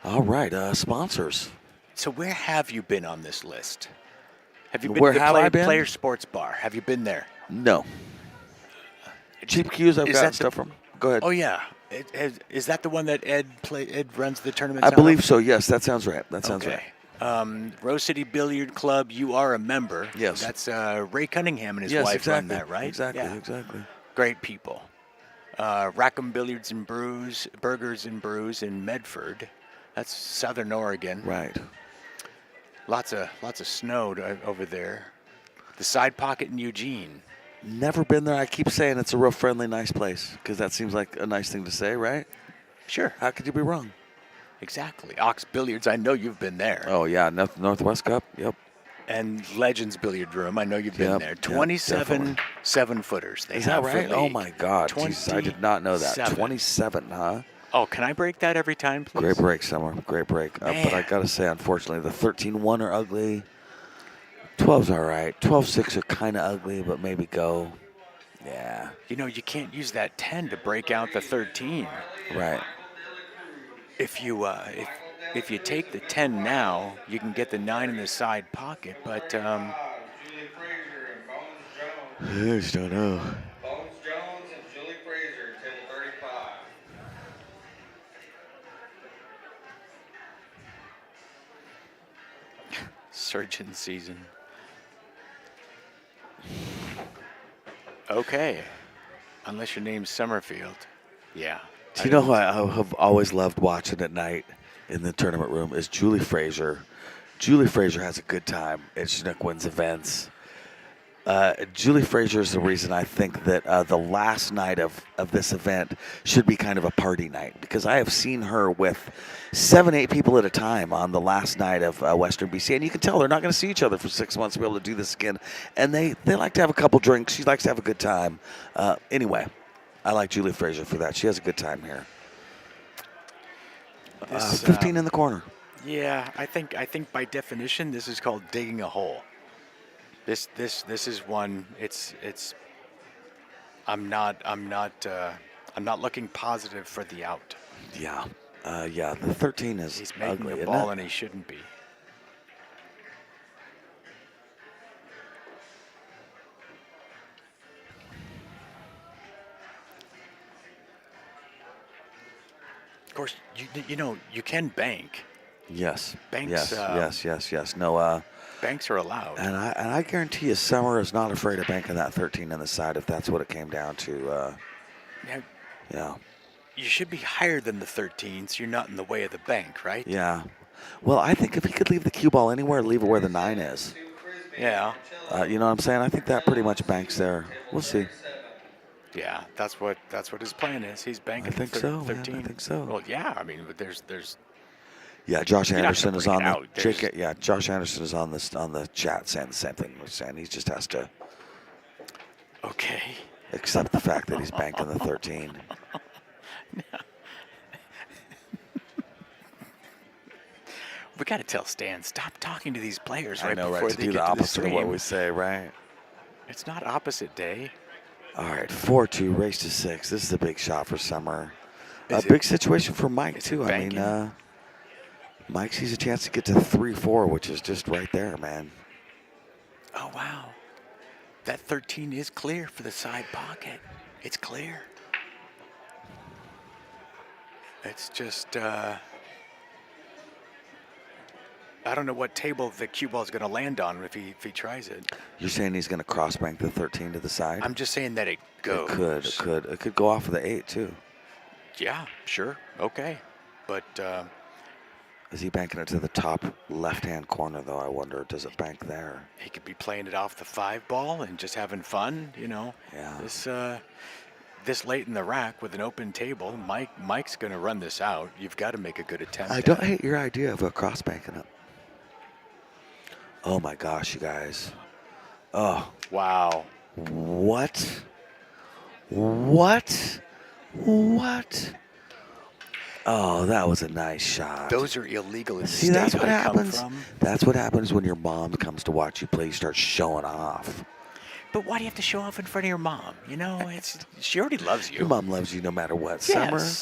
All right, sponsors. So where have you been on this list? Have you been Where to the have I been? Player Sports Bar? Have you been there? No. Cheap cues I've Is got that the- stuff from. Go ahead. Oh yeah. Is that the one that Ed runs the tournaments? I out believe of? so, yes. That sounds right. That sounds Okay. right. Rose City Billiard Club, you are a member. Yes. That's Ray Cunningham and his Yes, wife exactly. run that, right? Exactly, Yeah. exactly. Great people. Rackham Billiards and Brews, Burgers and Brews in Medford. That's Southern Oregon. Right. Lots of snow over there. The Side Pocket in Eugene. Never been there. I keep saying it's a real friendly, nice place because that seems like a nice thing to say, right? Sure. How could you be wrong? Exactly. Ox Billiards, I know you've been there. Oh, yeah. Northwest Cup. Yep. And Legends Billiard Room, I know you've been Yep, there. yep, 27 definitely. 7-footers. They Is have that for right? Oh, league. my God. Jesus, I did not know that. 27. 27, huh? Oh, can I break that every time, please? Great break, Summer. Great break. But I Man. got to say, unfortunately, the 13-1 are ugly. 12's all right. 12-6 are kind of ugly, but maybe go. Yeah, You know, you can't use that 10 to break out the 13. right. If you take the 10 now, you can get the 9 in the side pocket. But Julie Fraser and Bones Jones. I just don't know. Bones Jones and Julie Fraser, table 35. surgeon season. Okay. Unless your name's Somerfield. Yeah. Do you know who I have always loved watching at night in the tournament room is Julie Fraser. Julie Fraser has a good time at Chinook Wins events. Julie Fraser is the reason I think that the last night of this event should be kind of a party night, because I have seen her with 7, 8 people at a time on the last night of Western BCA, and you can tell they're not going to see each other for 6 months to be able to do this again, and they like to have a couple drinks. She likes to have a good time. Anyway, I like Julie Fraser for that. She has a good time here. 15 in the corner. Yeah, I think by definition this is called digging a hole. This is one. It's. I'm not looking positive for the out. Yeah, yeah. The 13 is He's making ugly, a isn't ball it? and he shouldn't be. Of course, you know you can bank. Yes. Banks, Yes. No. Banks are allowed. And I guarantee you, Summer is not afraid of banking that 13 on the side if that's what it came down to. Now, Yeah. you should be higher than the 13, so you're not in the way of the bank, right? Yeah. Well, I think if he could leave the cue ball anywhere, leave it where the 9 is. Yeah. You know what I'm saying? I think that pretty much banks there. We'll see. Yeah, that's what his plan is. He's banking. I think so, man. 13. I think so. Well, yeah. I mean, there's. Yeah, Josh You're not Anderson gonna is break on it the out. There's- yeah, Josh Anderson is on the chat saying the same thing. We're saying he just has to Okay. accept the fact that he's banking the 13. We got to tell Stan, stop talking to these players I right know, before right? To they do get the to opposite of what stream. we say, right? It's not opposite day. All right, 4-2, race to 6. This is a big shot for Summer. A Is it- big situation for Mike, is it too. I mean, banking? Mike sees a chance to get to 3-4, which is just right there, man. Oh, wow. That 13 is clear for the side pocket. It's clear. It's just, I don't know what table the cue ball is going to land on if he tries it. You're saying he's going to cross bank the 13 to the side? I'm just saying that it goes. It could go off of the 8, too. Yeah, sure. Okay. But Is he banking it to the top left-hand corner, though? I wonder, does it bank there? he could be playing it off the 5 ball and just having fun, you know. Yeah. This late in the rack with an open table, Mike's going to run this out. You've got to make a good attempt. I don't hate your idea of a cross banking up. Oh, my gosh, you guys. Oh, Wow. what? Oh, that was a nice shot. Those are illegal in the See, state that's what I come happens. from. That's what happens when your mom comes to watch you play. You start showing off. But why do you have to show off in front of your mom? You know, she already loves you. Your mom loves you no matter what. Yes.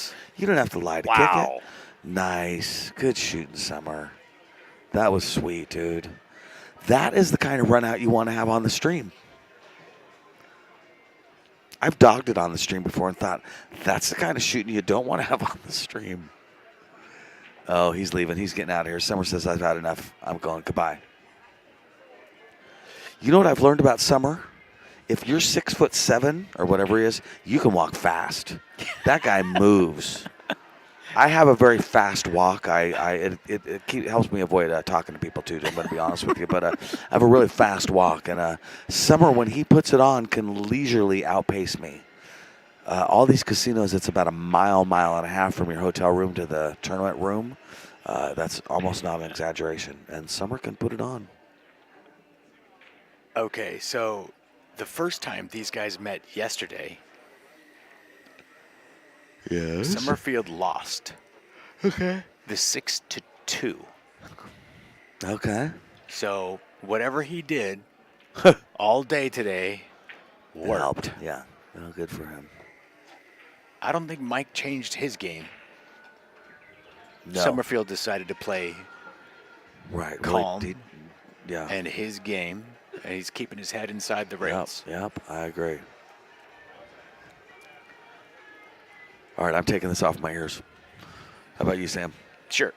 Summer, you don't have to lie to Wow. kick it. Nice. Good shooting, Summer. That was sweet, dude. That is the kind of run out you want to have on the stream. I've dogged it on the stream before and thought, that's the kind of shooting you don't want to have on the stream. Oh, he's leaving. He's getting out of here. Summer says, I've had enough. I'm going. Goodbye. You know what I've learned about Summer? If you're 6'7" or whatever he is, you can walk fast. That guy moves. I have a very fast walk. It helps me avoid talking to people too. I'm going to be honest with you, but I have a really fast walk. And Summer, when he puts it on, can leisurely outpace me. All these casinos, it's about a mile and a half from your hotel room to the tournament room. That's almost not an exaggeration. And Summer can put it on. Okay, so the first time these guys met yesterday, Yes. Somerfield lost Okay. the 6-2. Okay. So whatever he did all day today It worked. helped. Yeah. Well, good for him. I don't think Mike changed his game. No. Somerfield decided to play Right. calm Really yeah. and his game, and he's keeping his head inside the Yep. rails. Yep. I agree. All right. I'm taking this off my ears. How about you, Sam? Sure.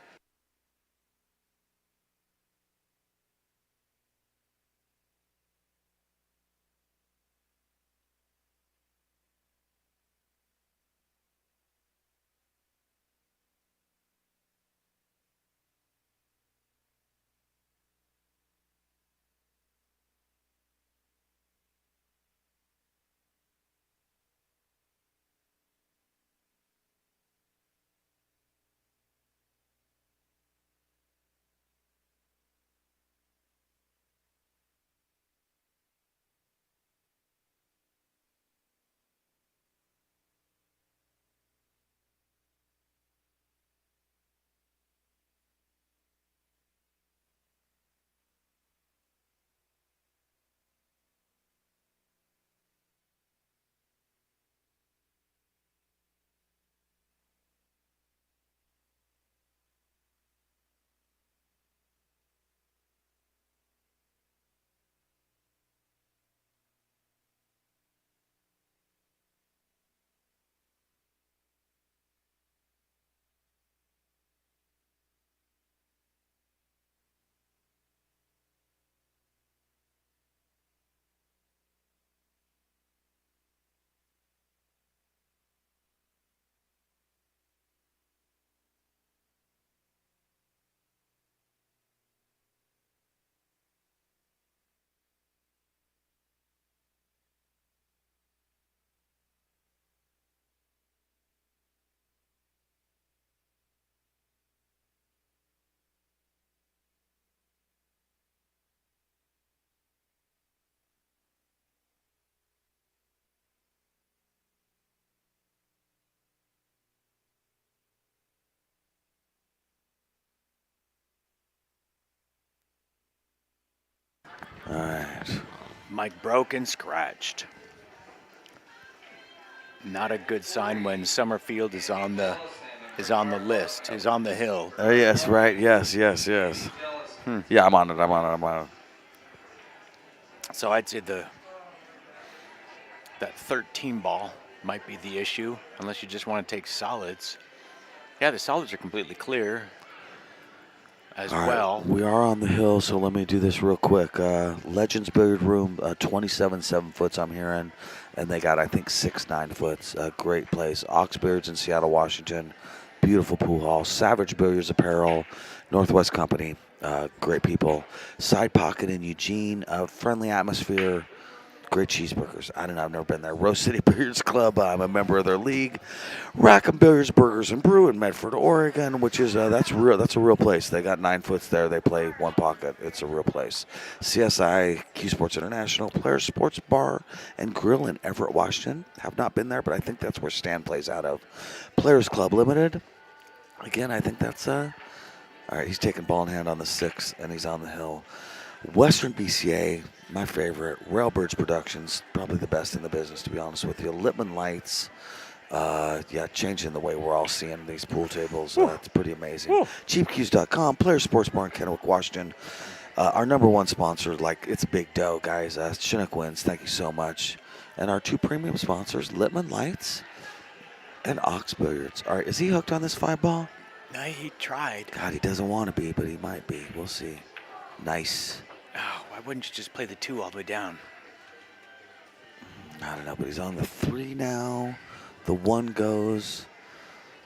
All right. Mike broke and scratched. Not a good sign when Somerfield is on the list, is on the hill. Oh, yes. Right. Yes. Yes. Yes. Yeah. I'm on it. I'm on it. So I'd say that 13 ball might be the issue, unless you just want to take solids. Yeah, the solids are completely clear as All right, well. we are on the hill, so let me do this real quick. Legends Billiard Room, 27 7-foots I'm hearing, and they got, I think, 6 9-foots. Great place. Ox Billiards in Seattle, Washington. Beautiful pool hall. Savage Billiards Apparel, Northwest Company. Great people. Side Pocket in Eugene, friendly atmosphere. Great cheeseburgers. I don't know. I've never been there. Rose City Billiards Club. I'm a member of their league. Rackham Billiards, Burgers and Brew in Medford, Oregon, which is that's real. That's a real place. They got 9-foots there. They play one pocket. It's a real place. CSI Q Sports International, Players Sports Bar and Grill in Everett, Washington. Have not been there, but I think that's where Stan plays out of. Players Club Limited. Again, I think that's all right. He's taking ball in hand on the 6th, and he's on the hill. Western BCA, my favorite. Railbirds Productions, probably the best in the business, to be honest with you. Lippman Lights, changing the way we're all seeing these pool tables. It's pretty amazing. CheapCues.com, Players Sports Bar in Kennewick, Washington. Our number one sponsor, it's big dough, guys. Chinook Wins, thank you so much. And our 2 premium sponsors, Lippman Lights and Ox Billiards. All right, is he hooked on this 5-ball? No, he tried. God, he doesn't want to be, but he might be. We'll see. Nice. Oh, why wouldn't you just play the 2 all the way down? I don't know, but he's on the 3 now. The 1 goes.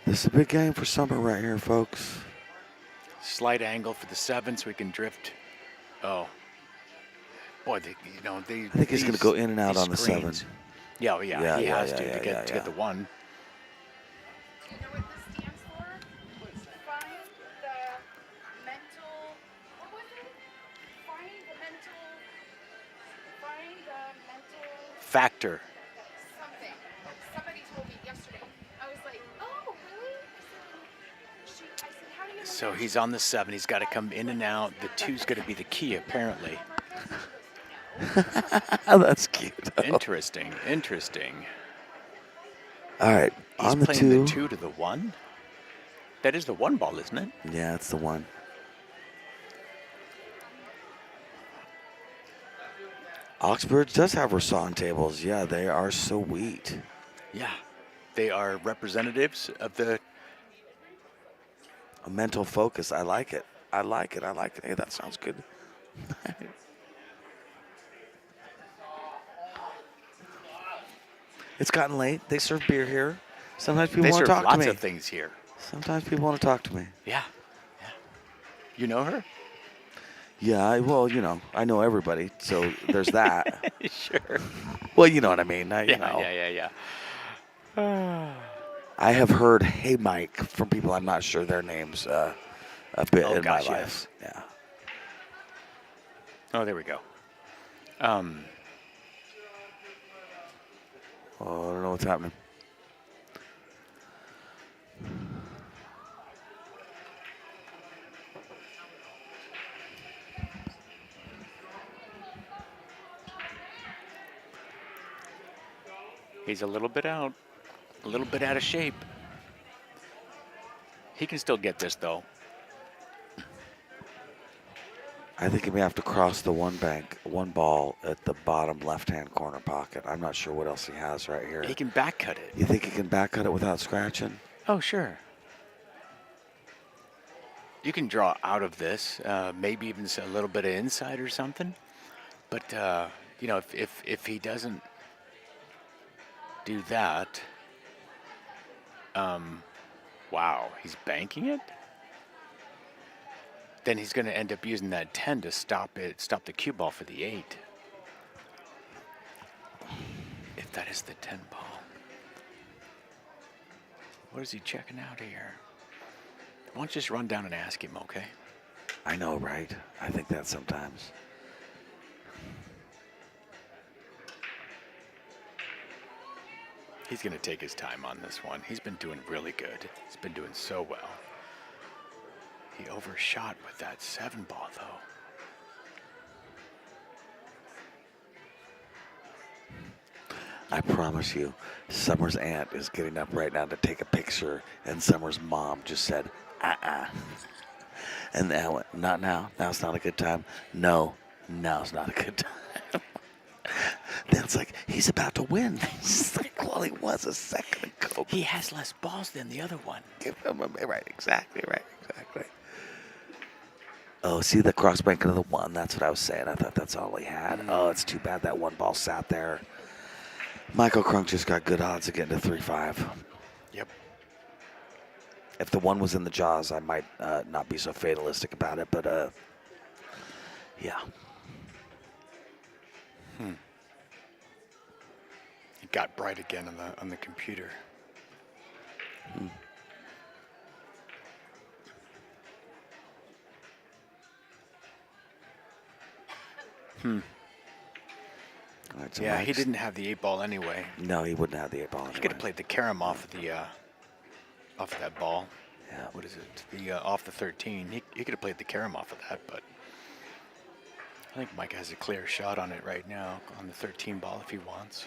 This is a big game for Summer right here, folks. Slight angle for the 7 so we can drift. Oh. Boy, they. I think he's going to go in and out on the 7. Yeah, he has to get yeah. the 1. You know what this stands for? Find the mental. What was it? Find the mental. Factor. Something. Somebody told me yesterday. I was like, So he's on the 7. He's got to come in and out. The 2's going to be the key, apparently. That's cute. Interesting. Interesting. All right, He's on the playing 2. the 2 to the 1. That is the 1 ball, isn't it? Yeah, it's the 1. Oxbridge does have Rasan tables. Yeah, they are sweet. Yeah. They are representatives of the. A mental focus. I like it. I like it. I like it. Hey, that sounds good. It's gotten late. They serve beer here. Sometimes people They want serve to talk to lots me. of things here. Sometimes people want to talk to me. Yeah. Yeah. You know her? Yeah, well, I know everybody, so there's that. Sure. Well, you know what I mean. Yeah. I have heard "Hey Mike" from people I'm not sure their names a bit in gosh, my yes. life. Yeah. Oh, there we go. Oh, I don't know what's happening. He's a little bit out of shape. He can still get this, though. I think he may have to cross the one ball at the bottom left-hand corner pocket. I'm not sure what else he has right here. He can back cut it. You think he can back cut it without scratching? Oh, sure. You can draw out of this, maybe even a little bit of inside or something. But if he doesn't do that, wow, he's banking it. Then he's going to end up using that 10 to stop the cue ball for the 8. If that is the 10 ball. What is he checking out here? Why don't you just run down and ask him, okay? I know, right? I think that sometimes. He's going to take his time on this one. He's been doing really good. He's been doing so well. He overshot with that 7 ball, though. I promise you, Summer's aunt is getting up right now to take a picture, and Summer's mom just said, And now, not now. Now's not a good time. No, now's not a good time. Then it's like, he's about to win. It's like, well, he was a second ago. He has less balls than the other one. Give him right, exactly. Oh, see the cross banking of the 1. That's what I was saying. I thought that's all he had. Oh, it's too bad that 1 ball sat there. Michael Cronk just got good odds of getting to 3-5. Yep. If the 1 was in the jaws, I might not be so fatalistic about it, but yeah. It got bright again on the computer. All right, so Yeah, he Mike's- didn't have the 8 ball anyway. No, he wouldn't have the 8 ball He anyway. could have played the carom off of that ball. Yeah. What is it? Off the 13. He could have played the carom off of that, but I think Mike has a clear shot on it right now on the 13 ball if he wants.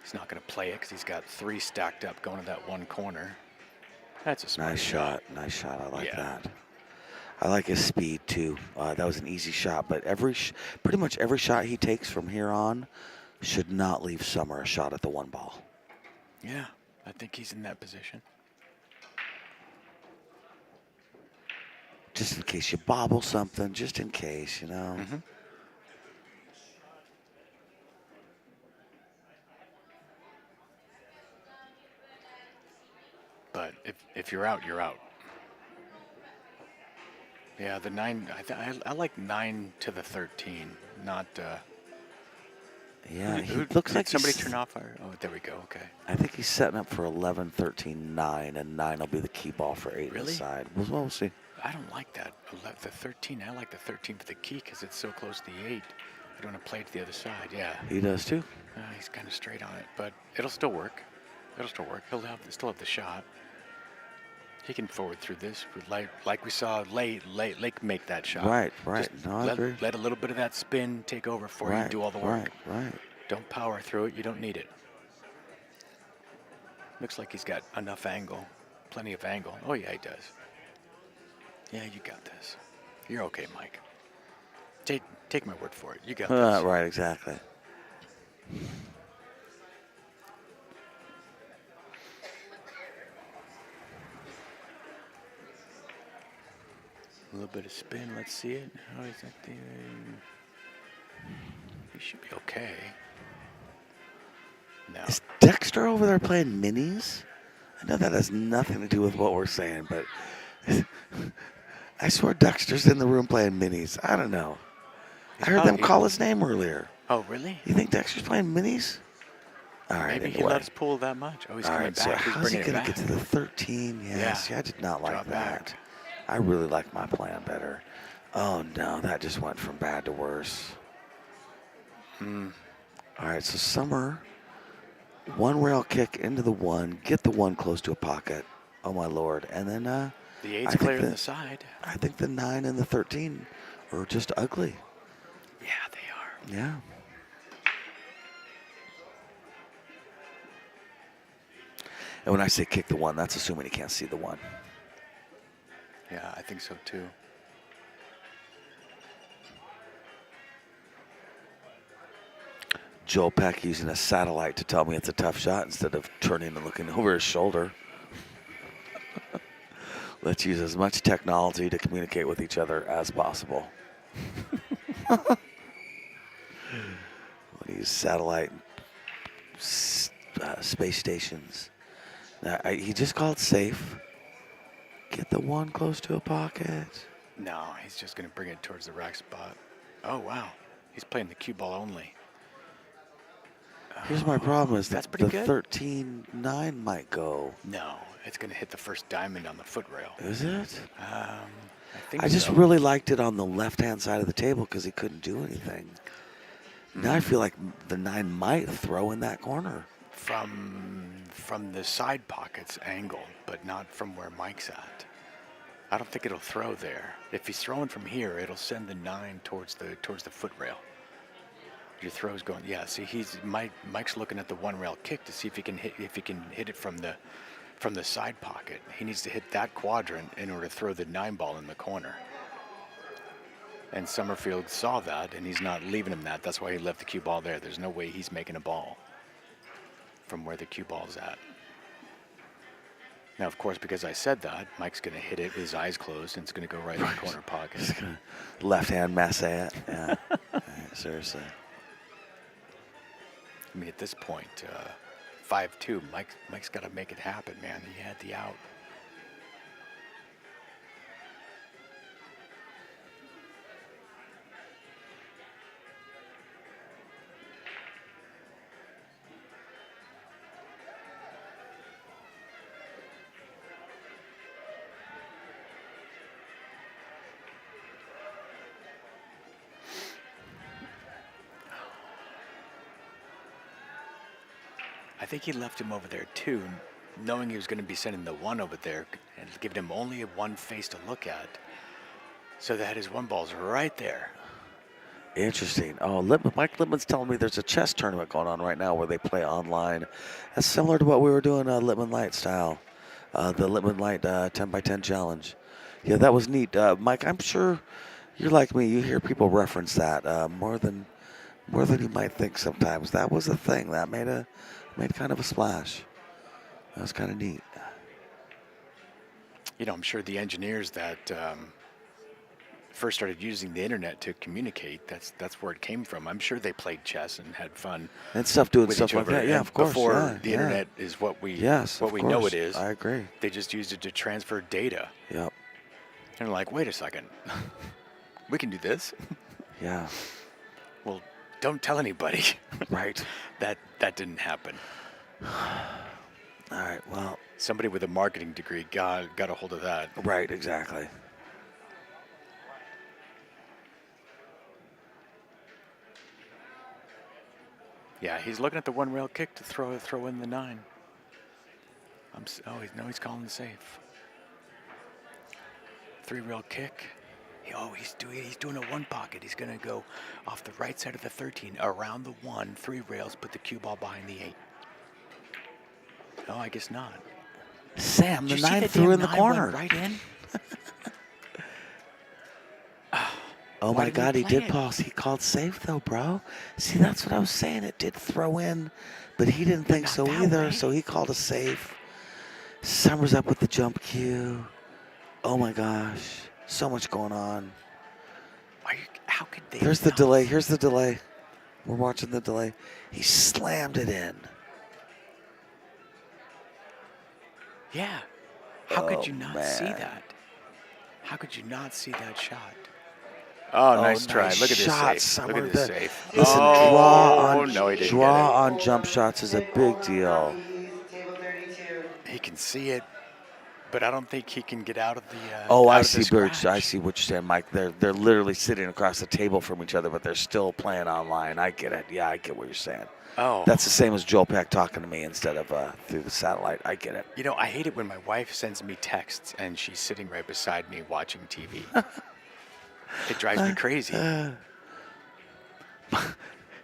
He's not going to play it because he's got 3 stacked up going to that 1 corner. That's a smart Nice shot. Nice shot. I like Yeah. that. I like his speed, too. That was an easy shot, but pretty much every shot he takes from here on should not leave Summer a shot at the 1 ball. Yeah, I think he's in that position. Just in case you bobble something, just in case, But if you're out, you're out. Yeah, the 9. I like 9 to the 13, not. Yeah, he Who- looks did like somebody he's- turn off our. Oh, there we go. Okay. I think he's setting up for 11, 13, 9, and 9 will be the key ball for 8 Really? inside. Well, we'll see. I don't like that. The 13. I like the 13 for the key because it's so close to the 8. I don't want to play it to the other side. Yeah. He does, too. He's kind of straight on it, but it'll still work. He'll still have the shot. He can forward through this, but like we saw Lake make that shot. Right, right. Just No, I agree. let a little bit of that spin take over for you and Right, do all the work. right. Don't power through it. You don't need it. Looks like he's got enough angle, plenty of angle. Oh yeah, he does. Yeah, you got this. You're okay, Mike. Take my word for it. You got this. Right, exactly. A little bit of spin. Let's see it. How is that doing? He should be okay. No. Is Dexter over there playing minis? I know that has nothing to do with what we're saying, but I swear Dexter's in the room playing minis. I don't know. I heard them call his name earlier. Oh, really? You think Dexter's playing minis? All right, Maybe he anyway. loves pool that much. Oh, he's All coming right, back. so He's how's he bringing going it to back. get to the 13? Yeah, Yeah. see, I did not like Drop that. back. I really like my plan better. Oh, no, that just went from bad to worse. All right, so Summer, one rail kick into the one, get the one close to a pocket. Oh, my Lord. And then The I eight's think clear on the side. I think the 9 and the 13 are just ugly. Yeah, they are. Yeah. And when I say kick the one, that's assuming he can't see the one. Yeah, I think so too. Joel Peck using a satellite to tell me it's a tough shot instead of turning and looking over his shoulder. Let's use as much technology to communicate with each other as possible. We'll use satellite space stations. Now, he just called safe. Get the one close to a pocket. No, he's just going to bring it towards the rack spot. Oh, wow. He's playing the cue ball only. Here's my problem is That's that pretty the good. 13-9 might go. No, it's going to hit the first diamond on the foot rail. Is it? I think I just so. really liked it on the left-hand side of the table because he couldn't do anything. Now I feel like the 9 might throw in that corner. From the side pockets angle, but not from where Mike's at. I don't think it'll throw there. If he's throwing from here, it'll send the 9 towards the foot rail. Your throw's going. Yeah, see, Mike's looking at the one rail kick to see if he can hit it from the side pocket. He needs to hit that quadrant in order to throw the 9 ball in the corner. And Somerfield saw that, and he's not leaving him that. That's why he left the cue ball there. There's no way he's making a ball from where the cue ball's at. Now, of course, because I said that, Mike's going to hit it with his eyes closed, and it's going to go right in the corner pocket. Just gonna left-hand massé it. Yeah. Seriously. I mean, at this point, 5-2, Mike's got to make it happen, man. He had the out. I think he left him over there too, knowing he was going to be sending the 1 over there and giving him only one face to look at, so that his 1 ball's right there. Interesting. Oh, Mike Littman's telling me there's a chess tournament going on right now where they play online. That's similar to what we were doing Littman Light style, the Littman Light 10x10 challenge. Yeah, that was neat. Mike, I'm sure you're like me. You hear people reference that more than you might think sometimes. That was a thing. That made kind of a splash. That was kind of neat. You know, I'm sure the engineers that first started using the internet to communicate, that's where it came from. I'm sure they played chess and had fun And doing with stuff each like other. that. Yeah, And of course. Before yeah, the yeah. internet is what we Yes, what of we course. know it is. I agree. They just used it to transfer data. Yep. And they're like, wait a second, we can do this. Yeah. Well, don't tell anybody. Right. that didn't happen. All right. Well. Somebody with a marketing degree got a hold of that. Right. Exactly. Yeah, he's looking at the 1 rail kick to throw in the 9. He's calling safe. 3-rail kick. He's doing a 1 pocket. He's going to go off the right side of the 13, around the 1, 3 rails, put the cue ball behind the 8. No, I guess not. Sam, the Did you see 9 that threw damn in the 9 corner. went right in? Oh Why my didn't he God, he play did it? pause. He called safe though, bro. See, that's what I was saying. It did throw in, but he didn't think not so that either, way. so he called a safe. Summers up with the jump cue. Oh my gosh, so much going on. How could they? There's the not? delay. Here's the delay. We're watching the delay. He slammed it in. Yeah. How Oh, could you not see man. that? How could you not see that shot? Oh, nice try. nice Look at this shot, save. Look Summer. at this save. Listen, Oh, draw no, he didn't on jump shots is a big deal. Table 32. He can see it, but I don't think he can get out of the. Oh, out I of see, the Birch. I scratch. see what you're saying, Mike. They're literally sitting across the table from each other, but they're still playing online. I get it. Yeah, I get what you're saying. Oh. That's the same as Joel Peck talking to me instead of through the satellite. I get it. You know, I hate it when my wife sends me texts and she's sitting right beside me watching TV. It drives me crazy.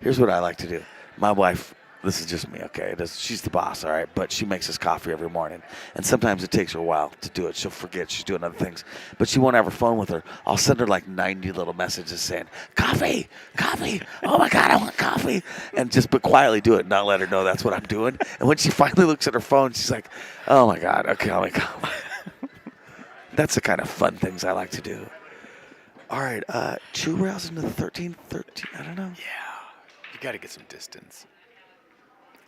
Here's what I like to do. My wife, this is just me, okay? She's the boss, all right? But she makes us coffee every morning. And sometimes it takes her a while to do it. She'll forget she's doing other things. But she won't have her phone with her. I'll send her like 90 little messages saying, coffee, coffee. Oh, my God, I want coffee. And but quietly do it, not let her know that's what I'm doing. And when she finally looks at her phone, she's like, oh, my God, okay, I'll make coffee. That's the kind of fun things I like to do. All right, 2 rails into the 13, I don't know. Yeah. You got to get some distance.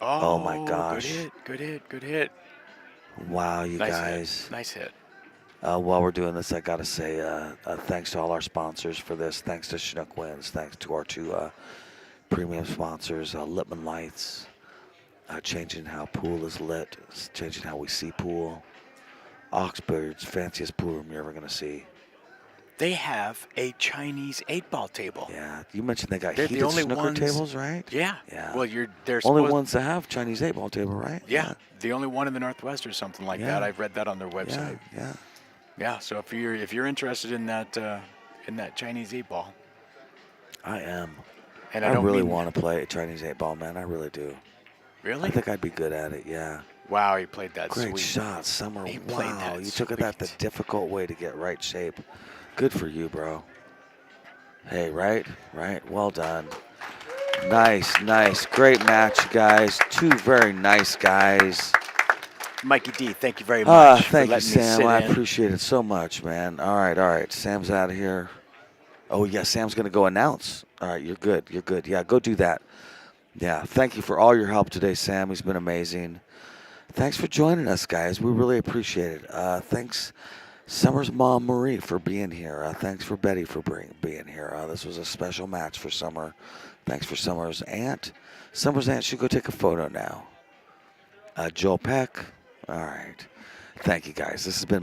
Oh, my gosh. Good hit. Wow, you Nice guys. hit. Nice hit. While we're doing this, I got to say thanks to all our sponsors for this. Thanks to Chinook Winds. Thanks to our 2 premium sponsors, Lippman Lights, changing how pool is lit, changing how we see pool. Oxbirds, fanciest pool room you're ever going to see. They have a Chinese 8-ball table. Yeah, you mentioned they got They're the heated only snooker ones- tables, right? Yeah. Yeah. Well, they're Only supposed- ones that have Chinese 8-ball table, right? Yeah. The only one in the Northwest or something like Yeah. that. I've read that on their website. Yeah. Yeah. So if you're interested in that Chinese 8-ball, I am. and I don't really mean- want to play a Chinese 8-ball, man. I really do. Really? I think I'd be good at it, yeah. Wow, he played that Great sweet. shot, Summer. He played Wow, that you took it that the sweet. difficult way to get right shape. Good for you, bro. Hey, right? Well done. Nice. Great match, guys. 2 very nice guys. Mikey D, thank you very much. Thank for you, letting me Sam. sit I in. appreciate it so much, man. All right. Sam's out of here. Oh, yeah, Sam's going to go announce. All right, you're good. Yeah, go do that. Yeah, thank you for all your help today, Sam. He's been amazing. Thanks for joining us, guys. We really appreciate it. Thanks, Summer's mom, Marie, for being here. Thanks for Betty for being here. This was a special match for Summer. Thanks for Summer's aunt. Summer's aunt should go take a photo now. Joel Peck. All right. Thank you, guys. This has been